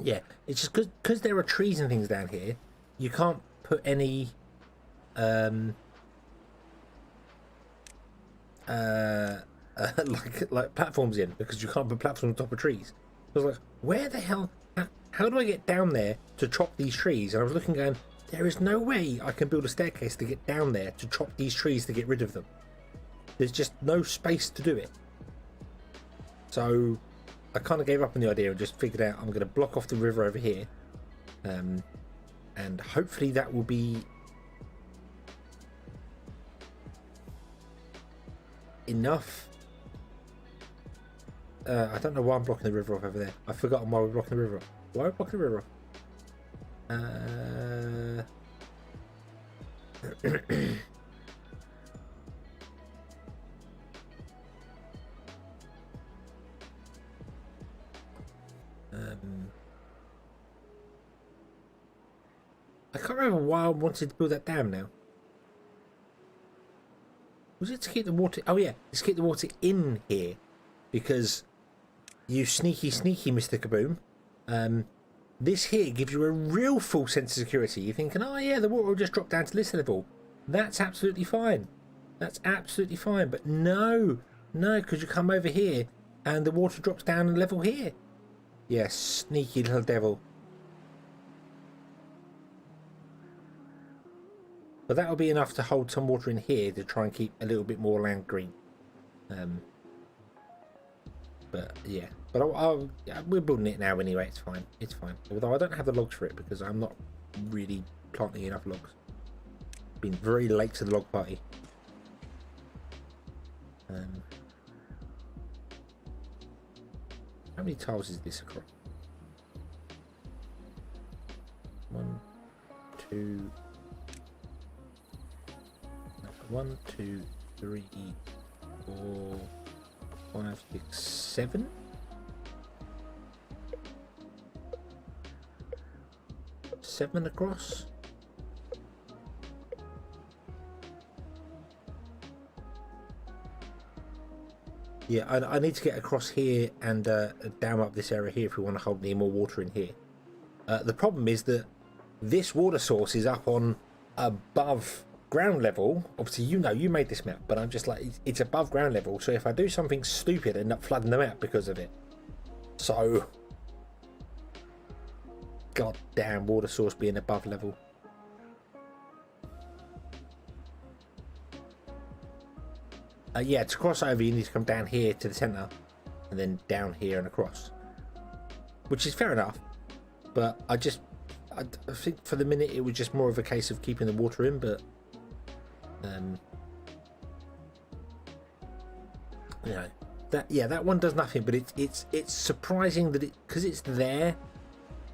Yeah, it's just because there are trees and things down here, you can't put any like platforms in, because you can't put platforms on top of trees. I was like, where the hell? How do I get down there to chop these trees? And I was looking, going, there is no way I can build a staircase to get down there to chop these trees to get rid of them. There's just no space to do it. So I kind of gave up on the idea and just figured out I'm going to block off the river over here, and hopefully that will be enough. I don't know why I'm blocking the river off over there. I've forgotten why we're blocking the river off. Why are we blocking the river off? I can't remember why I wanted to build that dam now. Was it to keep the water? Oh yeah, to keep the water in here, because you sneaky Mr. Kaboom. This here gives you a real full sense of security. You're thinking, oh yeah, the water will just drop down to this level. That's absolutely fine. That's absolutely fine. But no, because you come over here and the water drops down a level here. Yes, sneaky little devil. But that'll be enough to hold some water in here to try and keep a little bit more land green. But yeah, but we're building it now anyway. It's fine. It's fine. Although I don't have the logs for it because I'm not really planting enough logs. Been very late to the log party. How many tiles is this across? 1, 2. 1, 2, 3, 4, 5, 6, 7. Seven across. Yeah, I need to get across here and dam up this area here if we want to hold any more water in here. The problem is that this water source is up on above ground level, obviously, you know, you made this map, but I'm just like, it's above ground level. So if I do something stupid, I end up flooding the map because of it. So, goddamn water source being above level. Yeah, to cross over, you need to come down here to the centre, and then down here and across, which is fair enough. But I think for the minute it was just more of a case of keeping the water in, but you know, that one does nothing. But it's surprising that because it's there.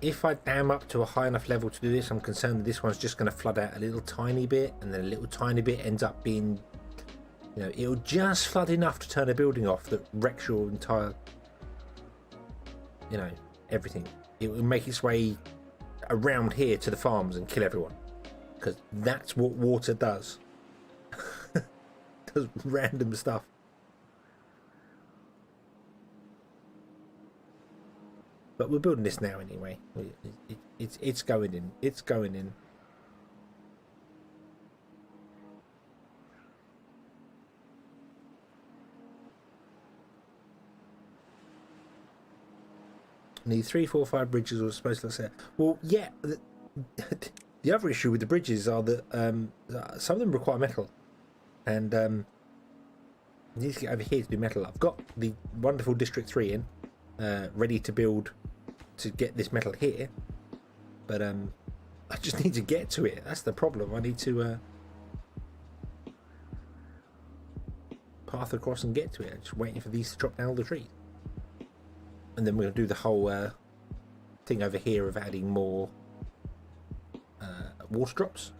If I dam up to a high enough level to do this, I'm concerned that this one's just going to flood out a little tiny bit, and then a little tiny bit ends up being, you know, it'll just flood enough to turn a building off that wrecks your entire, you know, everything. It will make its way around here to the farms and kill everyone, because that's what water does. Does random stuff. But we're building this now anyway. It's going in. It's going in. Need 3, 4, 5 bridges, or supposed to say. Well, yeah. The other issue with the bridges are that some of them require metal, and you need to get over here to do metal. I've got the wonderful District 3 in, ready to build to get this metal here, but I just need to get to it. That's the problem. I need to path across and get to it. I'm just waiting for these to chop down all the trees. And then we're going to do the whole thing over here of adding more water drops.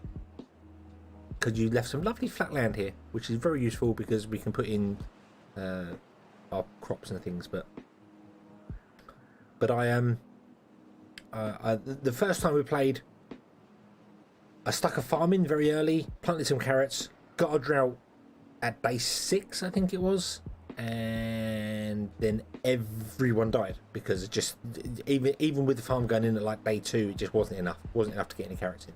Because you left some lovely flat land here, which is very useful because we can put in our crops and things. But the first time we played, I stuck a farm in very early, planted some carrots, got a drought at day 6, I think it was. And then everyone died because it just even with the farm going in at like day 2, it just wasn't enough to get any carrots in.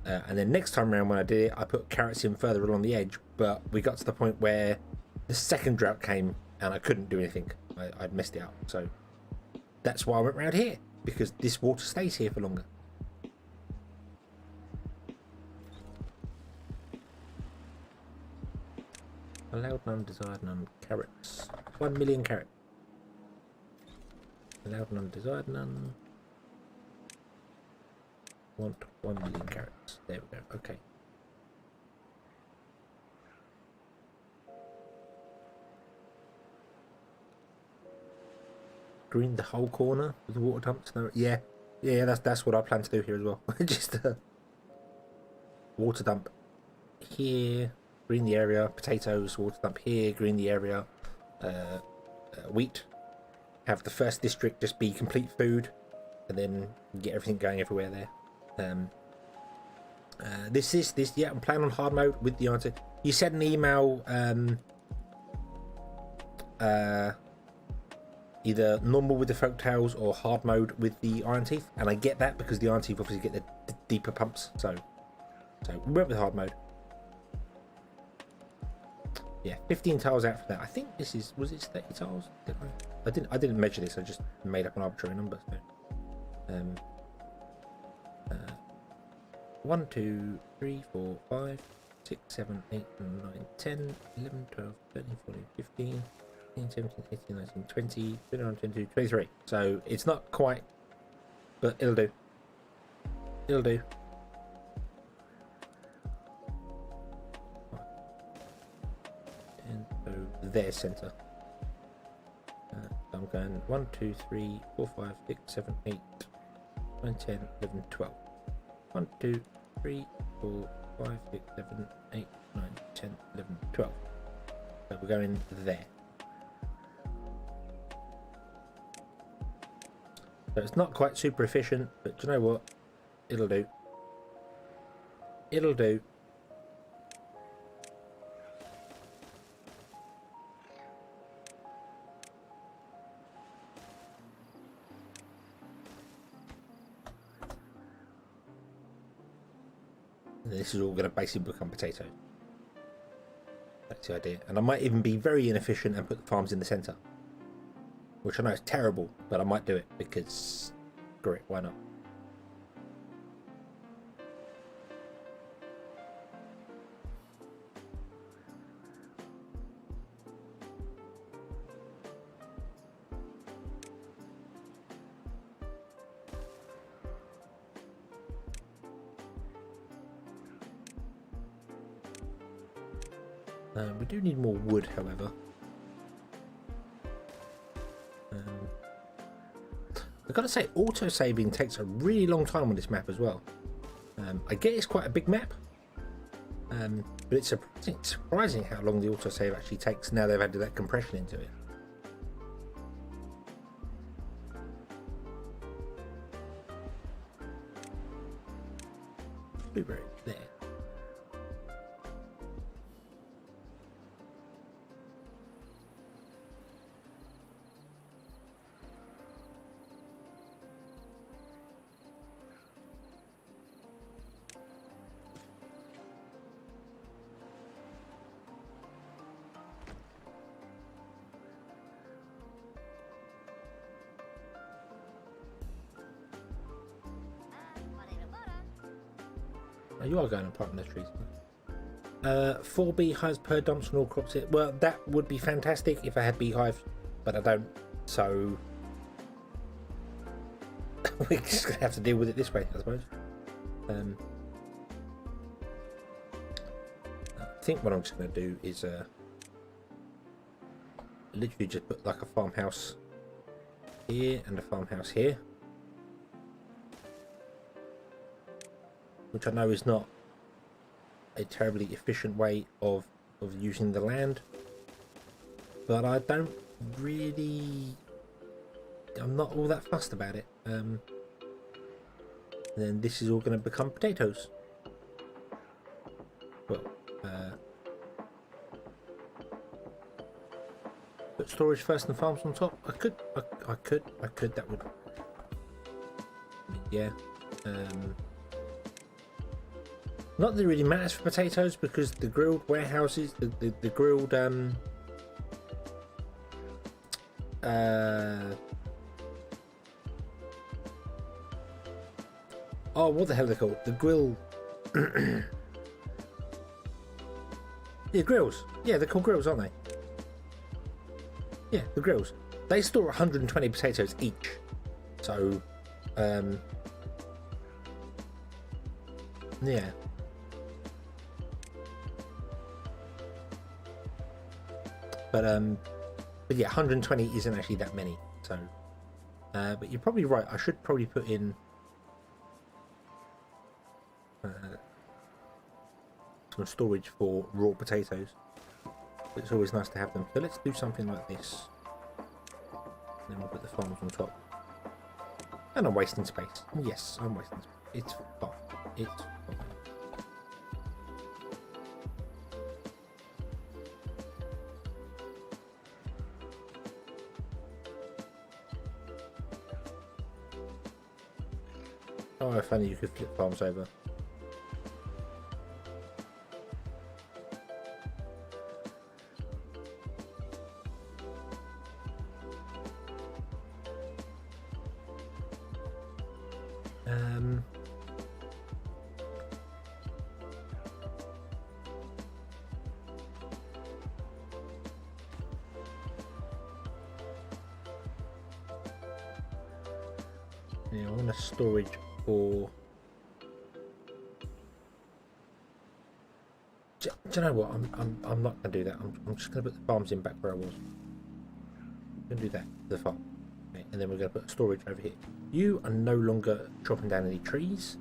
And then next time around when I did it, I put carrots in further along the edge, but we got to the point where the second drought came and I couldn't do anything. I'd messed it up. So that's why I went around here, because this water stays here for longer. Allowed none, desired none, carrots. 1 million carrots. Allowed none, desired none. Want 1 million carrots. There we go. Okay. Green the whole corner with the water dumps. No, yeah, that's what I plan to do here as well. Just water dump here. Green the area, potatoes, water dump here, green the area, wheat. Have the first district just be complete food, and then get everything going everywhere there. Yeah, I'm playing on hard mode with the answer. You said an email, either normal with the folktales or hard mode with the iron teeth, and I get that because the iron teeth obviously get the deeper pumps. So we went with hard mode. Yeah, 15 tiles out for that. I think this was it 30 tiles? I didn't measure this. I just made up an arbitrary number. So, 1, 2, 3, 4, 5, 6, 7, 8, 9, 10, 11, 12, 13, 14, 15, 16, 17, 18, 19, 20, 21, 22, 23. So it's not quite, but it'll do. It'll do. Their center. I'm going 1, 2, 3, 4, 5, 6, 7, 8, 9, 10, 11, 12. 1, 2, 3, 4, 5, 6, 7, 8, 9, 10, 11, 12. So we're going there. So it's not quite super efficient, but do you know what? It'll do. It'll do. this is all going to basically become potatoes. That's the idea. And I might even be very inefficient and put the farms in the centre, which I know is terrible, but I might do it because screw it, why not? We do need more wood, however. I've got to say, auto-saving takes a really long time on this map as well. I get it's quite a big map, but it's surprising how long the autosave actually takes now they've added that compression into it. Blueberry there. You are going apart in the trees. 4 beehives per dumps and all crops. Well, that would be fantastic if I had beehives, but I don't. So we're just gonna have to deal with it this way, I suppose. I think what I'm just gonna do is literally just put like a farmhouse here and a farmhouse here. Which I know is not a terribly efficient way of using the land, but I don't really, I'm not all that fussed about it. And then this is all going to become potatoes. Well, put storage first and farms on top. I could. That would, yeah. Not that it really matters for potatoes because the grilled warehouses, the grilled oh, what the hell are they called? The grill. Yeah, grills. Yeah, they're called grills, aren't they? Yeah, the grills. They store 120 potatoes each. So, yeah. But yeah, 120 isn't actually that many. So, but you're probably right. I should probably put in some storage for raw potatoes. It's always nice to have them. So let's do something like this. And then we'll put the farms on top. And I'm wasting space. Yes, I'm wasting space. It's fine. It's fine. Oh, funny, you could flip farms over. Yeah, I want a storage for. Do you know what? I'm not gonna do that. I'm just gonna put the farms in back where I was. I'm gonna do that. The farm, okay, and then we're gonna put storage over here. You are no longer chopping down any trees,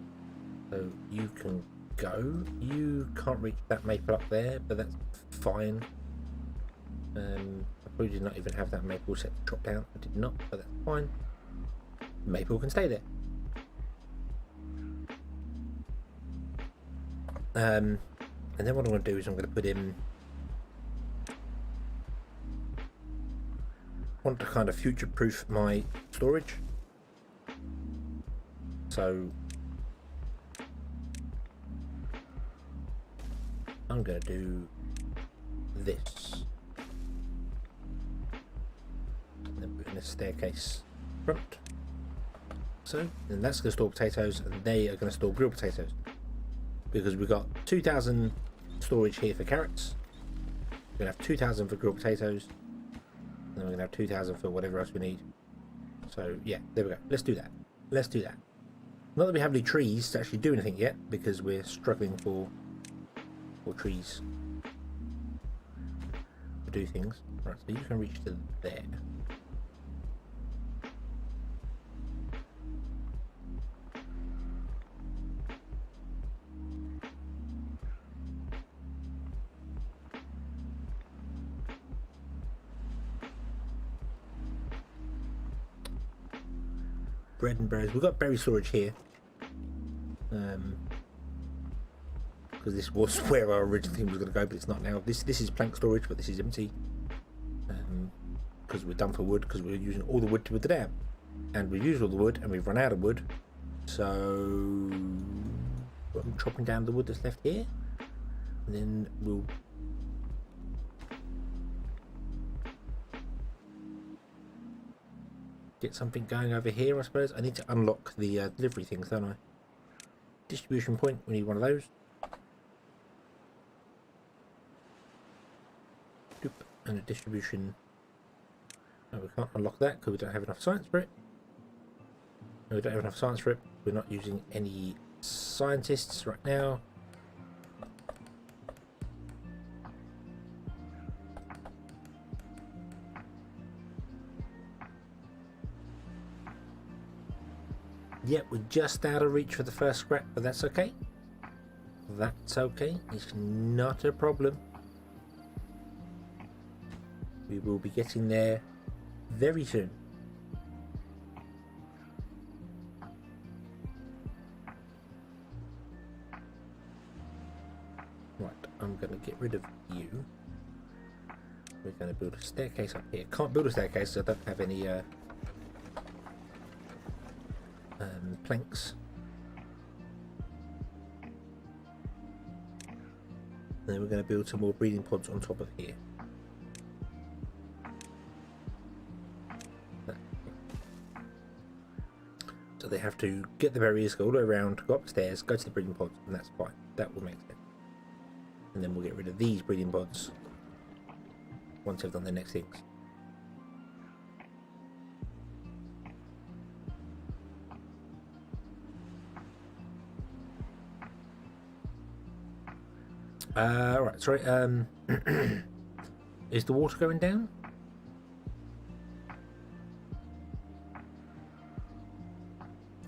so you can go. You can't reach that maple up there, but that's fine. I probably did not even have that maple set to chop down. I did not, but that's fine. Maple can stay there. And then what I'm going to do is I'm going to put in. Want to kind of future-proof my storage. So I'm going to do this. And then put in a staircase front. So, and that's going to store potatoes, and they are going to store grilled potatoes. Because we've got 2,000 storage here for carrots. We're going to have 2,000 for grilled potatoes. And then we're going to have 2,000 for whatever else we need. So, yeah, there we go. Let's do that. Let's do that. Not that we have any trees to actually do anything yet, because we're struggling for trees to do things. Right, so you can reach to there. Bread and berries. We've got berry storage here. Because this was where our original thing was going to go, but it's not now. This is plank storage, but this is empty. Because we're done for wood, because we're using all the wood to build the dam. And we've used all the wood, and we've run out of wood. So I'm chopping down the wood that's left here. And then we'll get something going over here, I suppose. I need to unlock the delivery things, don't I? Distribution point, we need one of those. Doop. And a distribution. No, we can't unlock that because we don't have enough science for it. No, we don't have enough science for it. We're not using any scientists right now. Yep, we're just out of reach for the first scrap, but that's okay. That's okay. It's not a problem. We will be getting there very soon. Right, I'm going to get rid of you. We're going to build a staircase up here. Can't build a staircase, so I don't have any planks. And then we're going to build some more breeding pods on top of here. So they have to get the berries, go all the way around, go upstairs, go to the breeding pods, and that's fine. That will make sense. And then we'll get rid of these breeding pods once they've done their next things. Right, sorry, is the water going down?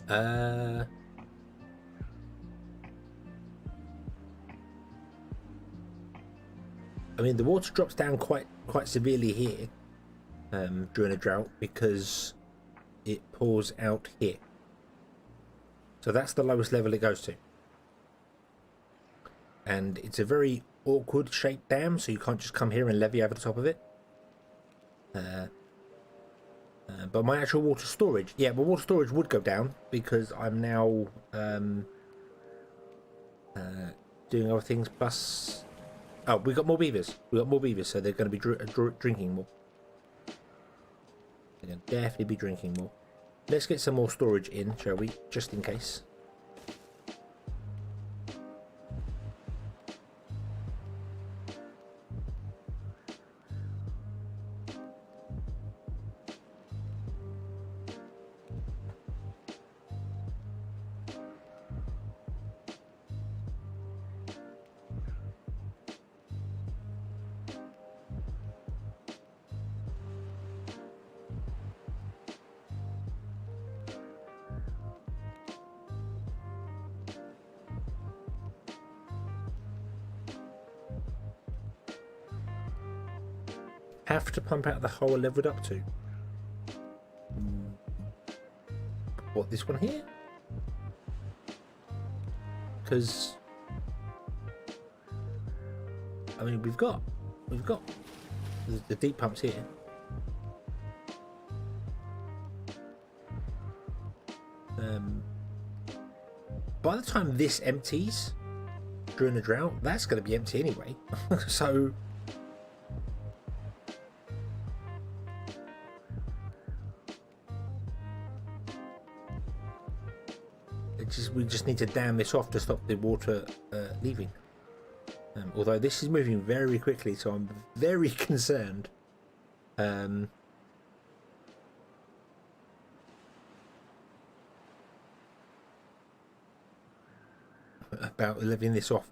I mean, the water drops down quite severely here during a drought because it pours out here. So that's the lowest level it goes to. And it's a very awkward shaped dam, so you can't just come here and levy over the top of it. But my actual water storage, yeah, but water storage would go down because I'm now doing other things. Plus, oh, we got more beavers. We got more beavers, so they're going to be drinking more. They're going to definitely be drinking more. Let's get some more storage in, shall we? Just in case. Have to pump out the hole I leveled up to. What, this one here? Because I mean, we've got the deep pumps here. By the time this empties, during the drought, that's going to be empty anyway. So we just need to dam this off to stop the water leaving. Although this is moving very quickly, so I'm very concerned. About living this off,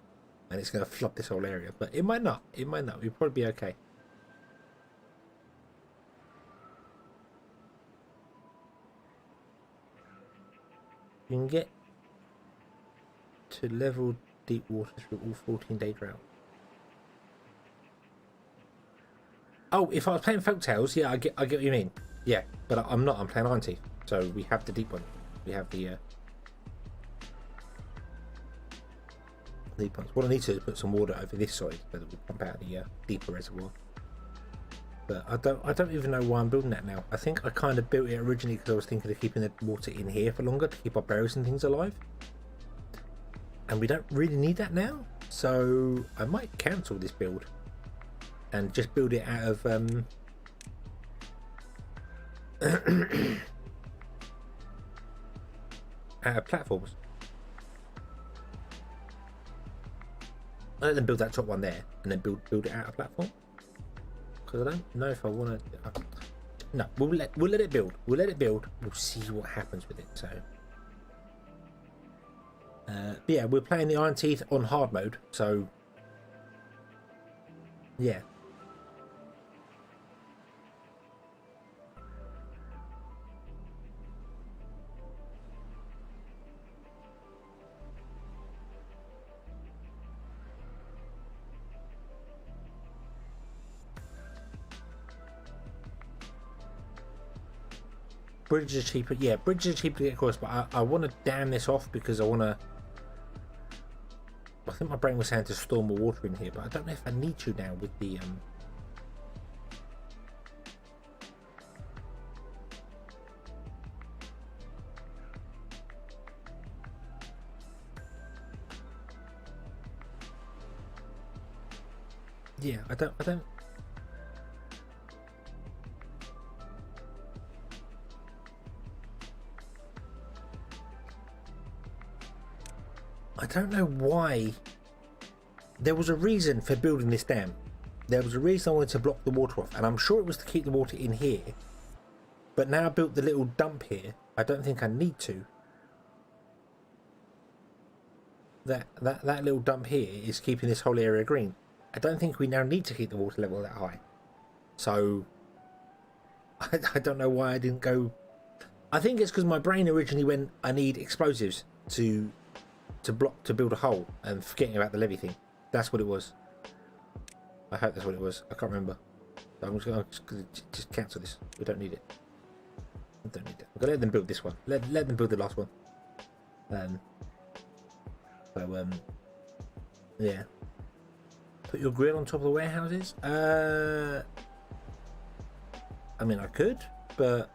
and it's going to flood this whole area, but it might not. It might not. We'll probably be okay. You can get to level deep water through all 14-day drought. Oh, if I was playing Folktales, yeah, I get what you mean. Yeah, but I'm not. I'm playing Iron Teeth, so we have the deep one. We have the deep ones. What I need to do is put some water over this side so that we pump out the deeper reservoir. But I don't even know why I'm building that now. I think I kind of built it originally because I was thinking of keeping the water in here for longer to keep our berries and things alive. And we don't really need that now, so I might cancel this build and just build it out of out of platforms. Let them build that top one there and then build it out of platform, because I don't know if I want to. No, we'll let it build. We'll let it build. We'll see what happens with it. So but yeah, we're playing the Iron Teeth on hard mode, so yeah. Bridges are cheaper. Yeah, bridges are cheaper to get across, but I want to dam this off because I want to. I think my brain was saying to store more water in here, but I don't know if I need to now with the yeah, I don't know why. There was a reason for building this dam. There was a reason I wanted to block the water off, and I'm sure it was to keep the water in here. But now I built the little dump here, I don't think I need to. That little dump here is keeping this whole area green. I don't think we now need to keep the water level that high. So I don't know why I didn't go. I think it's because my brain originally went, I need explosives to build a hole, and forgetting about the levee thing. That's what it was. I hope that's what it was. I can't remember. So I'm just going to cancel this. We don't need it. I don't need it. I'm going to let them build this one. Let them build the last one. Yeah. Put your grill on top of the warehouses? I mean, I could, but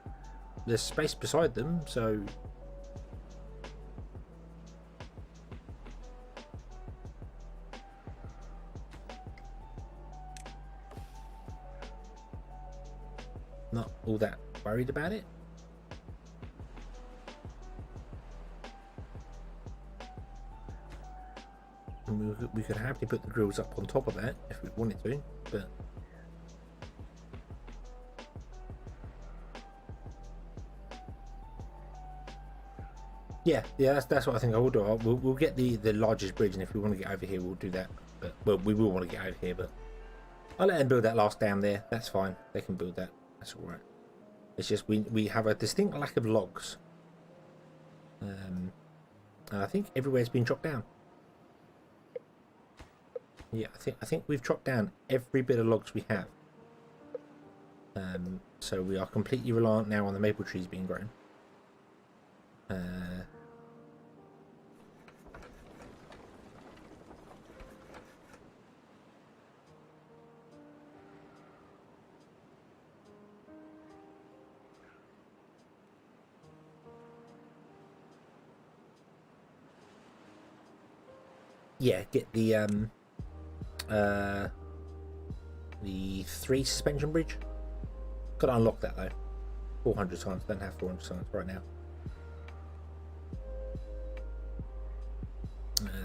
there's space beside them, so. Not all that worried about it. And we could happily put the grills up on top of that if we wanted to, but yeah, that's what I think I will do. We'll get the largest bridge, and if we want to get over here, we'll do that. But well, we will want to get over here, but I'll let them build that last dam there. That's fine. They can build that. That's all right. It's just we have a distinct lack of logs, and I think everywhere's been chopped down. Yeah, I think we've chopped down every bit of logs we have. So we are completely reliant now on the maple trees being grown. yeah, get the 3 suspension bridge. Gotta unlock that though. 400 times. Don't have 400 times right now.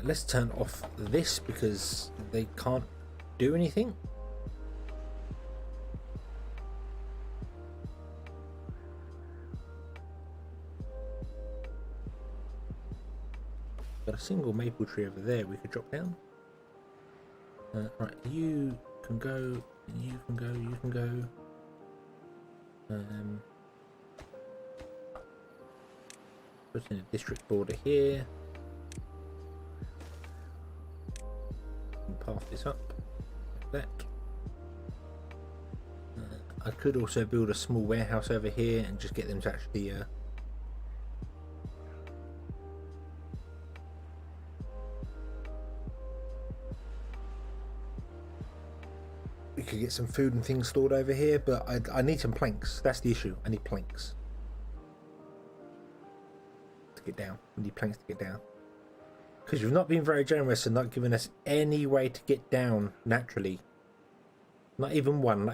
Let's turn off this because they can't do anything. Got a single maple tree over there we could drop down. Right, you can go, you can go, you can go. Put in a district border here. And path this up like that. I could also build a small warehouse over here and just get them to actually we could get some food and things stored over here, but I need some planks. That's the issue. I need planks to get down. We need planks to get down. Because you've not been very generous and not given us any way to get down naturally. Not even one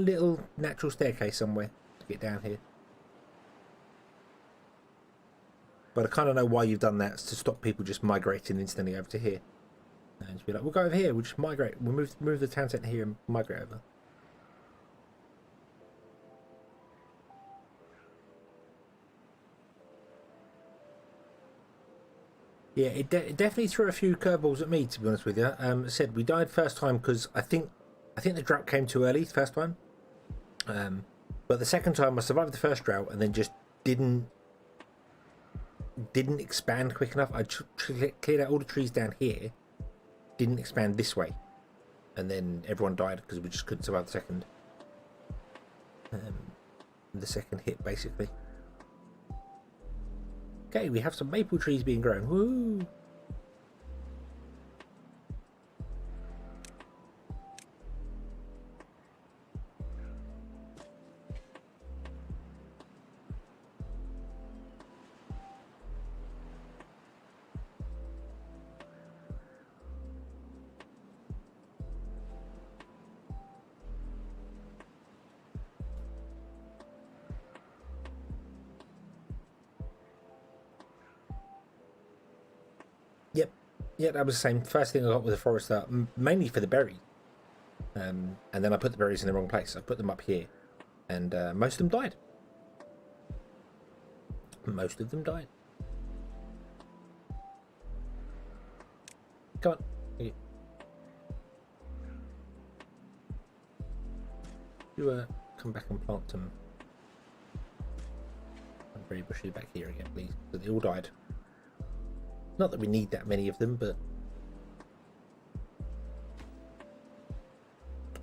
little natural staircase somewhere to get down here. But I kind of know why you've done that, to stop people just migrating instantly over to here. And just be like, we'll go over here, we'll just migrate. We'll move the town centre here and migrate over. Yeah, it definitely threw a few curveballs at me, to be honest with you. I said we died first time because I think the drought came too early the first time. But the second time I survived the first drought and then just didn't expand quick enough. I cleared out all the trees down here. Didn't expand this way, and then everyone died because we just couldn't survive the second hit basically. Okay, we have some maple trees being grown. Woo! Yeah, that was the same. First thing I got with the forester, mainly for the berries. And then I put the berries in the wrong place. I put them up here. And most of them died. Most of them died. Come on. Here. You come back and plant some berry bushes back here again, please. But they all died. Not that we need that many of them, but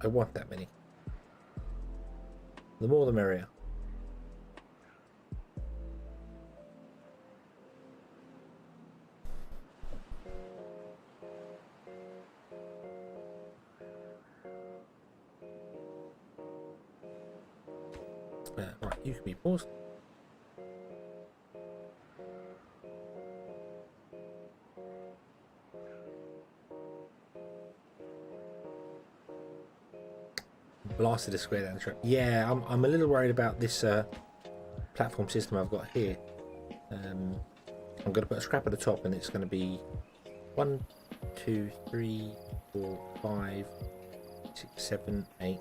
I want that many. The more the merrier. Right, you can be paused. Blasted a square down the track. Yeah, I'm a little worried about this platform system I've got here. I'm going to put a scrap at the top, and it's going to be 1, 2, 3, 4, 5, 6, 7, 8,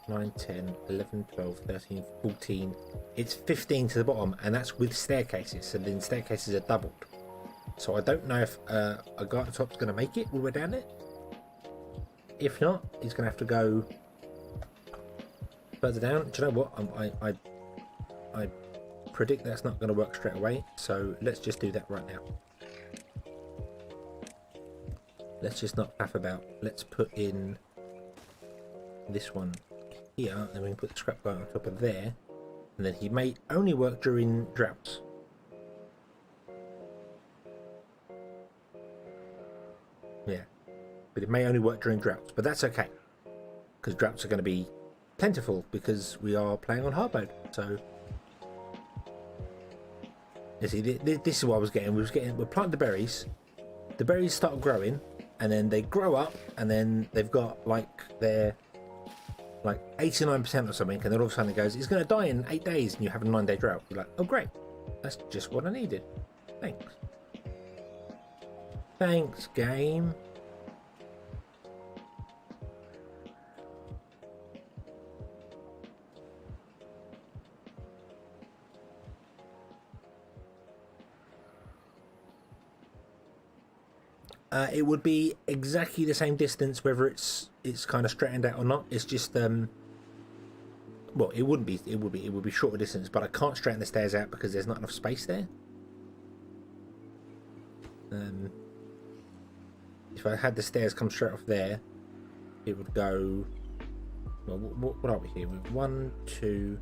9, 10, 11, 12, 13, 14. It's 15 to the bottom, and that's with staircases. So then staircases are doubled. So I don't know if a guy at the top is going to make it all the way down it. If not, he's going to have to go further down. Do you know what? I predict that's not going to work straight away. So let's just do that right now. Let's just not faff about. Let's put in this one here, and we can put the scrap guy on top of there, and then he may only work during droughts. Yeah, but it may only work during droughts, but that's okay, because droughts are going to be plentiful because we are playing on hard mode. So you see, this is what I was getting. We're planting the berries started growing, and then they grow up, and then they've got like their like 89% or something, and then all of a sudden it goes, it's going to die in 8 days, and you have a 9-day drought. You're like, oh great, that's just what I needed. Thanks. Thanks, game. It would be exactly the same distance, whether it's kind of straightened out or not. It's just well, it wouldn't be. It would be shorter distance, but I can't straighten the stairs out because there's not enough space there. If I had the stairs come straight off there, it would go. Well, what are we here? With 1, 2,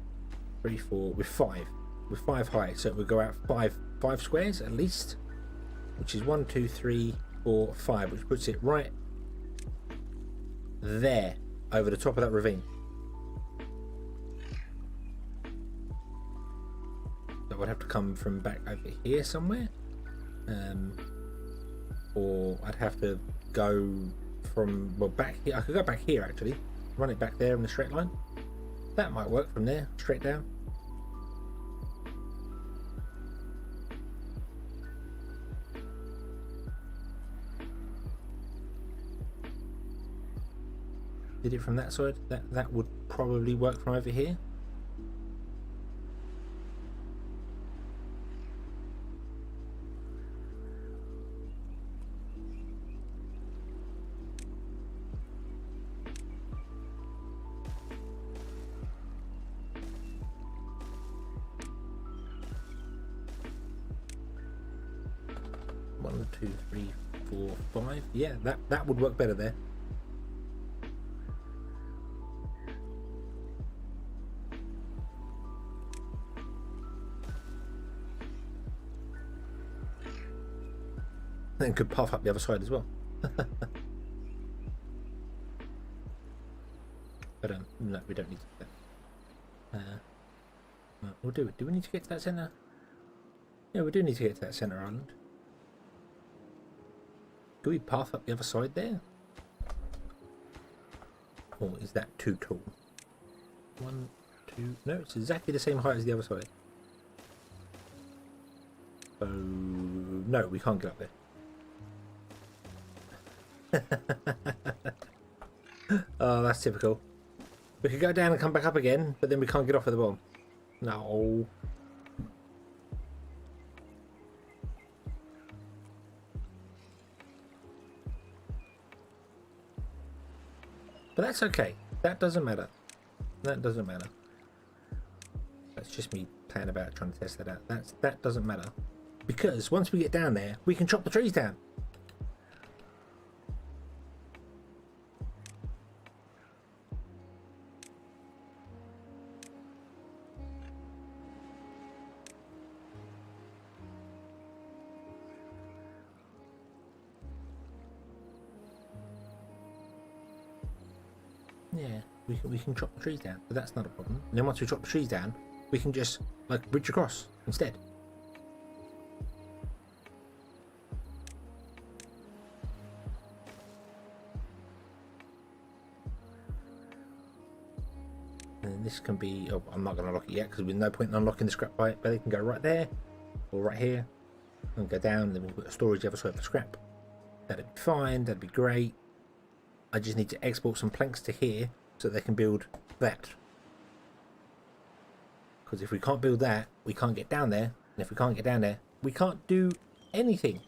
3, 4, with 5, with 5 high. So it would go out five squares at least, which is 1, 2, 3, 4, 5, which puts it right there over the top of that ravine. That would have to come from back over here somewhere, or I'd have to go from, well, back here. I could go back here actually, run it back there in the straight line. That might work from there straight down. Did it from that side? That would probably work from over here. One, 2, 3, 4, 5. Yeah, that would work better there. Then could path up the other side as well. But no, we don't need to do that. We'll do it. Do we need to get to that centre? Yeah, we do need to get to that centre island. Do we path up the other side there? Or is that too tall? 1, 2... No, it's exactly the same height as the other side. So... no, we can't get up there. Oh, that's typical. We could go down and come back up again, but then we can't get off at the bottom. No. But that's okay. That doesn't matter. That doesn't matter. That's just me playing about trying to test that out. That doesn't matter. Because once we get down there, we can chop the trees down. Yeah, we can chop the trees down, but that's not a problem. And then once we chop the trees down, we can just like bridge across instead. And this can be, oh, I'm not going to unlock it yet because there's no point in unlocking the scrap pipe, but they can go right there or right here and go down, and then we can put a storage the other side for scrap. That'd be fine, that'd be great. I just need to export some planks to here so they can build that. Because if we can't build that, we can't get down there. And if we can't get down there, we can't do anything.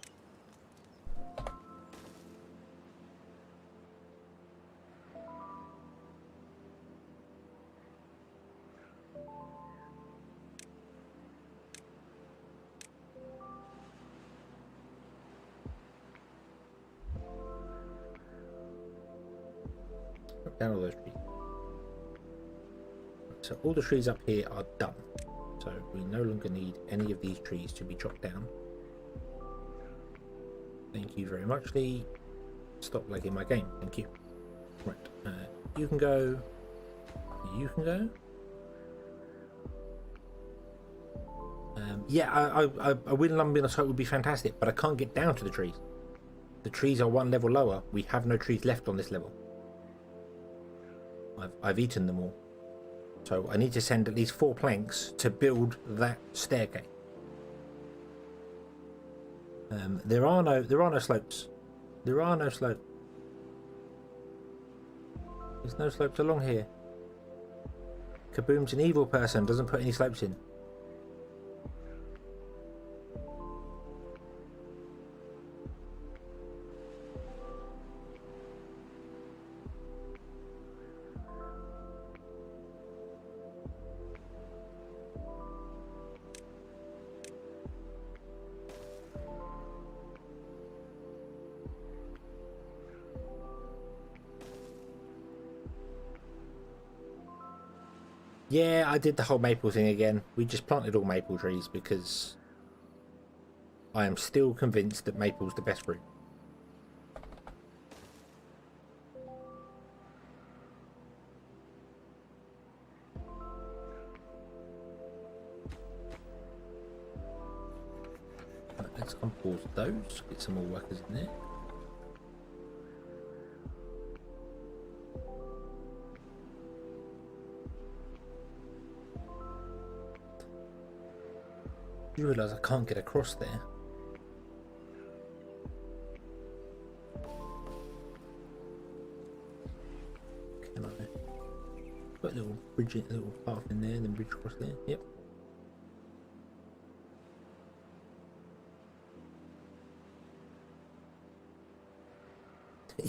Down all those trees. So all the trees up here are done. So we no longer need any of these trees to be chopped down. Thank you very much, Lee. Stop lagging my game. Thank you. Right. You can go. You can go. Yeah, a wind lumber on the site would be fantastic, but I can't get down to the trees. The trees are one level lower. We have no trees left on this level. I've eaten them all. So I need to send at least 4 planks to build that staircase. There are no slopes. There are no slopes. There's no slopes along here. Kaboom's an evil person, doesn't put any slopes in. Yeah, I did the whole maple thing again. We just planted all maple trees because I am still convinced that maple's the best fruit. Right, let's unpause those, get some more workers in there. You realise I can't get across there. Can I? Put a little bridge, a little path in there, and then bridge across there. Yep.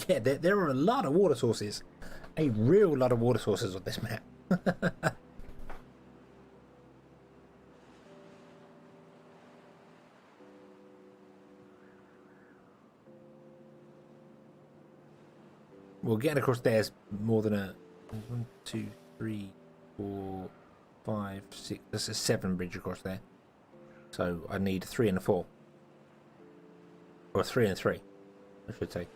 Yeah, there are a lot of water sources. A real lot of water sources on this map. Well, getting across there is more than a 1, 2, 3, 4, 5, 6. That's a 7 bridge across there. So I need a 3 and a 4, or a 3 and 3, I should say.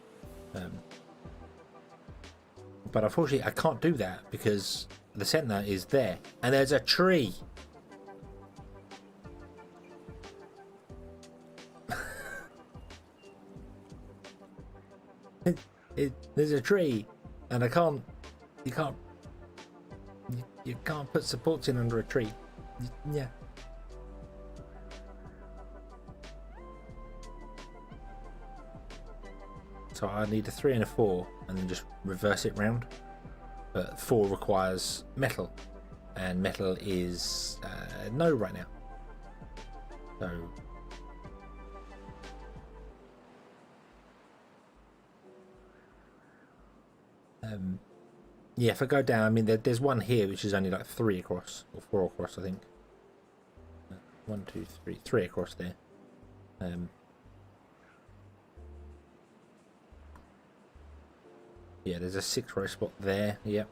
But unfortunately, I can't do that because the centre is there, and there's a tree. There's a tree, and I can't. You can't put supports in under a tree. Yeah. So I need a 3 and a 4, and then just reverse it round. But 4 requires metal, and metal is no right now. So. Yeah, if I go down, I mean, there's one here which is only like 3 across, or 4 across, I think. 1, 2, 3, 3 across there. Yeah, there's a 6-row spot there. Yep.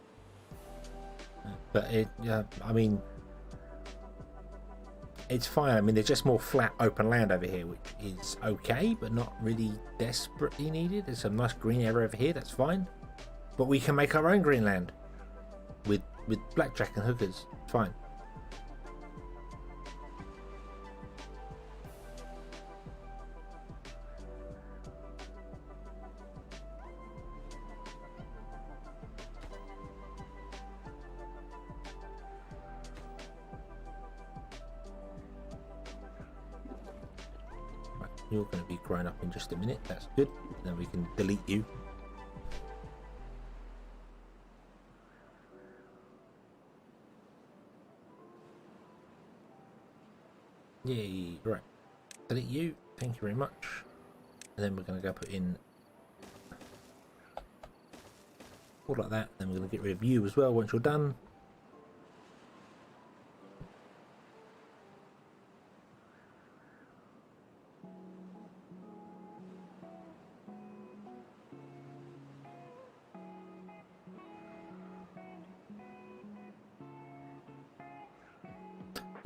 But I mean, it's fine. I mean, there's just more flat, open land over here, which is okay, but not really desperately needed. There's some nice green area over here. That's fine. But we can make our own green land with blackjack and hookers. Fine. Right, you're going to be grown up in just a minute. That's good. Then we can delete you. Yay, right. Delete you, thank you very much. And then we're going to go put in all like that. Then we're going to get rid of you as well once you're done.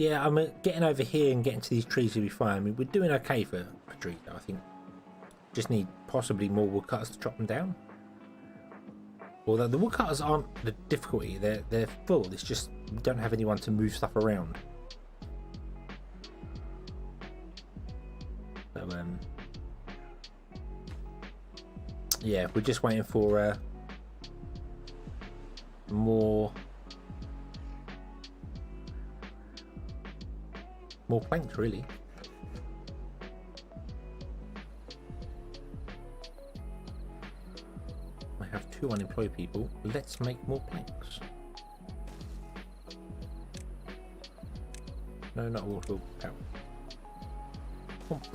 Yeah, I mean, getting over here and getting to these trees will be fine. I mean, we're doing okay for trees, I think. Just need possibly more woodcutters to chop them down. Although the woodcutters aren't the difficulty, they're full. It's just we don't have anyone to move stuff around. So yeah, we're just waiting for more planks, really. I have 2 unemployed people. Let's make more planks. No, not water wheel. Power. Pump.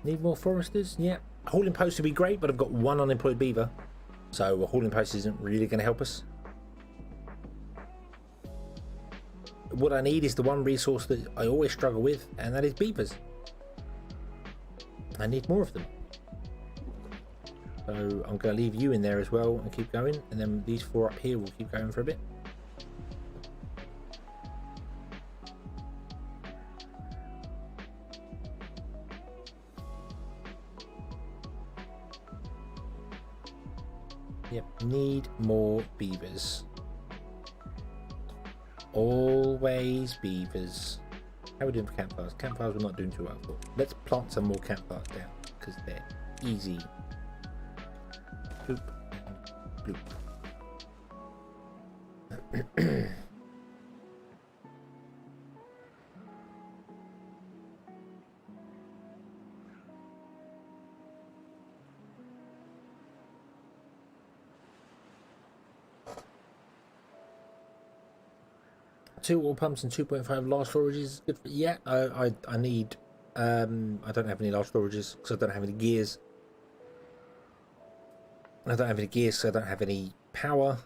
Need more foresters? Yeah. Hauling post would be great, but I've got 1 unemployed beaver, so a hauling post isn't really going to help us. What I need is the one resource that I always struggle with, and that is beavers. I need more of them. So I'm going to leave you in there as well and keep going, and then these 4 up here will keep going for a bit. Yep, need more beavers. Always beavers. How are we doing for campfires? Campfires we're not doing too well for. Let's plant some more campfires down because they're easy. Bloop and bloop. 2 water pumps and 2.5 large storages. Good for, yeah, I need. I don't have any large storages because I don't have any gears. I don't have any gears, so I don't have any power.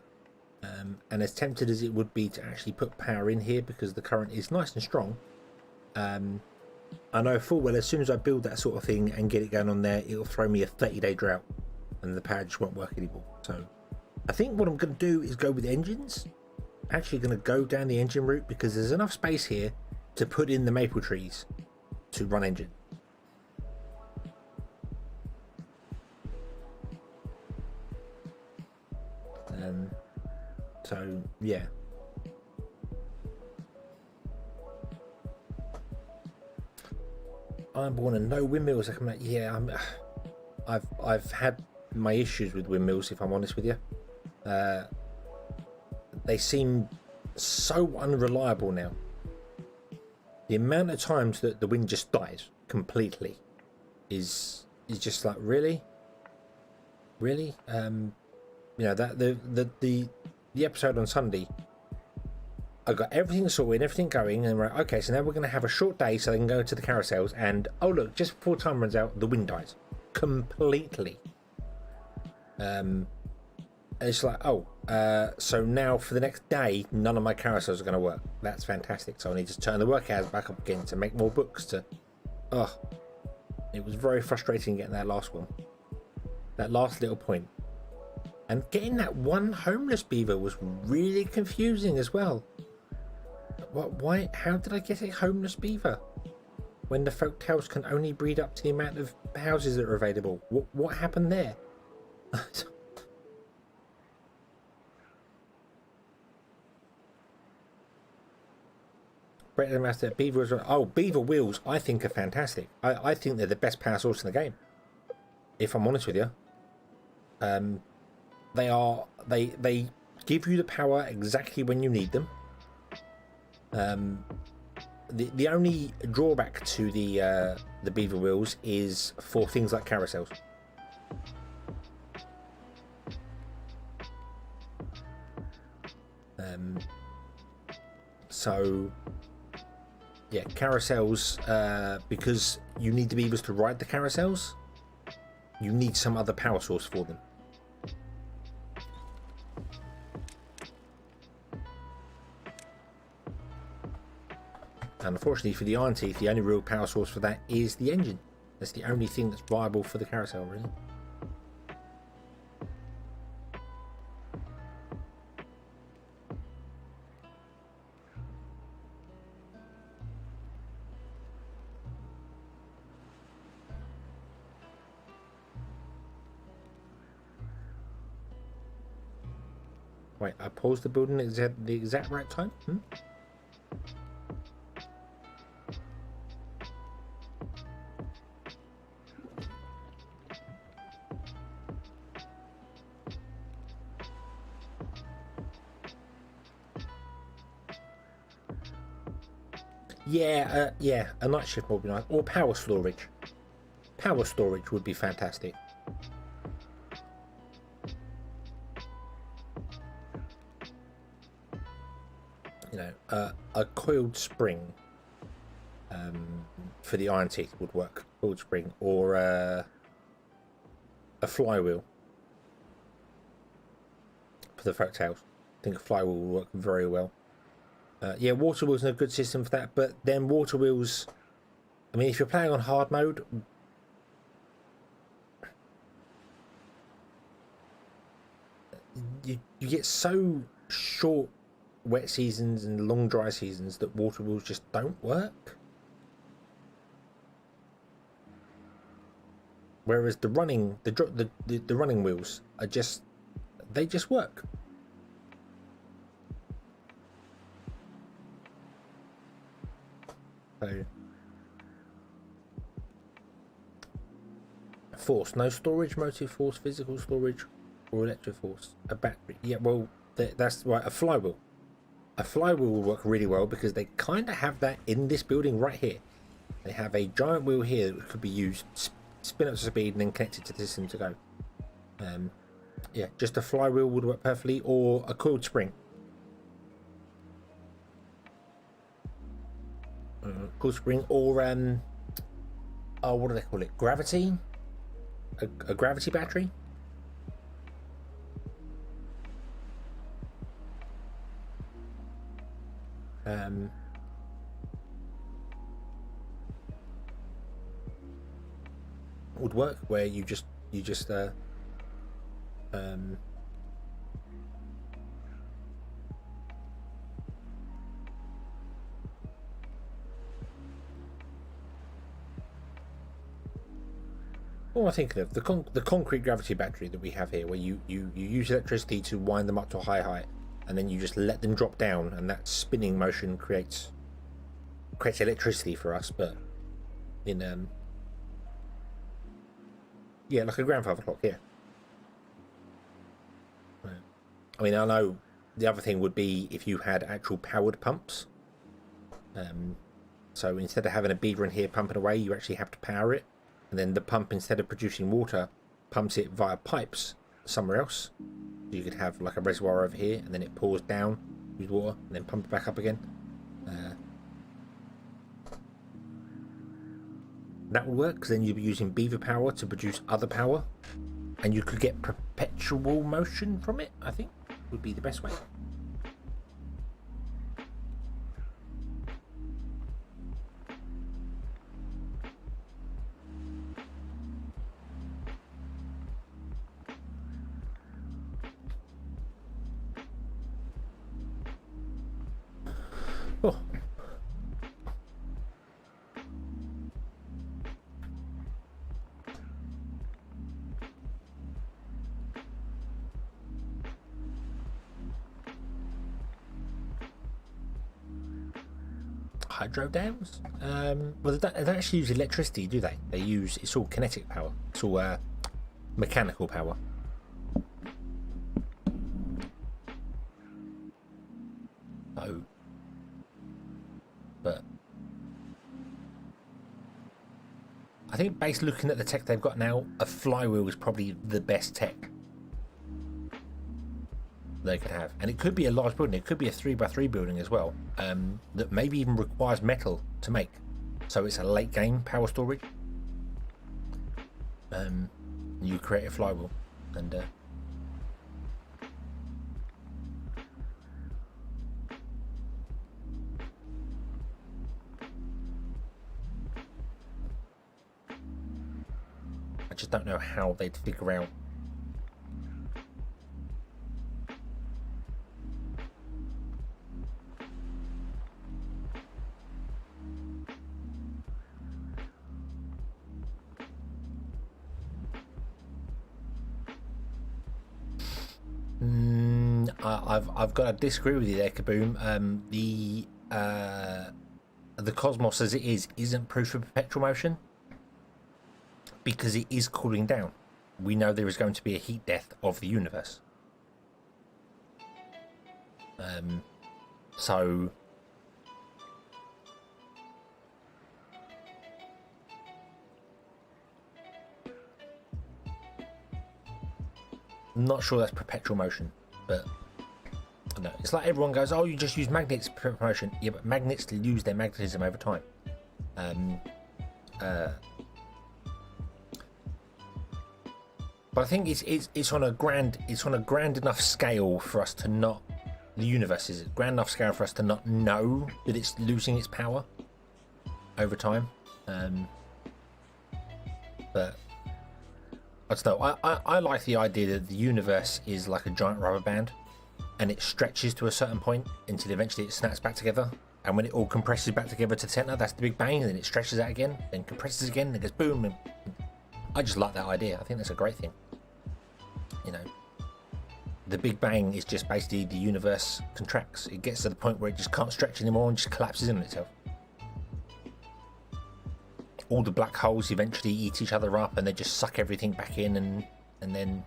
And as tempted as it would be to actually put power in here because the current is nice and strong, I know full well as soon as I build that sort of thing and get it going on there, it'll throw me a 30-day drought and the power just won't work anymore. So I think what I'm going to do is go with engines. Actually going to go down the engine route because there's enough space here to put in the maple trees to run engine. So yeah, I'm born and no windmills are coming out. Yeah, I've had my issues with windmills, if I'm honest with you. They seem so unreliable now. The amount of times that the wind just dies completely is just like, really. You know, that the episode on Sunday, I got everything sorted, everything going, and we're like, okay, so now we're going to have a short day so they can go to the carousels, and oh look, just before time runs out, the wind dies completely. It's like, oh, so now for the next day, none of my carousels are going to work. That's fantastic. So I need to turn the work hours back up again to make more books. It was very frustrating getting that last one, that last little point. And getting that one homeless beaver was really confusing as well. Why? How did I get a homeless beaver when the folktales can only breed up to the amount of houses that are available? What happened there? Master Beaver. Oh, beaver wheels I think are fantastic. I think they're the best power source in the game, if I'm honest with you. They give you the power exactly when you need them. The only drawback to the beaver wheels is for things like carousels. So yeah, carousels, because you need the beavers to ride the carousels, you need some other power source for them. And unfortunately for the Iron Teeth, the only real power source for that is the engine. That's the only thing that's viable for the carousel, really. Wait, I paused the building at the exact right time? Yeah, yeah, a night shift would be nice. Or power storage. Power storage would be fantastic. You know, a coiled spring for the iron teeth would work. Coiled spring, or a flywheel for the folk tails. I think a flywheel will work very well. Yeah, water wheels are a good system for that, but then water wheels, I mean, if you're playing on hard mode, you get so short wet seasons and long dry seasons that water wheels just don't work. Whereas the running wheels are just, they just work. So force, no storage, motive force, physical storage, or electric force. A battery, yeah, well, that's right. A flywheel will work really well because they kind of have that in this building right here. They have a giant wheel here that could be used, spin up to speed, and then connected to the system to go. Yeah, just a flywheel would work perfectly, or a coiled spring. Coiled spring, or oh, what do they call it? Gravity. A gravity battery. Would work where you just what am I thinking of? The concrete gravity battery that we have here, where you use electricity to wind them up to a high height, and then you just let them drop down, and that spinning motion creates electricity for us, but in yeah, like a grandfather clock. Yeah. I mean, I know the other thing would be if you had actual powered pumps. So instead of having a beaver in here pumping away, you actually have to power it, and then the pump, instead of producing water, pumps it via pipes somewhere else. So you could have like a reservoir over here, and then it pours down with water, and then pump it back up again. That would work, because then you'd be using beaver power to produce other power, and you could get perpetual motion from it. I think would be the best way. Oh. Hydro dams? Well, they don't actually use electricity, do they? It's all kinetic power. It's all mechanical power. Oh. But I think, based looking at the tech they've got now, a flywheel is probably the best tech they could have, and it could be a large building. It could be a 3x3 building as well, that maybe even requires metal to make, so it's a late game power storage. You create a flywheel, and I just don't know how they'd figure out. I've got to disagree with you there, Kaboom. The cosmos as it is isn't proof of perpetual motion because it is cooling down. We know there is going to be a heat death of the universe. So I'm not sure that's perpetual motion, but no, it's like everyone goes, oh, you just use magnets for perpetual motion. Yeah, but magnets lose their magnetism over time. But I think it's on a grand enough scale for us to not, the universe is a grand enough scale for us to not know that it's losing its power over time. But I don't know. I like the idea that the universe is like a giant rubber band, and it stretches to a certain point until eventually it snaps back together. And when it all compresses back together to the center, that's the Big Bang. And then it stretches out again, then compresses again, and it goes boom. And I just like that idea. I think that's a great thing. You know, the Big Bang is just basically the universe contracts. It gets to the point where it just can't stretch anymore and just collapses in on itself. All the black holes eventually eat each other up and they just suck everything back in, and then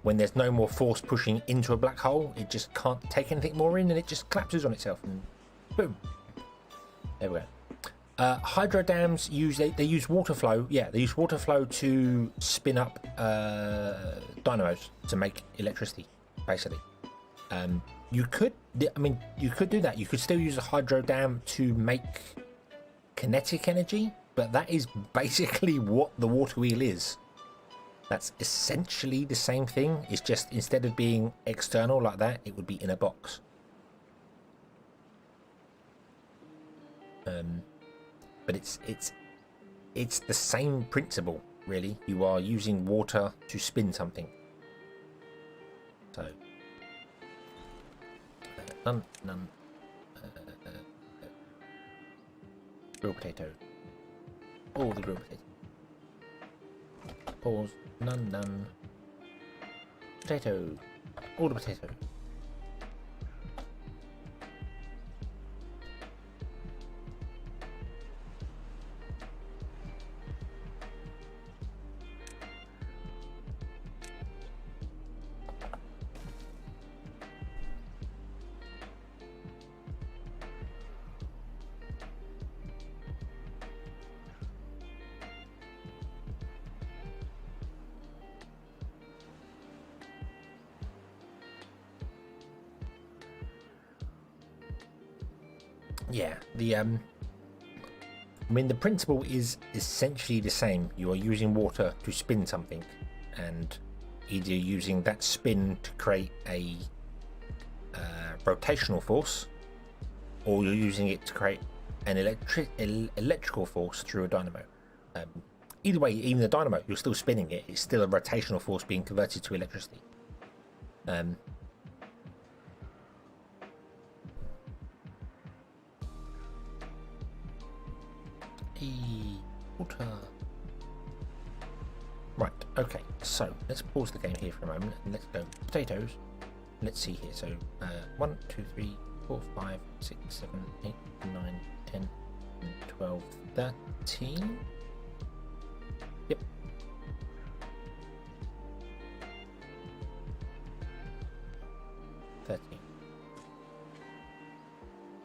when there's no more force pushing into a black hole, it just can't take anything more in and it just collapses on itself and boom. There we go. Hydro dams use water flow. Yeah, they use water flow to spin up dynamos to make electricity, basically. You could do that. You could still use a hydro dam to make kinetic energy, but that is basically what the water wheel is. That's essentially the same thing. It's just instead of being external like that, it would be in a box. But it's the same principle, really. You are using water to spin something. So none. Grilled potato. All the grilled potato. Pause. None. Potato. All the potato. Yeah, the principle is essentially the same. You are using water to spin something, and either using that spin to create a rotational force, or you're using it to create an electrical force through a dynamo. Either way, even the dynamo, you're still spinning it. It's still a rotational force being converted to electricity. Water. Right, okay, so let's pause the game here for a moment and let's go potatoes. Let's see here. So 1, 2, 3, 4, 5, 6, 7, 8, 9, 10, 12, 13. Yep. 13.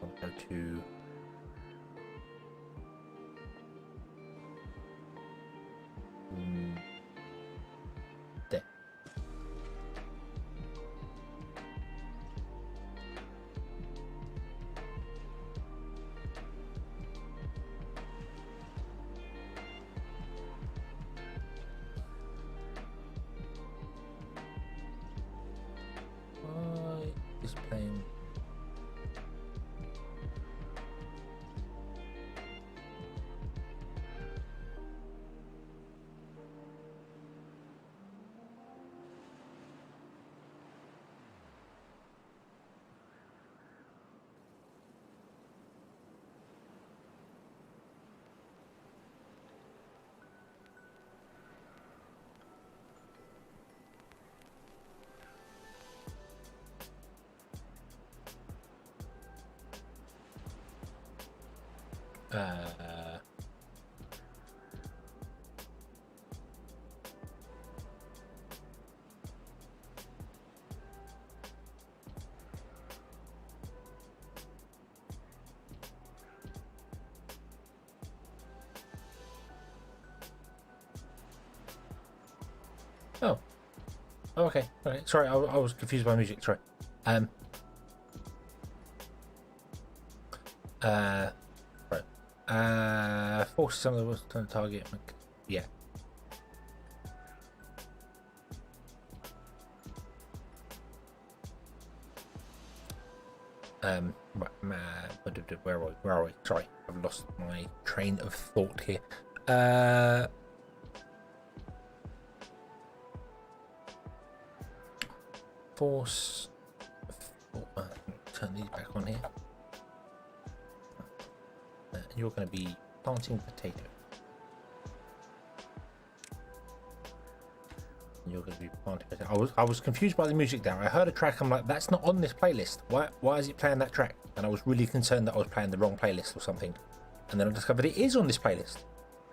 I'll go to there. Why is playing? Oh. Oh, okay. All right. Sorry, I was confused by music. Sorry. Right. Force some of the was trying to target. Yeah. Right. Where are we? Sorry, I've lost my train of thought here. Force. Turn these back on here. You're going to be planting potato. You're going to be planting potato. I was confused by the music there. I heard a track. I'm like, that's not on this playlist. Why is it playing that track? And I was really concerned that I was playing the wrong playlist or something. And then I discovered it is on this playlist.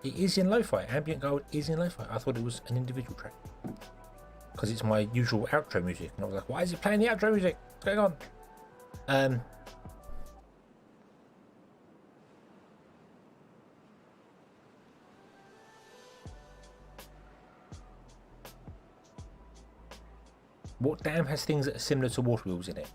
It is in lo-fi. Ambient Gold is in lo-fi. I thought it was an individual track because it's my usual outro music. And I was like, why is it playing the outro music? What's going on? What dam has things that are similar to water wheels in it?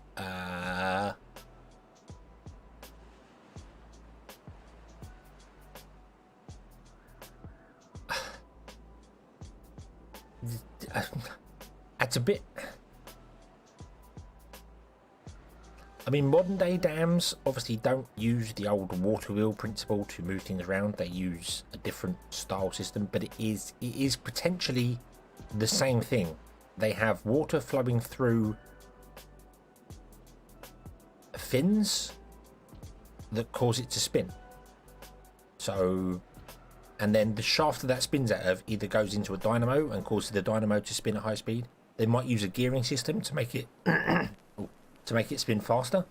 It's a bit. I mean, modern day dams obviously don't use the old water wheel principle to move things around. They use a different style system, but it is potentially the same thing. They have water flowing through fins that cause it to spin. So, and then the shaft that spins out of either goes into a dynamo and causes the dynamo to spin at high speed. They might use a gearing system to make it spin faster.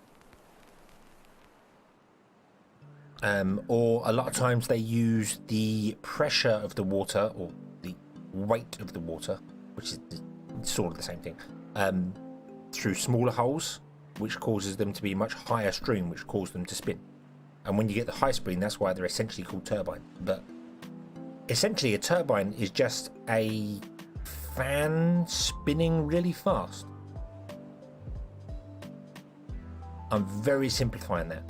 Or a lot of times they use the pressure of the water or the weight of the water, which is sort of the same thing, through smaller holes, which causes them to be much higher stream, which causes them to spin. And when you get the high speed, that's why they're essentially called turbines. But essentially a turbine is just a fan spinning really fast. I'm very simplifying that.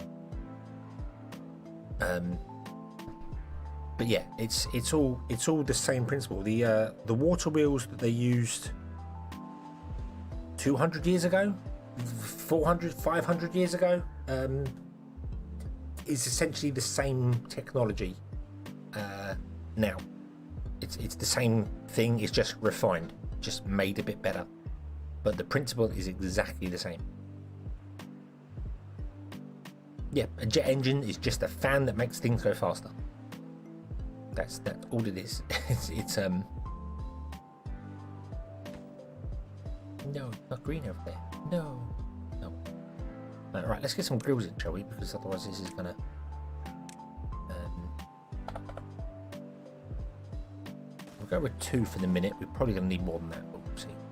But yeah, it's all the same principle. The water wheels that they used 200 years ago, 400, 500 years ago, is essentially the same technology now. It's the same thing, it's just refined, just made a bit better, but the principle is exactly the same. Yeah, a jet engine is just a fan that makes things go faster. That's all it is. it's no, not green over there. No. Right, let's get some grills in, shall we? Because otherwise this is gonna we'll go with 2 for the minute. We're probably gonna need more than that, but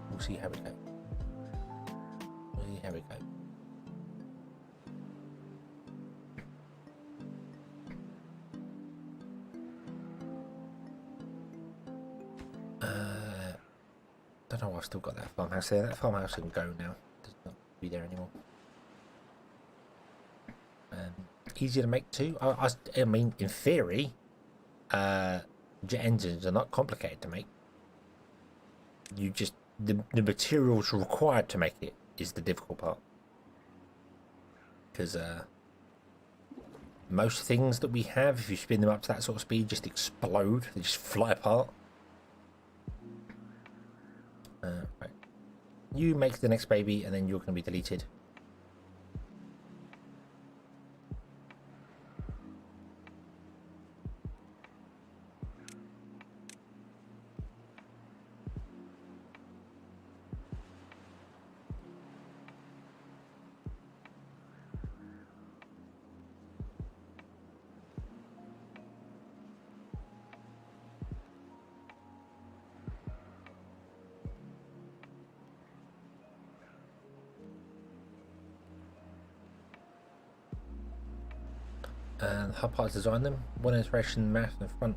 we'll see how we go. Don't know why I've still got that farmhouse there. That farmhouse can go now. Does not be there anymore. Easier to make too. I mean, in theory, jet engines are not complicated to make. You just the materials required to make it is the difficult part. Because most things that we have, if you spin them up to that sort of speed, just explode. They just fly apart. Right. You make the next baby, and then you're going to be deleted. And how parts design them. One inspiration, math and front.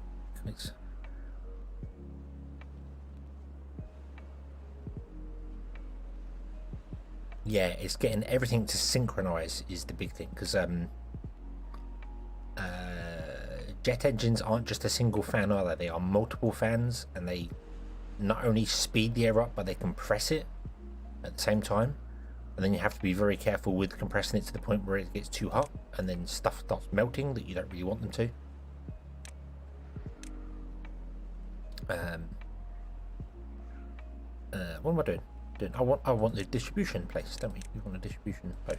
Yeah, it's getting everything to synchronize is the big thing, because jet engines aren't just a single fan, are they? They are multiple fans, and they not only speed the air up, but they compress it at the same time. And then you have to be very careful with compressing it to the point where it gets too hot, and then stuff starts melting that you don't really want them to. What am I doing? I want the distribution place, don't we? We want a distribution post.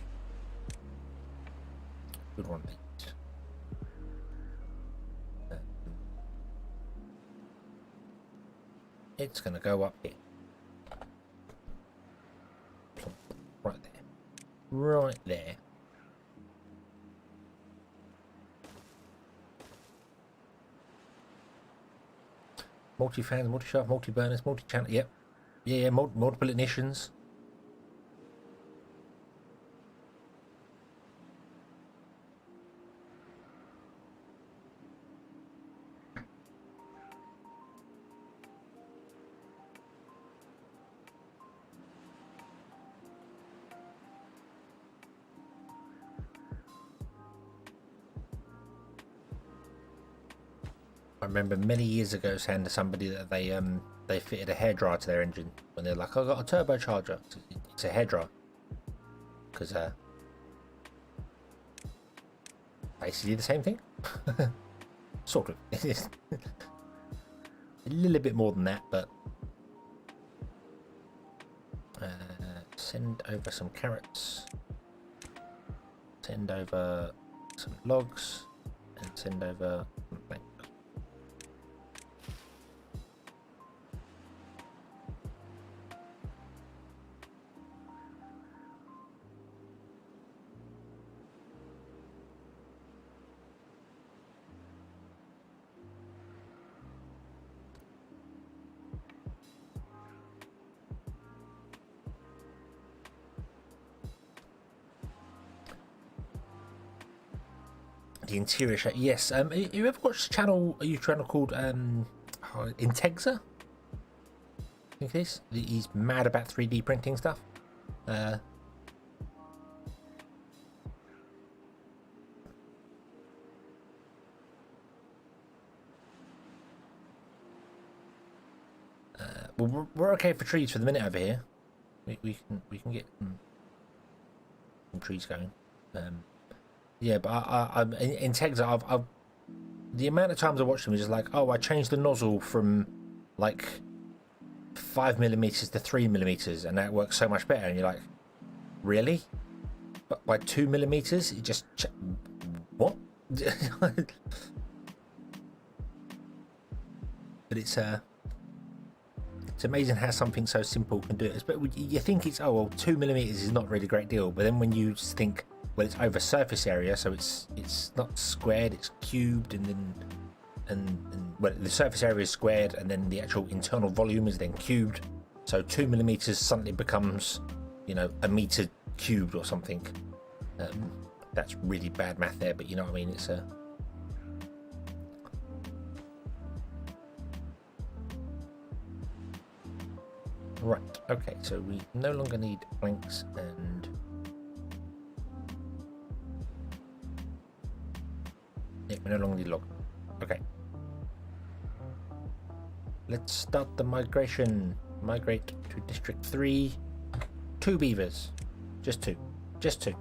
Good one. It's going to go up here. Right there. Right there. Multi-fans, multi-shaft, multi-burners, multi-channel. Yep. Yeah, multiple ignitions. I remember many years ago saying to somebody that they fitted a hairdryer to their engine when they're like, I got a turbocharger. It's a hairdryer. Because basically the same thing. Sort of. A little bit more than that, but send over some carrots, send over some logs, and send over some planks. The interior shot, yes. You ever watched a channel? A YouTube channel called Intexa? I think it is. He's mad about 3D printing stuff. Well, we're okay for trees for the minute over here. We can get some trees going. Yeah, but I'm in Texas. I've the amount of times I watched them is just like, oh, I changed the nozzle from like 5mm to 3mm, and that works so much better. And you're like, really? But by 2mm, it just what? But it's amazing how something so simple can do it. But you think it's, oh well, 2mm is not really a great deal, but then when you just think, well, it's over surface area, so it's not squared, it's cubed, and then and well, the surface area is squared, and then the actual internal volume is then cubed. So 2mm suddenly becomes, you know, a meter cubed or something. That's really bad math there, but you know what I mean. It's a right. Okay, so we no longer need planks and. Yeah, we no longer need log. Okay. Let's start the migration. Migrate to District 3. 2 beavers. Just 2. Just 2.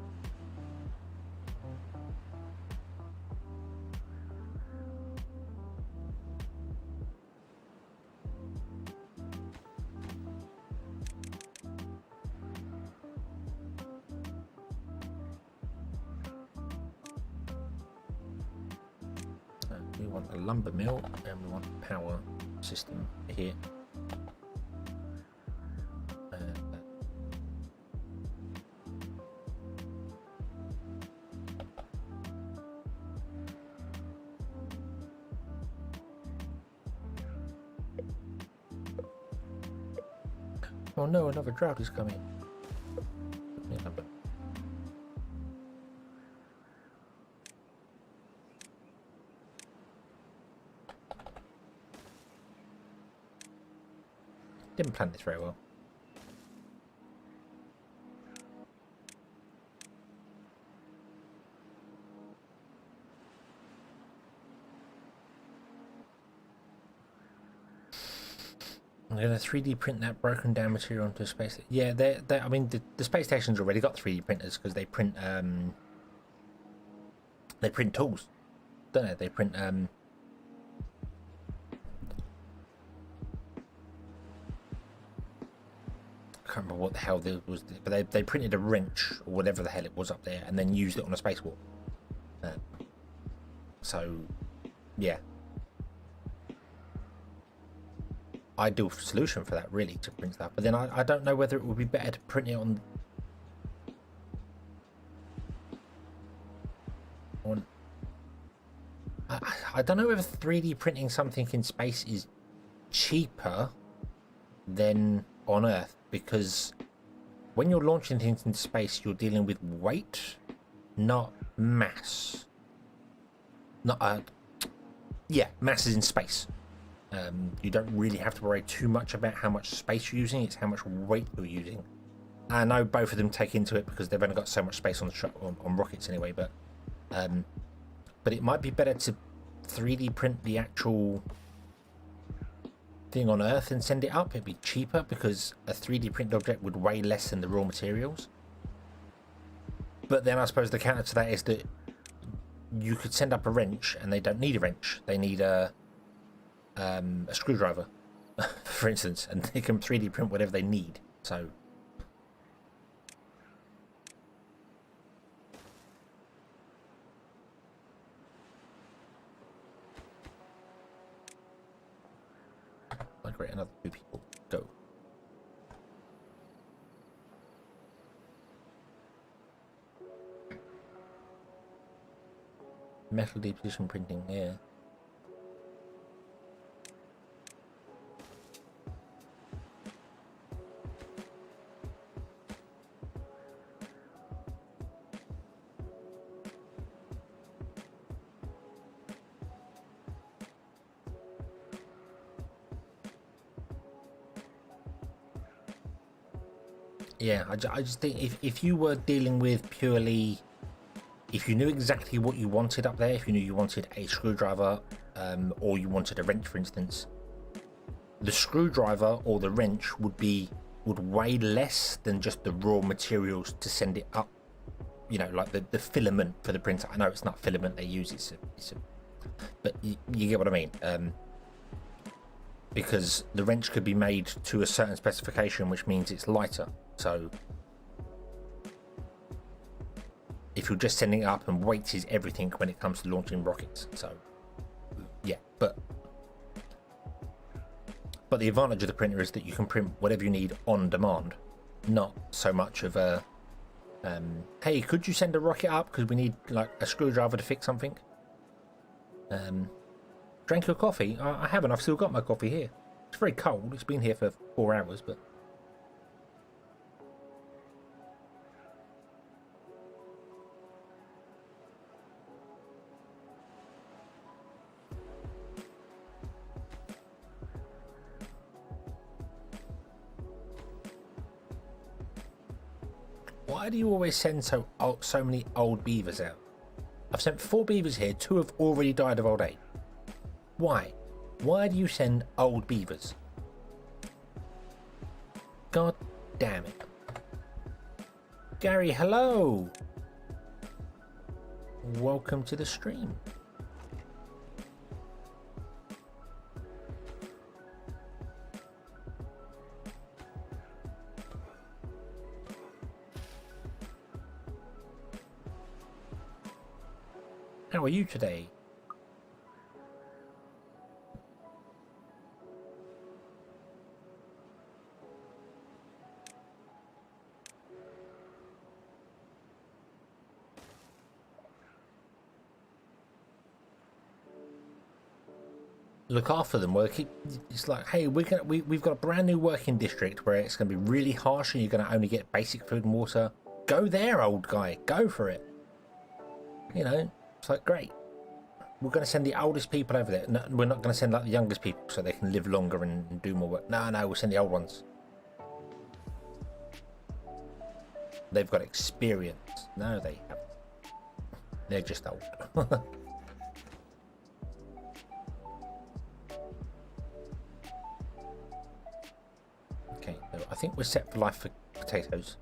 We want a lumber mill and we want a power system here. Oh no, another drought is coming. didn't plan this very well. I'm going to 3D print that broken down material onto a space. Yeah, I mean, the space station's already got 3D printers because they print tools, don't they? They print I can't remember what the hell there was, but they printed a wrench or whatever the hell it was up there, and then used it on a spacewalk. So, yeah. Ideal solution for that, really, to print stuff. But then I don't know whether it would be better to print it on I don't know if 3D printing something in space is cheaper than on Earth, because when you're launching things into space, you're dealing with weight, not mass. Not yeah, mass is in space. You don't really have to worry too much about how much space you're using, it's how much weight you're using. I know both of them take into it because they've only got so much space on rockets anyway, but it might be better to 3D print the actual thing on Earth and send it up. It'd be cheaper because a 3D printed object would weigh less than the raw materials. But then I suppose the counter to that is that you could send up a wrench and they don't need a wrench. They need a screwdriver, for instance, and they can 3D print whatever they need. So like, great, another 2 people. Go. Metal deposition printing, yeah. Yeah, I just think if you were dealing with purely, if you knew exactly what you wanted up there, if you knew you wanted a screwdriver or you wanted a wrench, for instance, the screwdriver or the wrench would weigh less than just the raw materials to send it up. You know, like the filament for the printer. I know it's not filament they use, but you get what I mean. Because the wrench could be made to a certain specification, which means it's lighter. So if you're just sending it up, and weight is everything when it comes to launching rockets. So yeah, but the advantage of the printer is that you can print whatever you need on demand, not so much of a hey, could you send a rocket up because we need like a screwdriver to fix something. Drank your coffee? I haven't. I've still got my coffee here. It's very cold. It's been here for 4 hours, but why do you always send so many old beavers out? I've sent 4 beavers here. 2 have already died of old age. Why? Why do you send old beavers? God damn it. Gary, hello. Welcome to the stream. How are you today? Look after them. Well, it's like, hey, we've got a brand new working district where it's going to be really harsh and you're going to only get basic food and water. Go there, old guy. Go for it. You know, it's like, great. we're going to send the oldest people over there. No, we're not going to send like the youngest people so they can live longer and do more work. No, we'll send the old ones. They've got experience. No, they haven't. They're just old. Okay, so I think we're set for life for potatoes.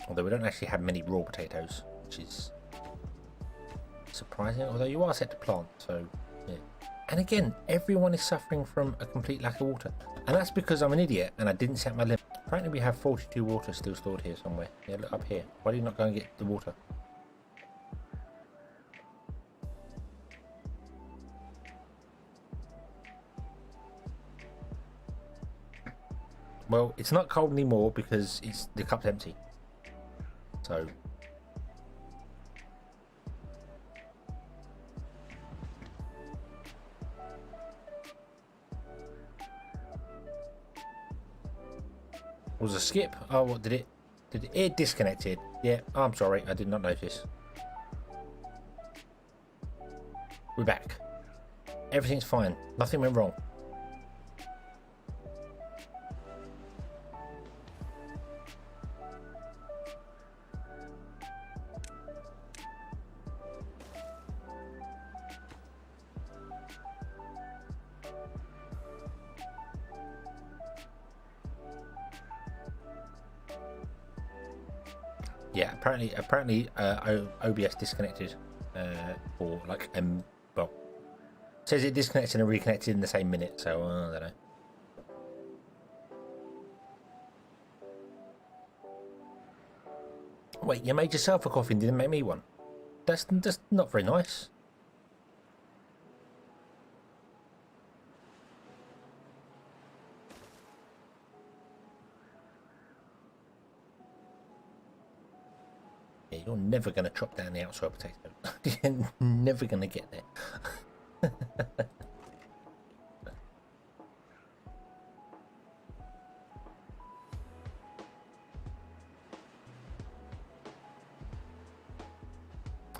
Although we don't actually have many raw potatoes, which is surprising. Although you are set to plant, so yeah. And again, everyone is suffering from a complete lack of water. And that's because I'm an idiot and I didn't set my limit. Apparently we have 42 water still stored here somewhere. Yeah, look up here. Why do you not go and get the water? Well, it's not cold anymore because the cup's empty. So was a skip. Oh, what did it disconnected? Yeah, I'm sorry, I did not notice. We're back. Everything's fine. Nothing went wrong. Yeah, apparently OBS disconnected or like well, it says it disconnected and reconnected in the same minute, so I don't know. Wait, you made yourself a coffee and didn't make me one? That's not very nice. Yeah, you're never going to chop down the outside potato. You're never going to get there.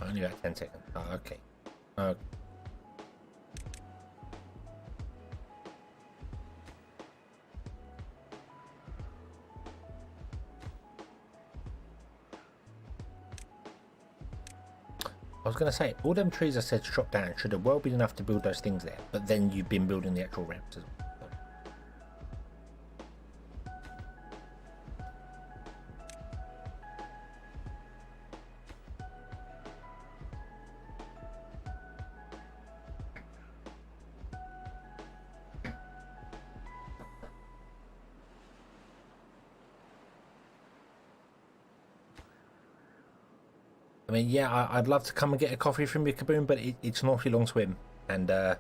Only about 10 seconds. Oh, okay. Okay. I was going to say, all them trees I said to chop down should have well been enough to build those things there, but then you've been building the actual ramps as well. I mean, yeah, I'd love to come and get a coffee from you, Kaboom, but it's an awfully long swim and a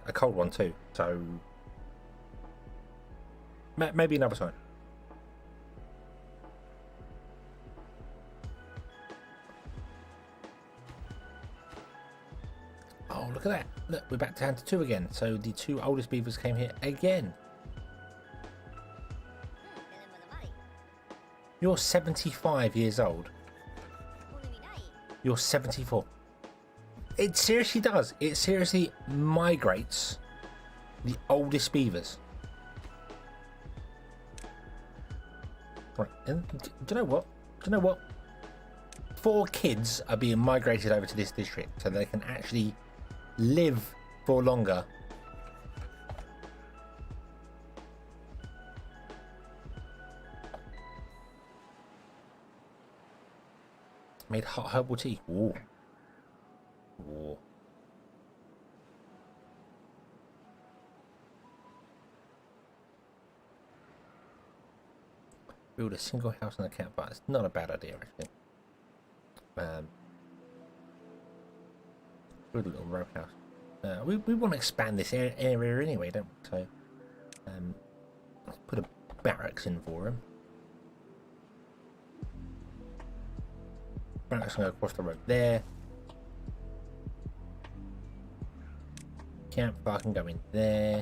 cold one too. So maybe another time. Oh, look at that! Look, we're back down to 2 again. So the 2 oldest beavers came here again. You're 75 years old. You're 74. It seriously does. It seriously migrates the oldest beavers. Right. And do you know what? 4 kids are being migrated over to this district so they can actually live for longer. Made hot herbal tea. Ooh. Ooh. Build a single house and a campfire. It's not a bad idea, actually. Build a little row house. We want to expand this area anyway, don't we? So, let's put a barracks in for him. Barracks can go across the road there. Campfire can go in there.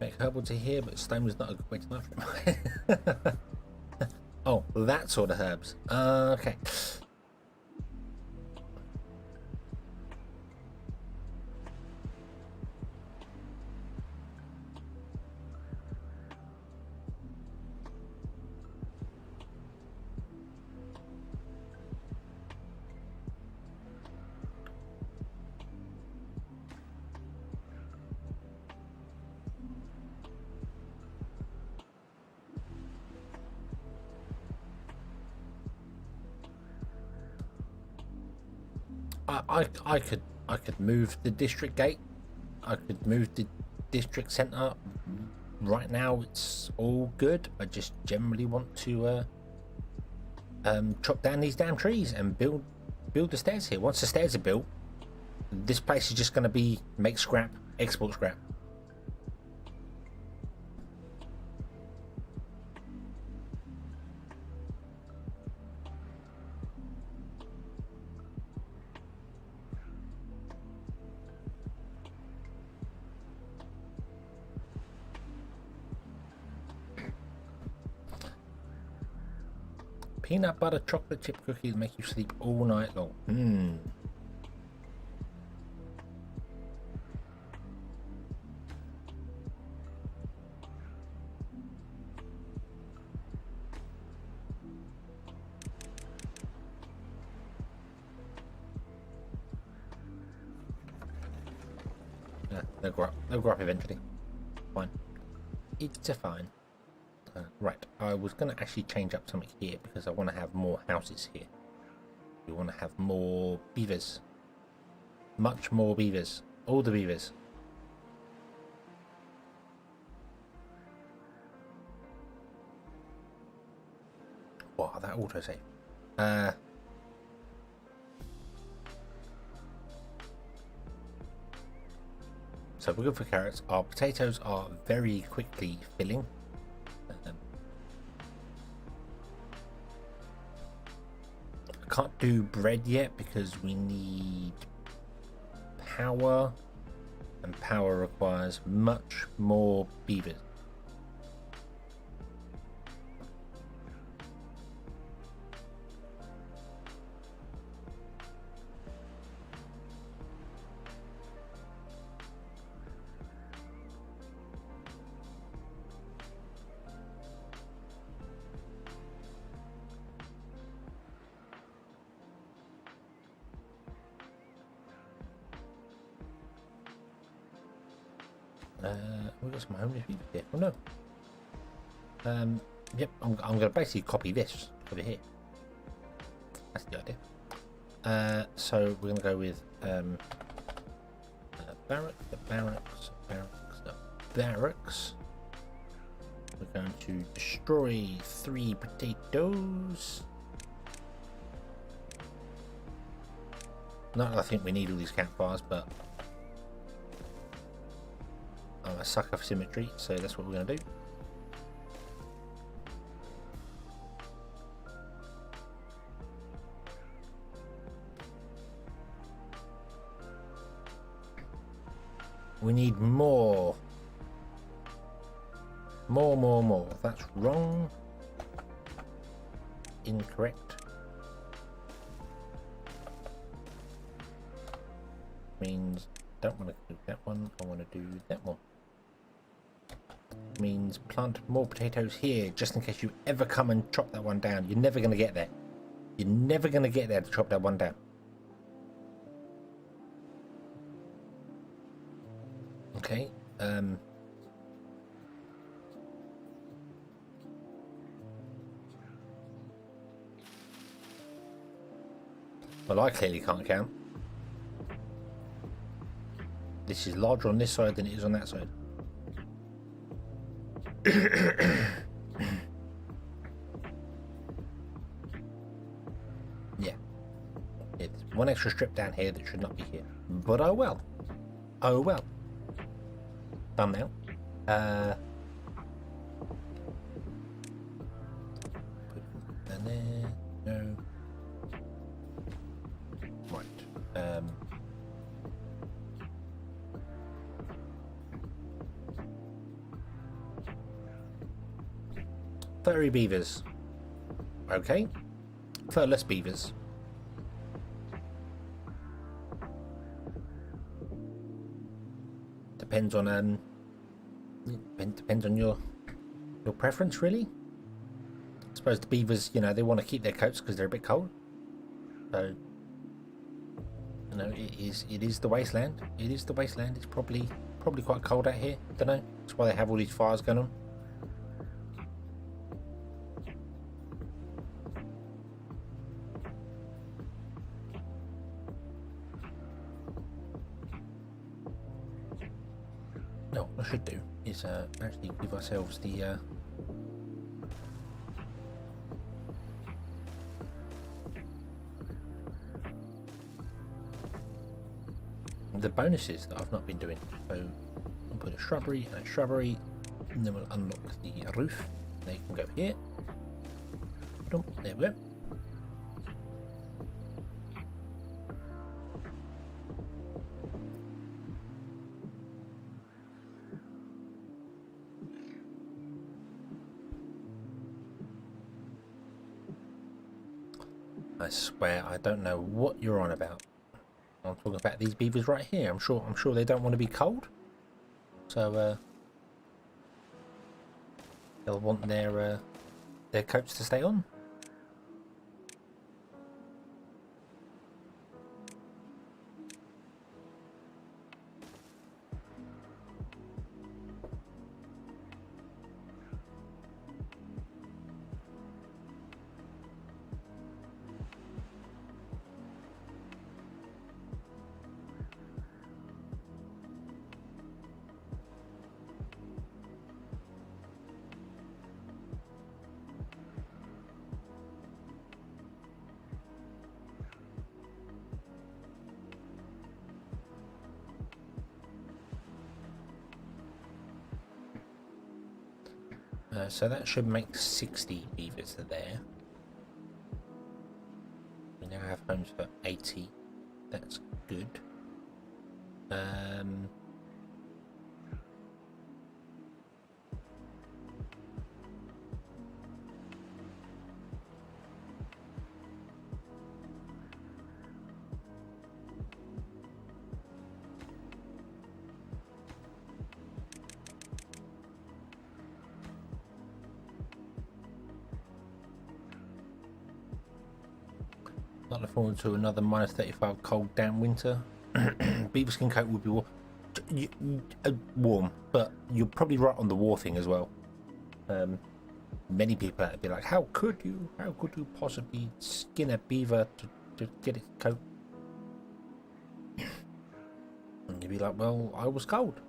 make herbal tea here, but stone was not a good way to mushroom. Oh, that sort of herbs. Okay. I could move the district gate. I could move the district center. Right now, it's all good. I just generally want to chop down these damn trees and build the stairs here. Once the stairs are built, this place is just going to be make scrap, export scrap. Peanut butter chocolate chip cookies make you sleep all night long. Yeah, they'll grow up eventually. Fine. It's a fine. Right, I was going to actually change up something here because I want to have more houses here. We want to have more beavers. Much more beavers. All the beavers. Wow, that autosave. So we're good for carrots. Our potatoes are very quickly filling. I can't do bread yet because we need power, and power requires much more beavers. We've got some homeless people here. Oh no. Yep, I'm going to basically copy this over here. That's the idea. So we're going to go with barracks. We're going to destroy 3 potatoes. Not that I think we need all these campfires, but I'm a sucker for symmetry, so that's what we're going to do. We need more. More. That's wrong. Incorrect. Means don't want to do that one. I want to do that one. Means plant more potatoes here just in case you ever come and chop that one down. You're never going to get there. You're never going to get there to chop that one down. Okay. Well, I clearly can't count. This is larger on this side than it is on that side. Yeah. It's one extra strip down here that should not be here. But oh well. Oh well. Done now. And then no. Right. furry beavers. Okay. Furless beavers. Depends on depends on your preference, really. I suppose the beavers, you know, they want to keep their coats because they're a bit cold. So, you know, it is the wasteland. It is the wasteland. It's probably quite cold out here. Don't know. That's why they have all these fires going on. No, what I should do is actually give ourselves the bonuses that I've not been doing. So I'll put a shrubbery and a shrubbery, and then we'll unlock the roof. Now you can go here. There we go. I swear I don't know what you're on about. I'm talking about these beavers right here. I'm sure they don't want to be cold. So they'll want their coats to stay on. So that should make 60 beavers there. We now have homes for 80. That's good. Not looking forward to another minus 35 cold damn winter. Beaver skin coat would be warm, but you're probably right on the war thing as well. Many people would be like, how could you possibly skin a beaver to get its coat? And you'd be like, well, I was cold.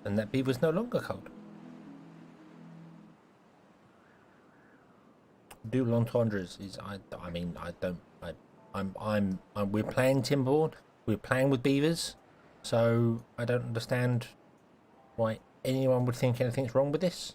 And that beaver's no longer cold. Dual entendres is we're playing Timberborn, we're playing with beavers, so I don't understand why anyone would think anything's wrong with this.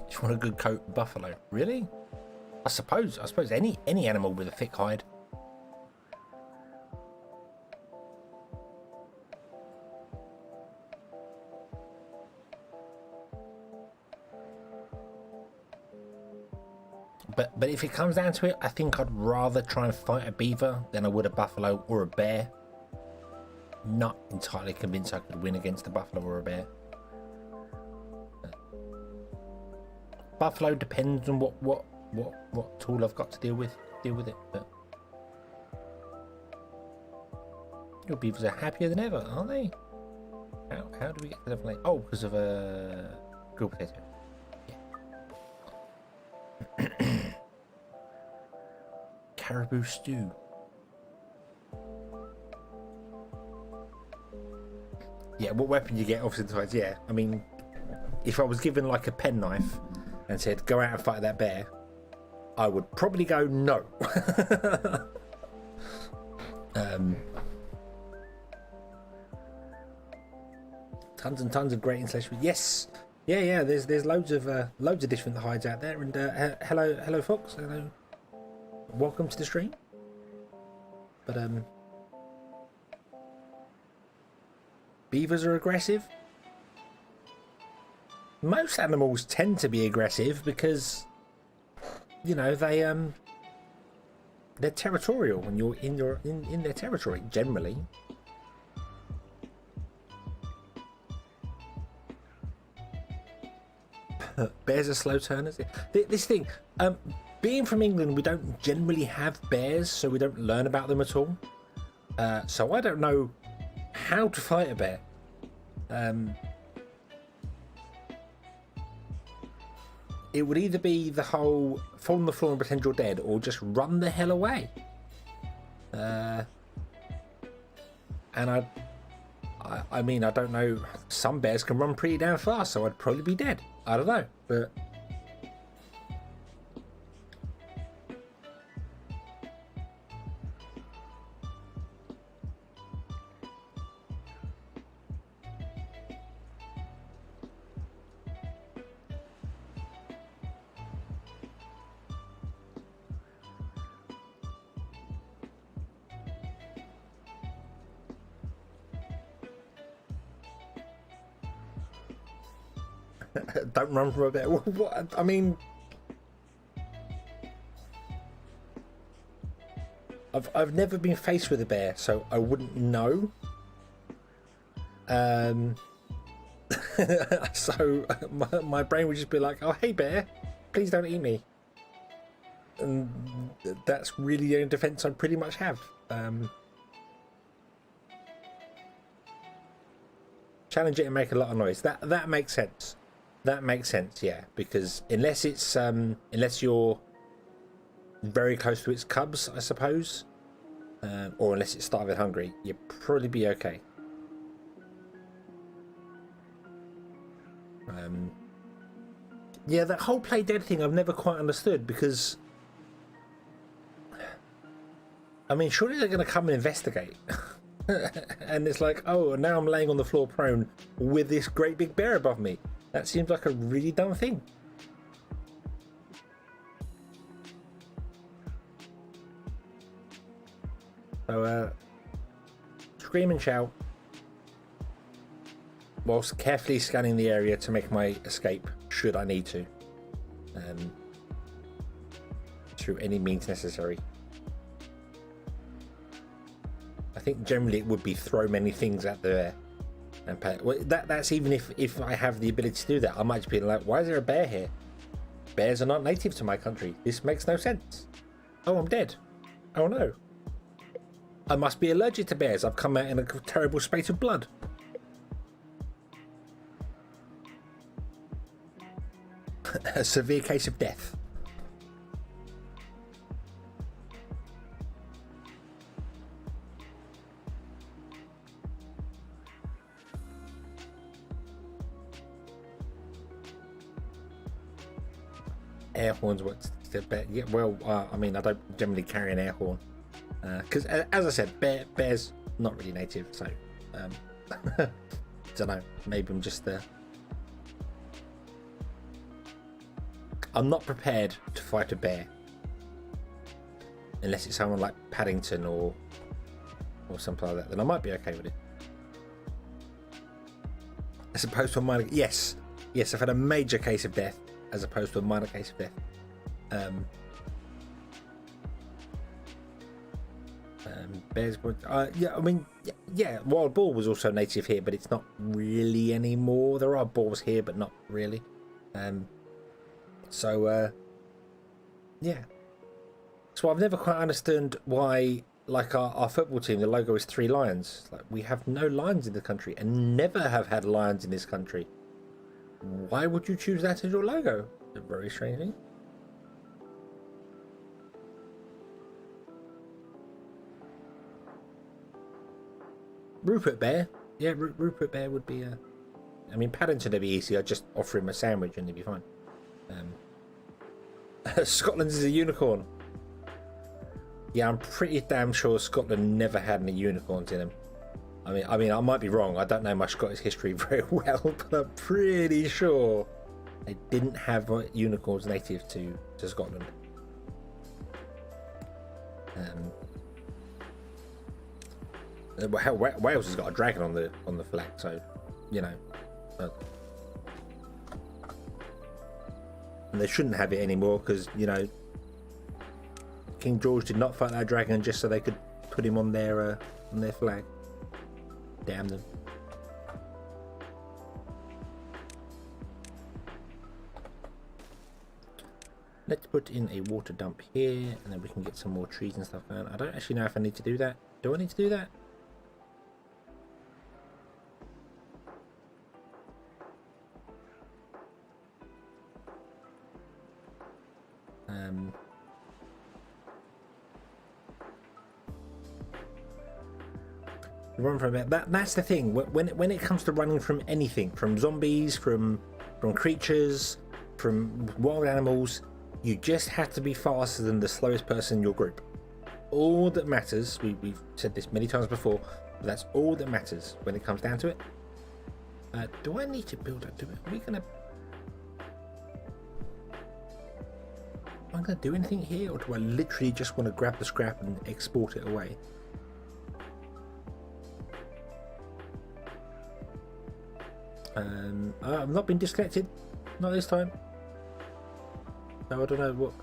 Just want a good coat, buffalo. Really? I suppose any animal with a thick hide. But if it comes down to it, I think I'd rather try and fight a beaver than I would a buffalo or a bear. Not entirely convinced I could win against a buffalo or a bear. Buffalo depends on what tool I've got to deal with it. But your beavers are happier than ever, aren't they? How do we get to level 8? Oh, because of a grilled potato. Yeah. Caribou stew. Yeah, what weapon you get obviously decides. Yeah, I mean, if I was given like a penknife and said go out and fight that bear, I would probably go no. Tons and tons of great installation. Yes, yeah. There's loads of different hides out there. And hello, Fox. Hello, welcome to the stream. But beavers are aggressive. Most animals tend to be aggressive because, you know, they're territorial when you're in their territory generally. Bears are slow turners. This thing, being from England, we don't generally have bears, so we don't learn about them at all. So I don't know how to fight a bear. It would either be the whole fall on the floor and pretend you're dead, or just run the hell away. And I mean, I don't know. Some bears can run pretty damn fast, so I'd probably be dead. I don't know, but don't run from a bear. What? I mean, I've never been faced with a bear, so I wouldn't know. So my brain would just be like, "Oh, hey bear, please don't eat me." And that's really the only defense I pretty much have. Challenge it and make a lot of noise. That makes sense. That makes sense, yeah, because unless it's unless you're very close to its cubs, I suppose, or unless it's starving hungry, you'd probably be okay. Yeah, that whole play dead thing I've never quite understood, because I mean, surely they're going to come and investigate. And it's like, oh, now I'm laying on the floor prone with this great big bear above me. That seems like a really dumb thing. So, scream and shout whilst carefully scanning the area to make my escape, should I need to, through any means necessary. I think generally it would be throw many things at the bear. And well, that's even if I have the ability to do that. I might just be like, why is there a bear here? Bears are not native to my country. This makes no sense. Oh, I'm dead. Oh no. I must be allergic to bears. I've come out in a terrible spate of blood. A severe case of death. Air horns, yeah, well, I mean, I don't generally carry an air horn because, as I said, bears not really native, so don't know. Maybe I'm just I'm not prepared to fight a bear unless it's someone like Paddington or something like that. Then I might be okay with it. As opposed to a minor, yes, I've had a major case of death. As opposed to a minor case of death. Bears would, yeah, I mean, yeah, wild boar was also native here, but it's not really anymore. There are boars here, but not really. So, yeah. So I've never quite understood why, like our football team, the logo is 3 lions. Like, we have no lions in the country and never have had lions in this country. Why would you choose that as your logo? It's a very strange thing. Rupert Bear. Yeah, Rupert Bear would be I mean, Paddington would be easy. I'd just offer him a sandwich and he'd be fine. Scotland is a unicorn. Yeah, I'm pretty damn sure Scotland never had any unicorns in them. I might be wrong. I don't know my Scottish history very well, but I'm pretty sure they didn't have unicorns native to Scotland. Wales has got a dragon on the flag, so you know, and they shouldn't have it anymore because you know King George did not fight that dragon just so they could put him on their flag. Damn them. Let's put in a water dump here, and then we can get some more trees and stuff going. I don't actually know if I need to do that. Do I need to do that? Run from it. That's the thing. When it comes to running from anything, from zombies, from creatures, from wild animals, you just have to be faster than the slowest person in your group. All that matters, we've said this many times before, but that's all that matters when it comes down to it. Do I need to build up to it? Am I going to do anything here, or do I literally just want to grab the scrap and export it away? I've not been disconnected, not this time. No, I don't know what.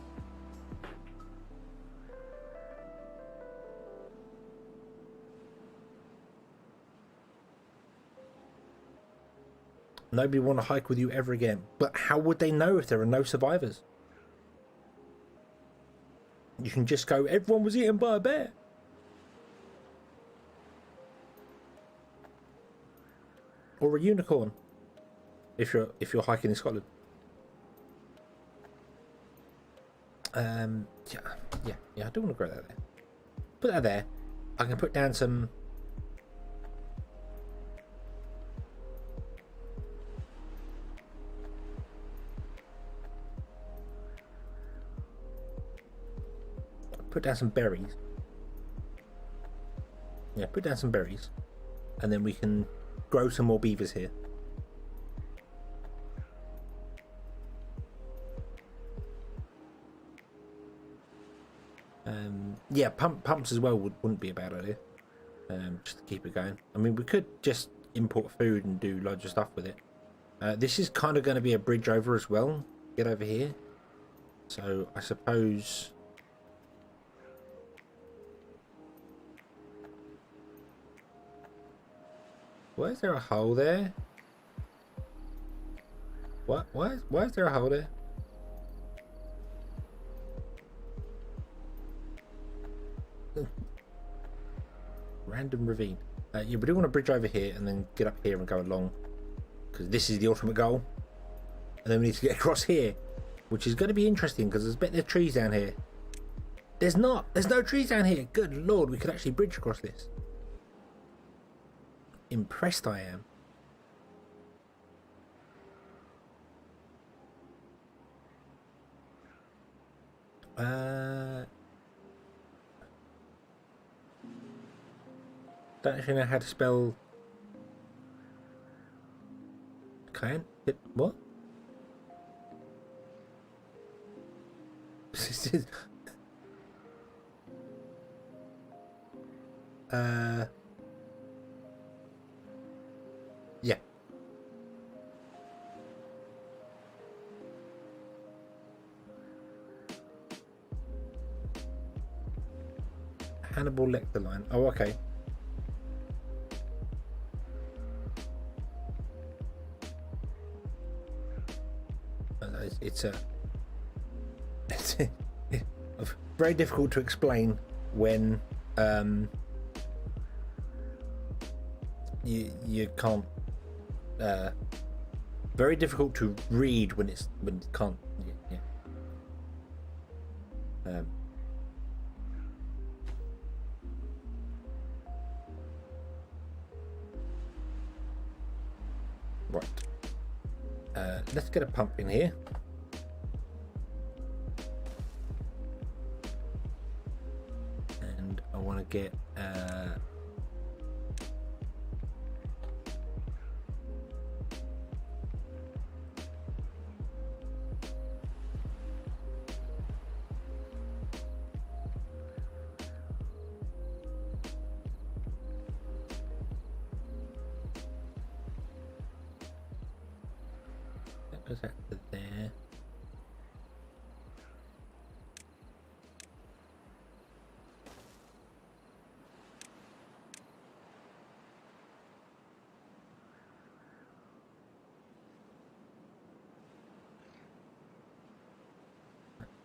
Nobody want to hike with you ever again. But how would they know if there are no survivors? You can just go, everyone was eaten by a bear. Or a unicorn. If you're hiking in Scotland. Yeah, I do want to grow that there. Put that there. I can put down some. Put down some berries. Yeah, put down some berries, and then we can grow some more beavers here. Yeah, pumps as well wouldn't be a bad idea. Just to keep it going. I mean, we could just import food and do loads of stuff with it. This is kind of going to be a bridge over as well. Get over here. So I suppose. Why is there a hole there? What? Why is there a hole there? Random ravine. Yeah, we do want to bridge over here and then get up here and go along, because this is the ultimate goal. And then we need to get across here, which is going to be interesting because there's a bit of trees down here. There's not. There's no trees down here. Good lord, we could actually bridge across this. Impressed I am. Don't actually know how to spell. Can't. What? Yeah. Hannibal Lecter line. Oh, okay. It's very difficult to explain when you can't. Very difficult to read when it can't. Yeah. Right. Let's get a pump in here. And I want to get Goes out to there.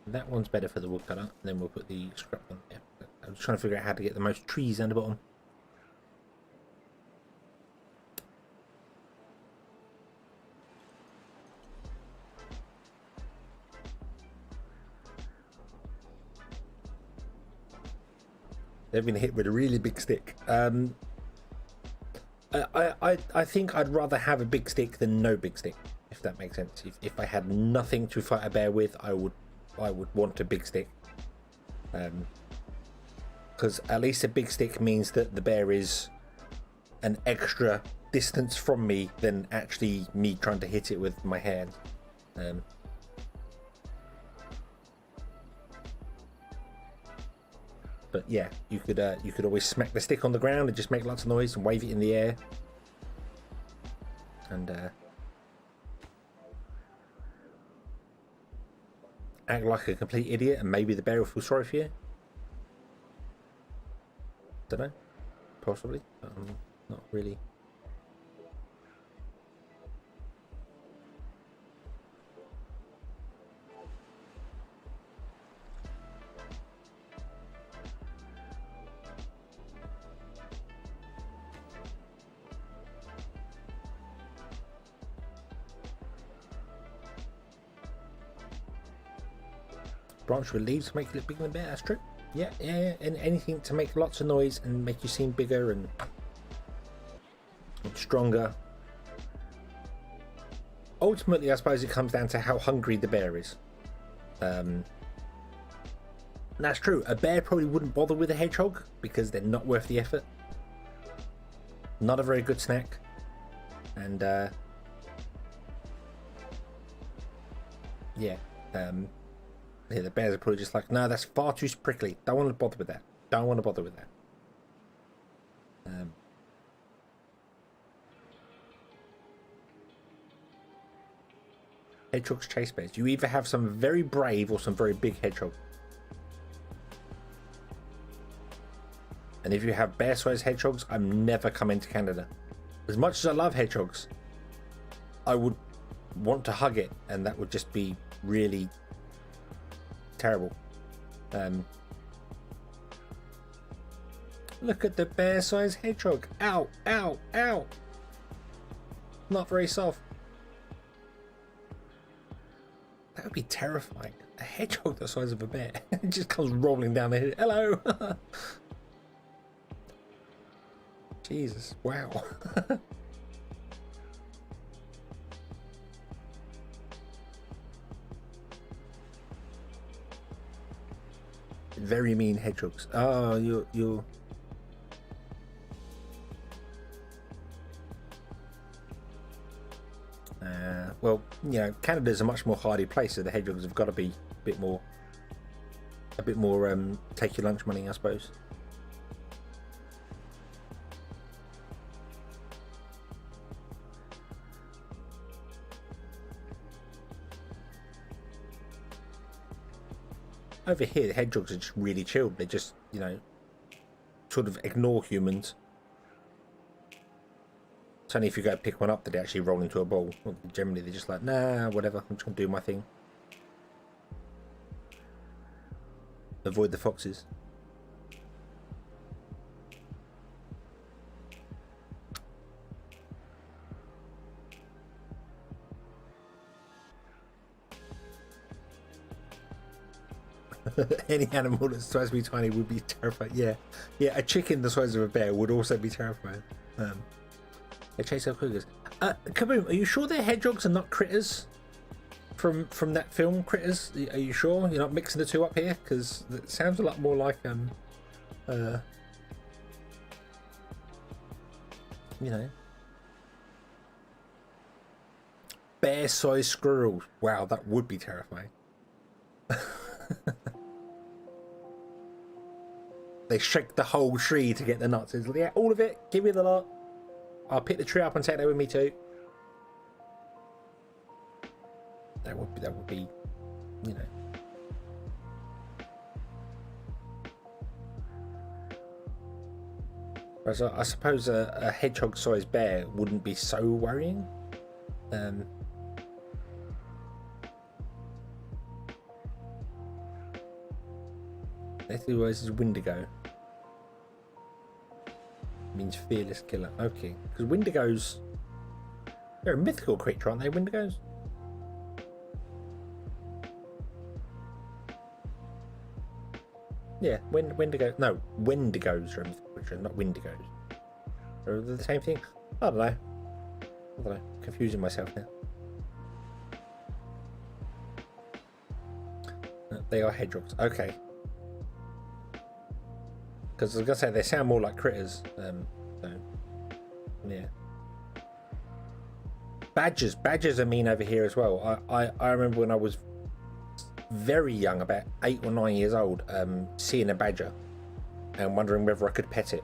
That one's better for the woodcutter, and then we'll put the scrap on there. I'm just trying to figure out how to get the most trees down the bottom. They've been hit with a really big stick. I think I'd rather have a big stick than no big stick, if that makes sense. If I had nothing to fight a bear with, I would want a big stick. Because at least a big stick means that the bear is an extra distance from me than actually me trying to hit it with my hand. But yeah, you could always smack the stick on the ground and just make lots of noise and wave it in the air. And act like a complete idiot, and maybe the bear will feel sorry for you. Don't know, possibly, but not really. Branch with leaves to make you look bigger than a bear. That's true. Yeah, and anything to make lots of noise and make you seem bigger and stronger. Ultimately, I suppose it comes down to how hungry the bear is. That's true. A bear probably wouldn't bother with a hedgehog because they're not worth the effort. Not a very good snack. And yeah. Yeah, the bears are probably just like, no, that's far too prickly. Don't want to bother with that. Don't want to bother with that. Hedgehogs chase bears. You either have some very brave or some very big hedgehog. And if you have bear-sized hedgehogs, I'm never coming to Canada. As much as I love hedgehogs, I would want to hug it, and that would just be really terrible. Look at the bear-sized hedgehog. Ow, ow, ow. Not very soft. That would be terrifying. A hedgehog the size of a bear. It just comes rolling down the hill. Hello. Jesus. Wow. Very mean hedgehogs. Oh, you're well, you know, Canada's a much more hardy place, so the hedgehogs have got to be a bit more take your lunch money, I suppose. Over here, the hedgehogs are just really chilled. They just, you know, sort of ignore humans. It's only if you go pick one up that they actually roll into a ball. Well, generally, they're just like, nah, whatever. I'm just going to do my thing. Avoid the foxes. Any animal that's supposed to be tiny would be terrifying. Yeah, a chicken the size of a bear would also be terrifying. They chase out cougars. Kaboom, are you sure they're hedgehogs and not critters? From that film, Critters? Are you sure you're not mixing the two up here? Because it sounds a lot more like you know, bear-sized squirrels. Wow, that would be terrifying. They shake the whole tree to get the nuts. It's like, yeah, all of it. Give me the lot. I'll pick the tree up and take that with me too. That would be, you know. Whereas I suppose a hedgehog-sized bear wouldn't be so worrying. Lethally Wise is Wendigo. Means fearless killer. Okay, because Wendigos, they're a mythical creature, aren't they? Wendigos. Yeah, Wendigo. No, Wendigos are a mythical creature, not Wendigos. Are they the same thing? I don't know. Confusing myself now. They are hedgehogs. Okay. Because I was gonna say they sound more like critters. So yeah. Badgers are mean over here as well. I remember when I was very young, about 8 or 9 years old, seeing a badger and wondering whether I could pet it.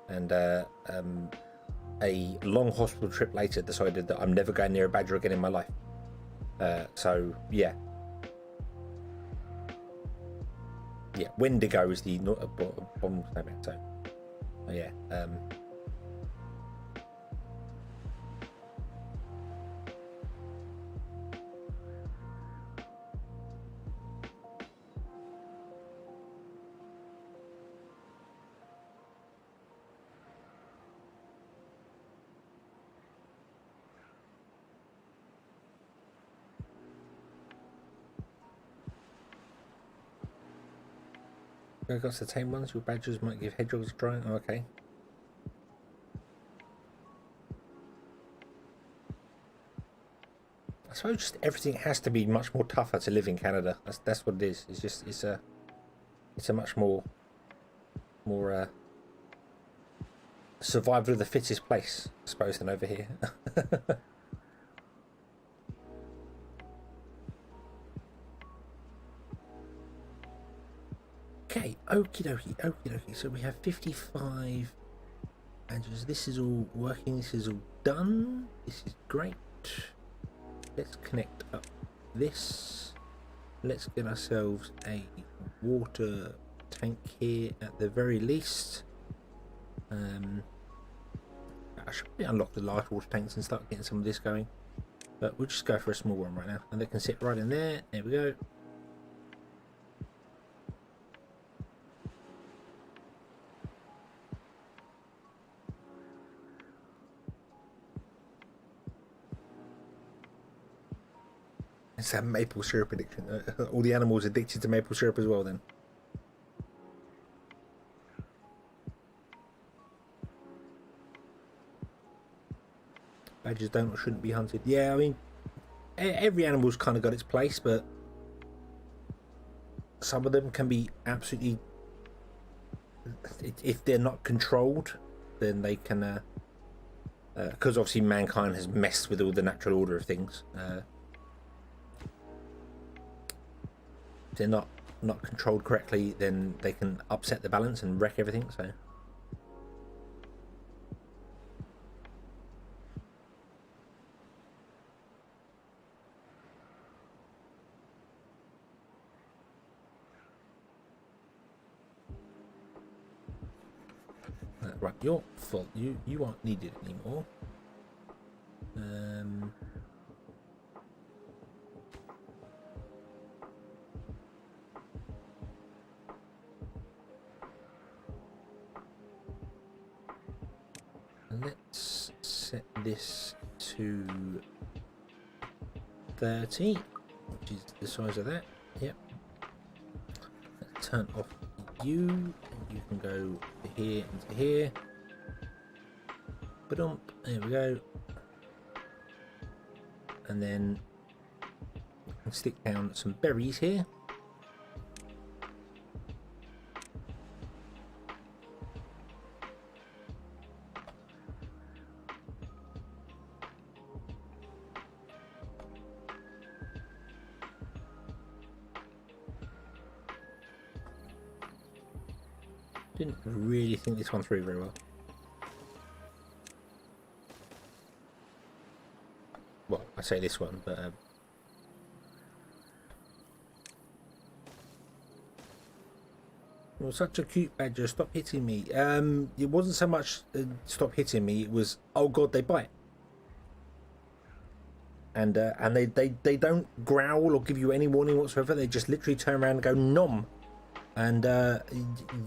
And a long hospital trip later, decided that I'm never going near a badger again in my life. So yeah. Yeah, Wendigo is the bomb. So yeah. I've got the tame ones. Your badgers might give hedgehogs a try. Oh, okay. I suppose just everything has to be much more tougher to live in Canada. That's what it is. It's just it's a much more survival of the fittest place, I suppose, than over here. Okay, okie dokie. So we have 55 badges. This is all working. This is all done. This is great. Let's connect up this. Let's get ourselves a water tank here at the very least. I should probably unlock the large water tanks and start getting some of this going. But we'll just go for a small one right now. And they can sit right in there. There we go. It's a maple syrup addiction. All the animals addicted to maple syrup as well then. Badgers don't or shouldn't be hunted. Yeah, I mean, every animal's kind of got its place, but some of them can be absolutely... If they're not controlled, then they can... because obviously mankind has messed with all the natural order of things. If they're not controlled correctly, then they can upset the balance and wreck everything. So right, your fault. You aren't needed anymore. Let's set this to 30, which is the size of that. Yep. Let's turn off you, and you can go to here and to here. Ba-dump. There we go. And then we can stick down some berries here. Didn't really think this one through very well. Well, I say this one, but You're such a cute badger. Stop hitting me. It wasn't so much stop hitting me. It was, oh god, they bite. And they don't growl or give you any warning whatsoever. They just literally turn around and go nom. And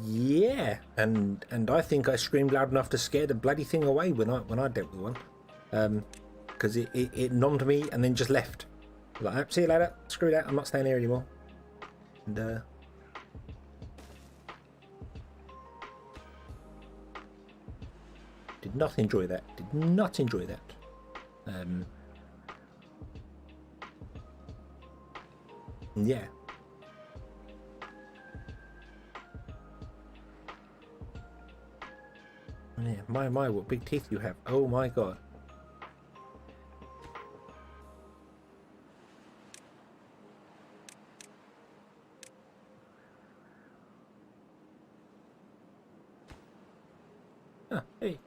yeah, and I think I screamed loud enough to scare the bloody thing away when I dealt with one, because it nommed me and then just left. Like, see you later. Screw that. I'm not staying here anymore. And did not enjoy that. Did not enjoy that. Yeah. Yeah, my, what big teeth you have. Oh my god. Ah, hey.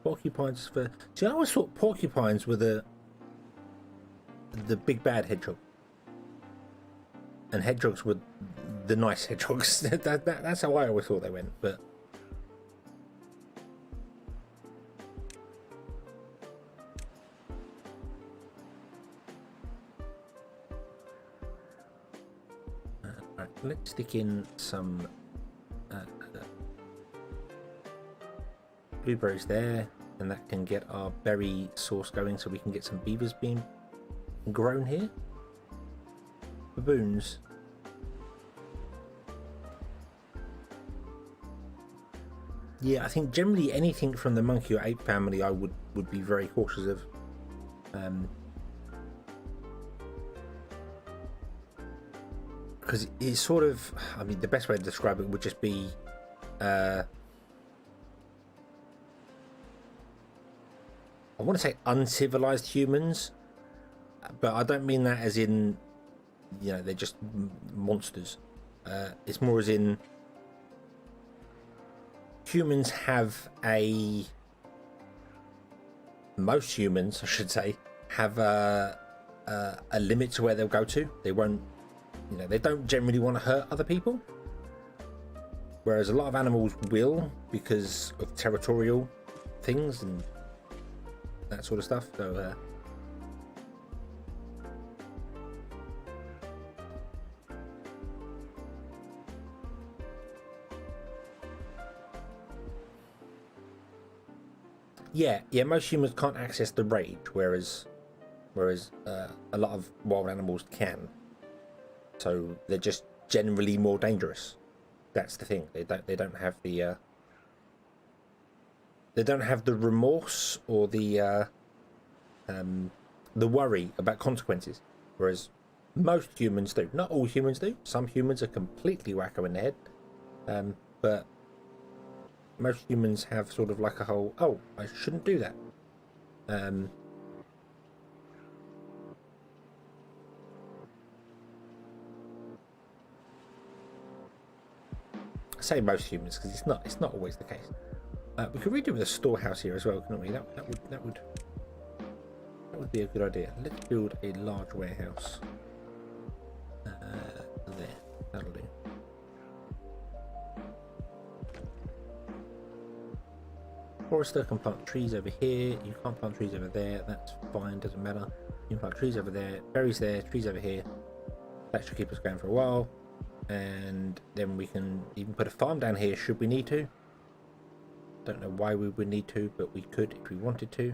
Porcupines for... See, I always thought porcupines were the big bad hedgehog. And hedgehogs were the nice hedgehogs. That's how I always thought they went, but... Right, let's stick in some blueberries there, and that can get our berry source going so we can get some beavers being grown here. Baboons. Yeah, I think generally anything from the monkey or ape family I would be very cautious of. Because it's sort of, I mean, the best way to describe it would just be I want to say uncivilized humans, but I don't mean that as in, you know, they're just monsters. It's more as in humans have most humans, I should say, have a limit to where they'll go to. They won't, you know, they don't generally want to hurt other people. Whereas a lot of animals will, because of territorial things and that sort of stuff. So yeah, most humans can't access the rage, whereas a lot of wild animals can. So they're just generally more dangerous. That's the thing. They don't have the remorse or the worry about consequences, whereas most humans do. Not all humans do. Some humans are completely wacko in the head, but most humans have sort of like a whole, oh, I shouldn't do that. I say most humans because it's not always the case. We could redo with a storehouse here as well, couldn't we? That would be a good idea. Let's build a large warehouse. There, that'll do. Forester can plant trees over here. You can't plant trees over there. That's fine, doesn't matter. You can plant trees over there, berries there, trees over here. That should keep us going for a while. And then we can even put a farm down here should we need to. Don't know why we would need to, but we could if we wanted to.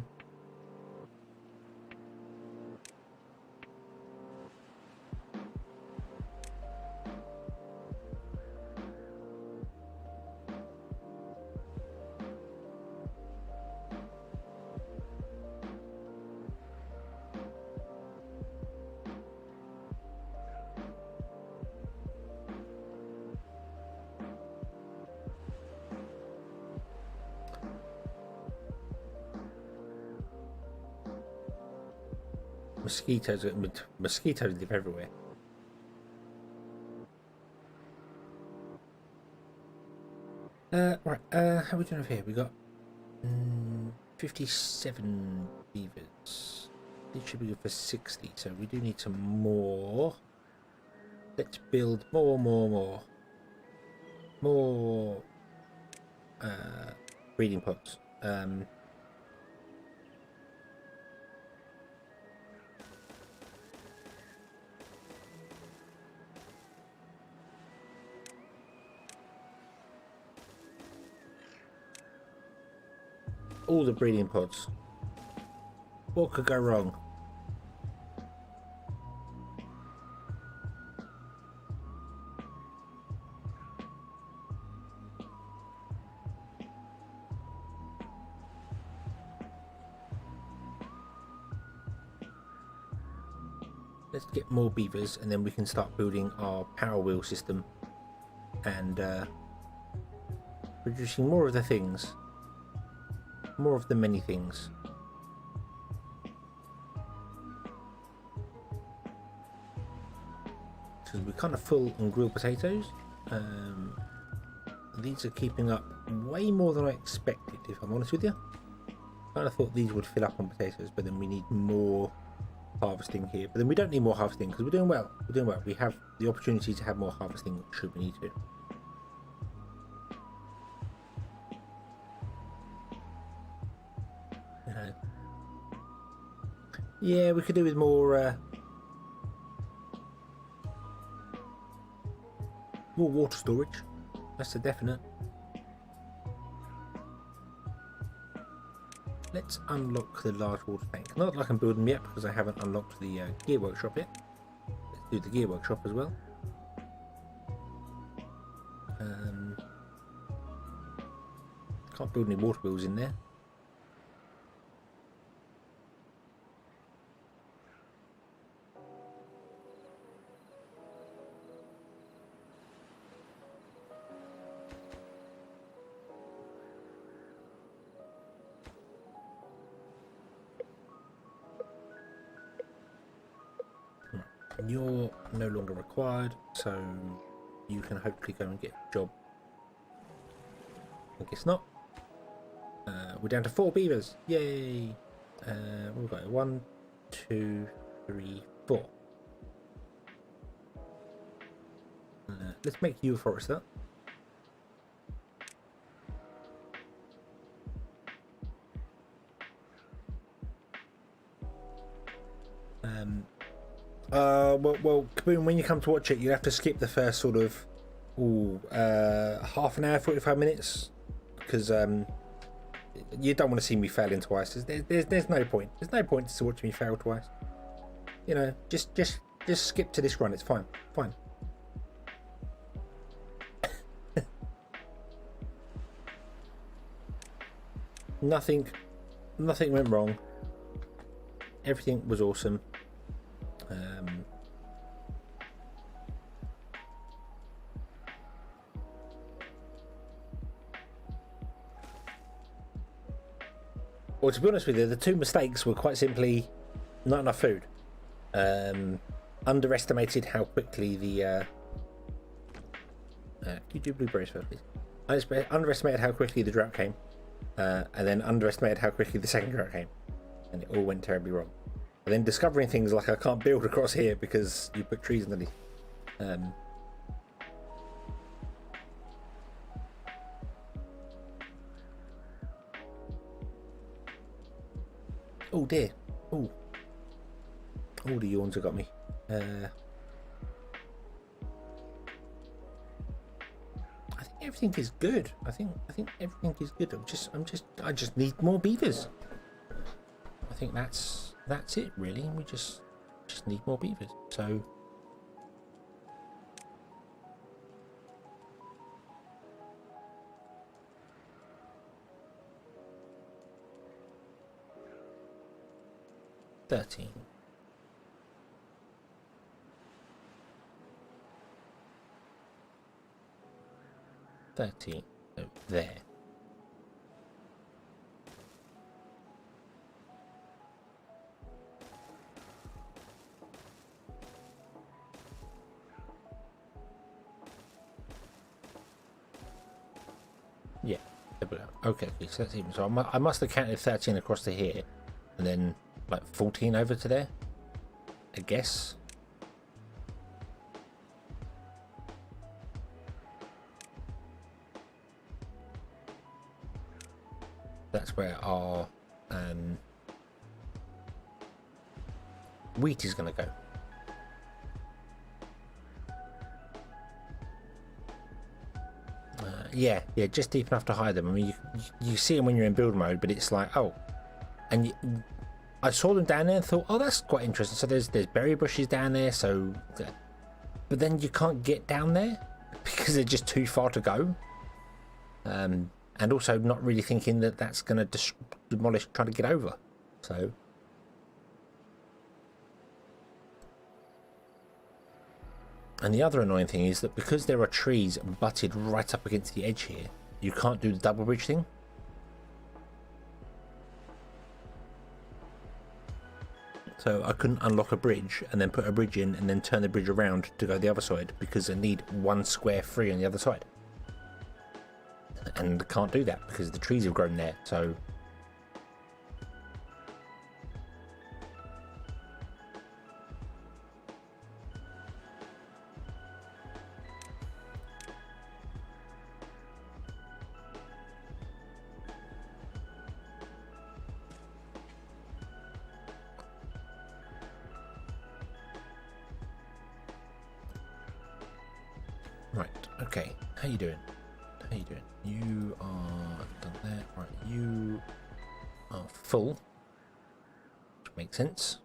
Mosquitoes live everywhere. Right, how are we doing over here? We got 57 beavers. These should be good for 60, so we do need some more. Let's build more breeding pods. All the breeding pods. What could go wrong? Let's get more beavers and then we can start building our power wheel system and producing more of the things. More of the many things. Because we're kind of full on grilled potatoes. These are keeping up way more than I expected, if I'm honest with you. I kind of thought these would fill up on potatoes, but then we need more harvesting here. But then we don't need more harvesting because we're doing well. We're doing well. We have the opportunity to have more harvesting should we need to. Yeah, we could do with more water storage. That's a definite. Let's unlock the large water tank. Not that I can build them yet because I haven't unlocked the gear workshop yet. Let's do the gear workshop as well. Can't build any water wheels in there. You're no longer required, so you can hopefully go and get a job. I guess not. We're down to 4 beavers. Yay! We've got 1, 2, 3, 4. Let's make you a forester. Well, Kaboom, when you come to watch it, you have to skip the first sort of half an hour, 45 minutes, because you don't want to see me failing twice. There's no point. There's no point to watch me fail twice. You know, just skip to this run. It's fine. Fine. Nothing went wrong. Everything was awesome. Well, to be honest with you, the 2 mistakes were quite simply not enough food. Underestimated how quickly the can you do blueberries first, please? Underestimated how quickly the drought came, and then underestimated how quickly the second drought came, and it all went terribly wrong. And then discovering things like I can't build across here because you put trees underneath. Oh dear. Oh, the yawns have got me. I think everything is good. I think everything is good. I just need more beavers. I think that's it really. We just need more beavers. So $13. Over there. Okay, so that's even. So I must have counted 13 across to here, and then like 14 over to there, I guess. That's where our wheat is going to go. Yeah, just deep enough to hide them. I mean, you see them when you're in build mode, but it's like, oh, and I saw them down there and thought, oh, that's quite interesting. So there's berry bushes down there, so, but then you can't get down there because they're just too far to go. And also not really thinking that that's going to demolish trying to get over. So and the other annoying thing is that because there are trees butted right up against the edge here, you can't do the double bridge thing. So I couldn't unlock a bridge and then put a bridge in and then turn the bridge around to go the other side because I need one square free on the other side. And can't do that because the trees have grown there. So right, okay. How you doing? How you doing? You are done there. Right, you are full, which makes sense.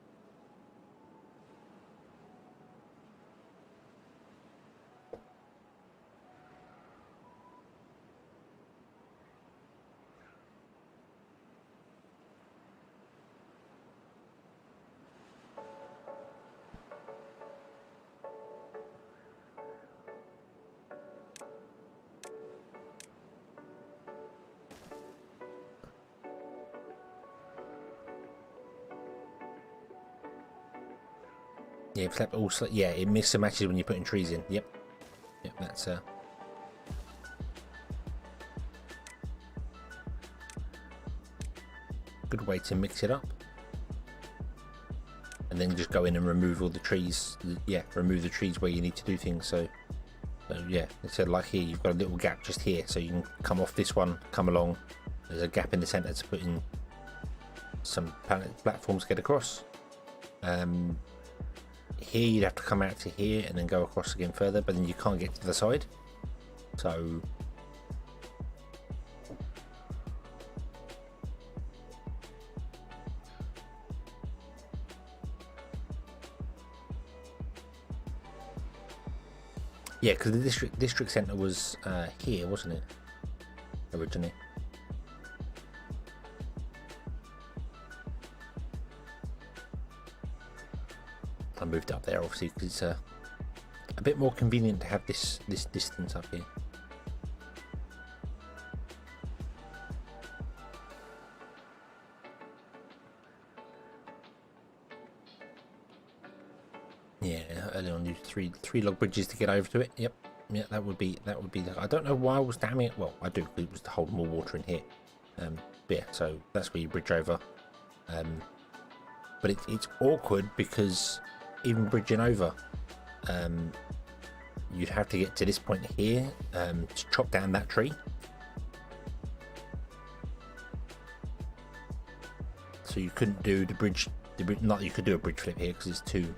Yeah, flap also. Yeah, it mismatches when you're putting trees in. Yep, that's a good way to mix it up. And then just go in and remove all the trees. Yeah, remove the trees where you need to do things. So yeah, instead like here, you've got a little gap just here, so you can come off this one, come along. There's a gap in the center to put in some platforms to get across. Here you'd have to come out to here and then go across again further, but then you can't get to the side. So yeah, because the district center was here, wasn't it, originally? I moved up there obviously because it's a bit more convenient to have this distance up here. Yeah, early on, use three log bridges to get over to it. Yep, yeah, that would be. I don't know why I was damming it. Well, I do, because it was to hold more water in here. But yeah, so that's where you bridge over. But it's awkward because even bridging over, you'd have to get to this point here to chop down that tree. So you couldn't do the bridge. Not that you could do a bridge flip here because it's too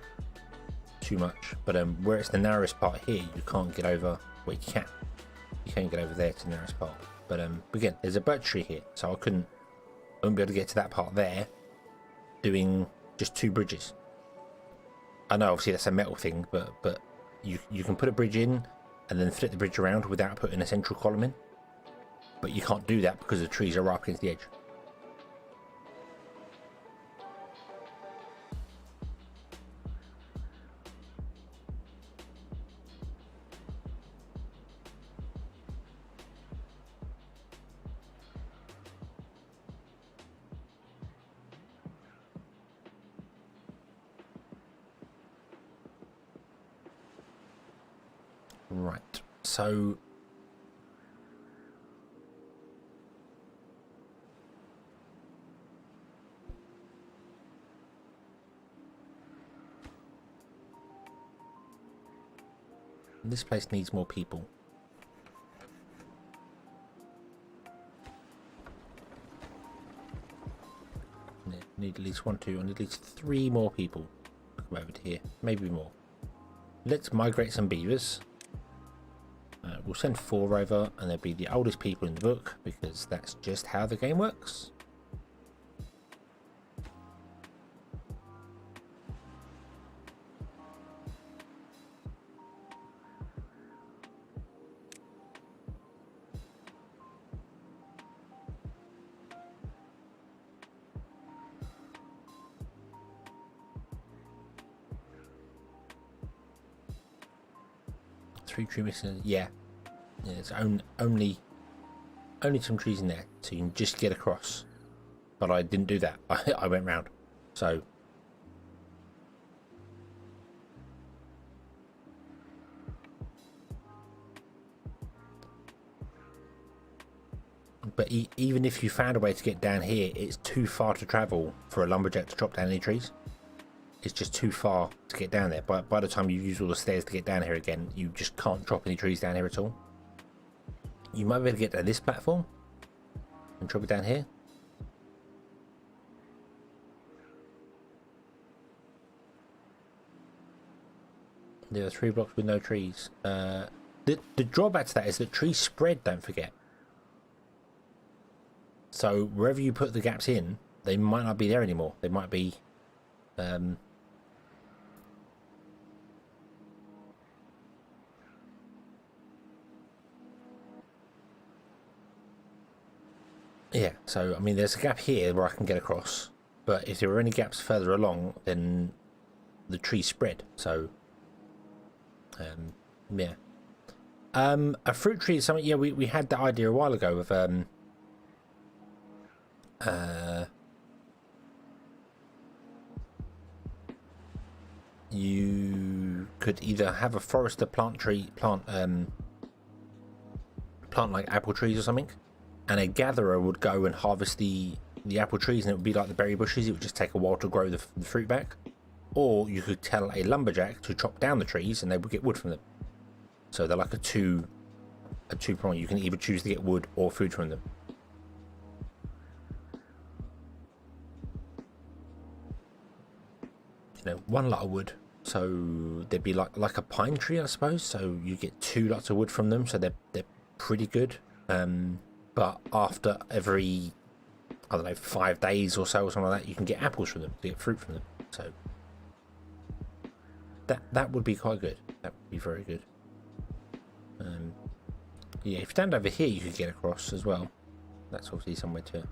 much. But where it's the narrowest part here, you can't get over. Well, you can get over there to the narrowest part. But again, there's a birch tree here, so I wouldn't be able to get to that part there doing just two bridges. I know obviously that's a metal thing, but you can put a bridge in and then flip the bridge around without putting a central column in. But you can't do that because the trees are right up against the edge. Right, so This place needs more people. Need at least 1, 2, I need at least 3 more people to come over to here, maybe more. Let's migrate some beavers. We'll send 4 over, and they'll be the oldest people in the book, because that's just how the game works. Three tree missing. Yeah, it's only some trees in there, so you can just get across. But I didn't do that. I went round. So but even if you found a way to get down here, it's too far to travel for a lumberjack to chop down any trees. It's just too far to get down there. By the time you use all the stairs to get down here again, you just can't drop any trees down here at all. You might be able to get to this platform and drop it down here. There are 3 blocks with no trees. The drawback to that is that trees spread, don't forget. So wherever you put the gaps in, they might not be there anymore. They might be... yeah, so I mean there's a gap here where I can get across, but if there were any gaps further along, then the trees spread. So yeah, a fruit tree is something. Yeah, we had that idea a while ago of you could either have a forester plant like apple trees or something, and a gatherer would go and harvest the apple trees, and it would be like the berry bushes. It would just take a while to grow the fruit back. Or you could tell a lumberjack to chop down the trees, and they would get wood from them. So they're like a two prong. You can either choose to get wood or food from them. You know, 1 lot of wood. So they'd be like a pine tree, I suppose. So you get 2 lots of wood from them. So they're pretty good. But after every, I don't know, 5 days or so or something like that, you can get apples from them, you get fruit from them. So that would be quite good. That would be very good. Yeah, if you stand over here, you could get across as well. That's obviously somewhere to...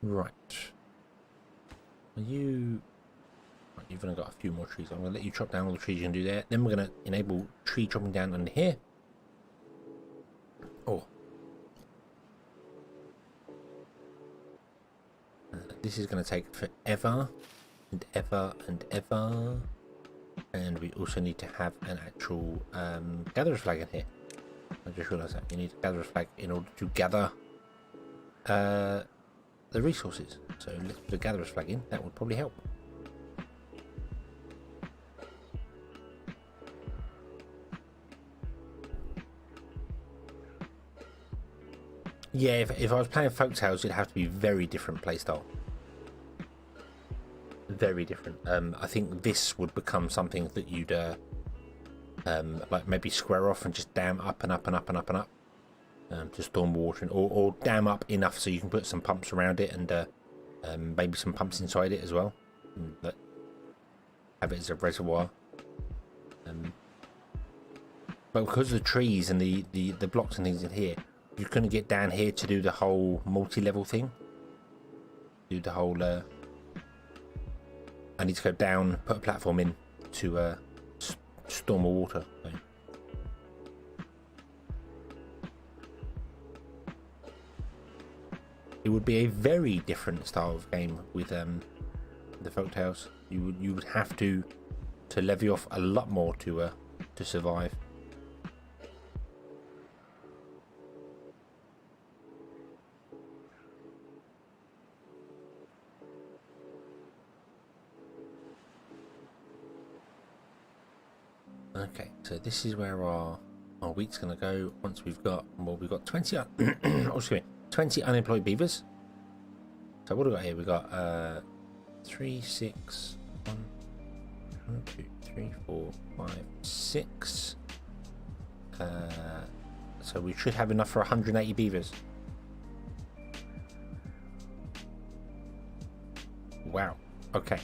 Right. Are you... Right, you've only got a few more trees. I'm going to let you chop down all the trees you can do there. Then we're going to enable tree chopping down under here. Oh. This is going to take forever and ever and ever. And we also need to have an actual gatherer's flag in here. I just realised that. You need a gatherer's flag in order to gather the resources. So let's put a gatherer's flag in. That would probably help. Yeah, if I was playing Folktales, it'd have to be very different playstyle. Very different. I think this would become something that you'd like maybe square off and just dam up and up and up and up and up. To storm water, or dam up enough so you can put some pumps around it, and maybe some pumps inside it as well, that have it as a reservoir. But because of the trees and the blocks and things in here, you couldn't get down here to do the whole multi-level thing. Do the whole I need to go down, put a platform in to storm the water. So. would be a very different style of game with the folktales. You would have to levy off a lot more to survive. Okay, so this is where our wheat's going to go once we've got, well, we've got 20 20 unemployed beavers. So what do we got here? We've got 3, 6, 1, 2, 3, 4, 5, 6. So we should have enough for 180 beavers. Wow. Okay.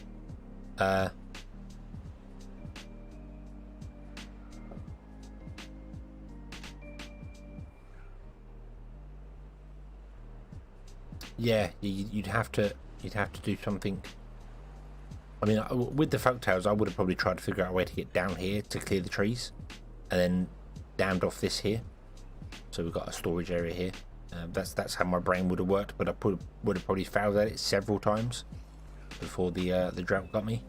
Yeah, you'd have to do something. I mean, with the folktales, I would have probably tried to figure out a way to get down here to clear the trees, and then dammed off this here. So we've got a storage area here. That's how my brain would have worked, but I would have probably failed at it several times before the drought got me.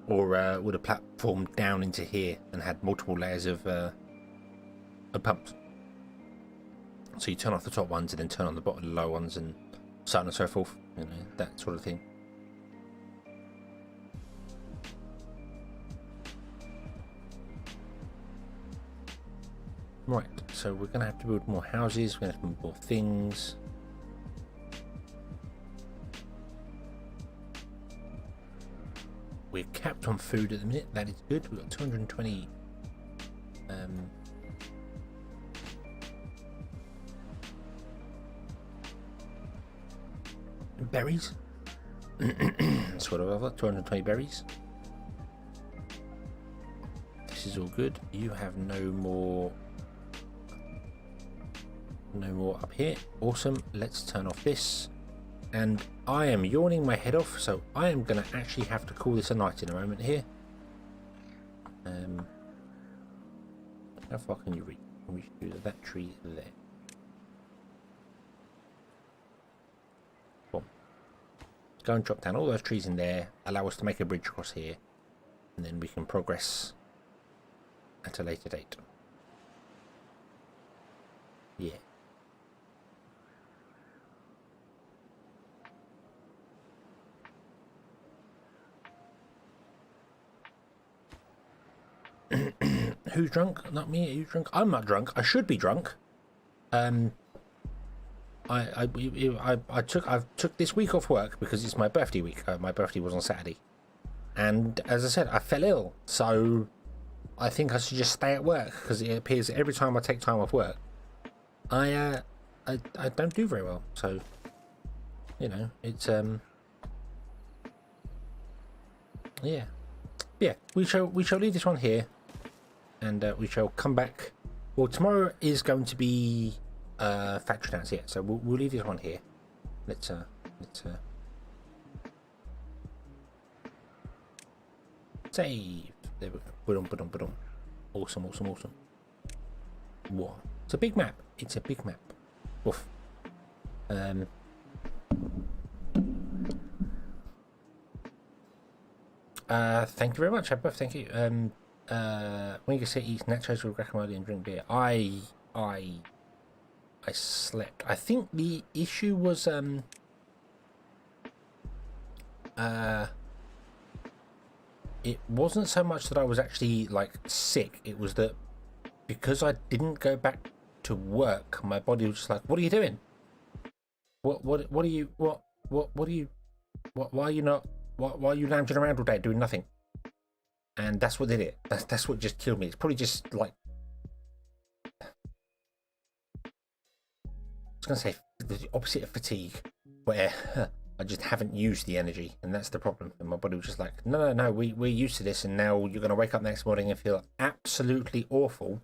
Or would have platformed down into here and had multiple layers of pumps. So you turn off the top ones and then turn on the bottom low ones and so on and so forth. You know, that sort of thing. Right, so we're going to have to build more houses, we're going to have to build more things. We're capped on food at the minute, that is good. We've got 220 berries. That's what I've got, 220 berries. This is all good. You have no more up here. Awesome. Let's turn off this. And I am yawning my head off, so I am going to actually have to call this a night in a moment here. How far can you reach? We should do that tree there. Boom. Go and drop down all those trees in there, allow us to make a bridge across here, and then we can progress at a later date. Yeah. Who's drunk? Not me. Are you drunk? I'm not drunk. I should be drunk. I took this week off work because it's my birthday week. My birthday was on Saturday, and as I said, I fell ill. So I think I should just stay at work because it appears every time I take time off work, I don't do very well. So you know, it's yeah. We shall leave this one here. And we shall come back. Well, tomorrow is going to be factory dance, yeah. So we'll leave this one here. Let's save. There we go. Awesome. What? It's a big map. It's a big map. Woof. Thank you very much, Abba. Thank you. When you say eat nachos with guacamole and drink beer, I slept. I think the issue was it wasn't so much that I was actually like sick. It was that because I didn't go back to work, my body was just like, "What are you doing? Why are you lounging around all day doing nothing?" And that's what did it. That's what just killed me. It's probably just like, I was going to say the opposite of fatigue, where I just haven't used the energy, and that's the problem. And my body was just like, no, we're used to this, and now you're going to wake up next morning and feel absolutely awful,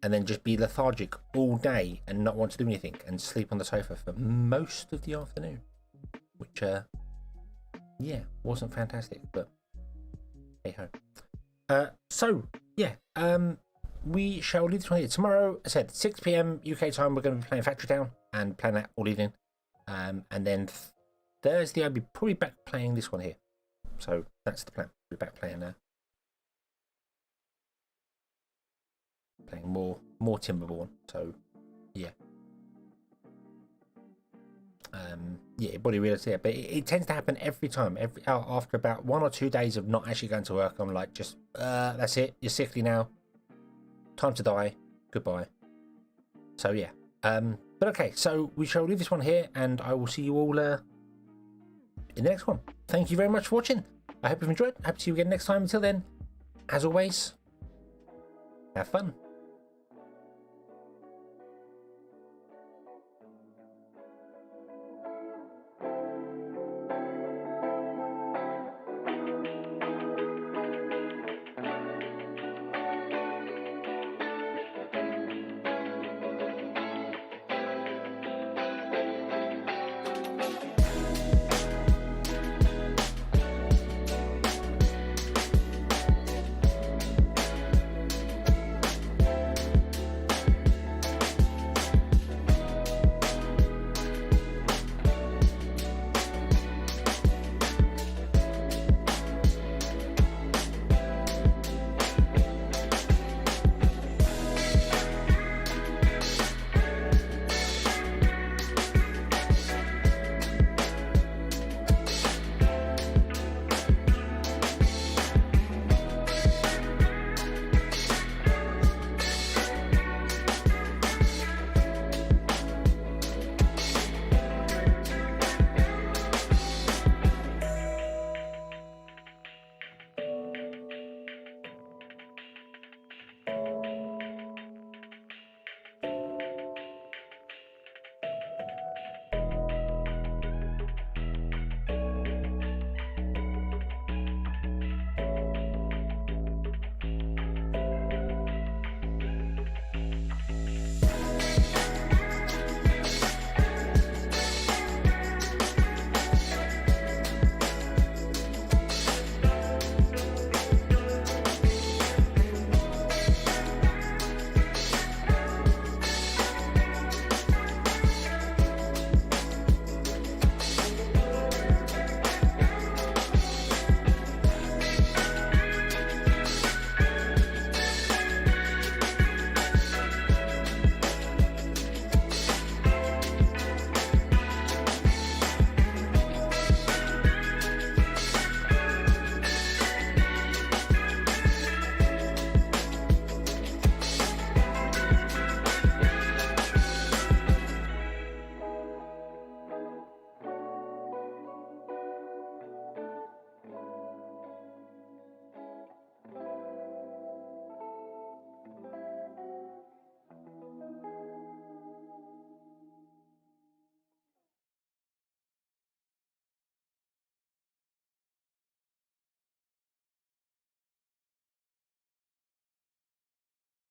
and then just be lethargic all day and not want to do anything, and sleep on the sofa for most of the afternoon, which, yeah, wasn't fantastic, but hey ho. So yeah, we shall leave this one here. Tomorrow, I said 6 p.m. UK time, we're going to be playing Factory Town and playing that all evening. And then Thursday, I'll be probably back playing this one here. So that's the plan. We'll be back playing more Timberborn. So yeah. Yeah, body reality. Yeah, but it tends to happen every time. After about 1 or 2 days of not actually going to work, I'm like, just that's it. You're sickly now. Time to die. Goodbye. So yeah. But okay. So we shall leave this one here, and I will see you all in the next one. Thank you very much for watching. I hope you've enjoyed. Hope to see you again next time. Until then, as always, have fun.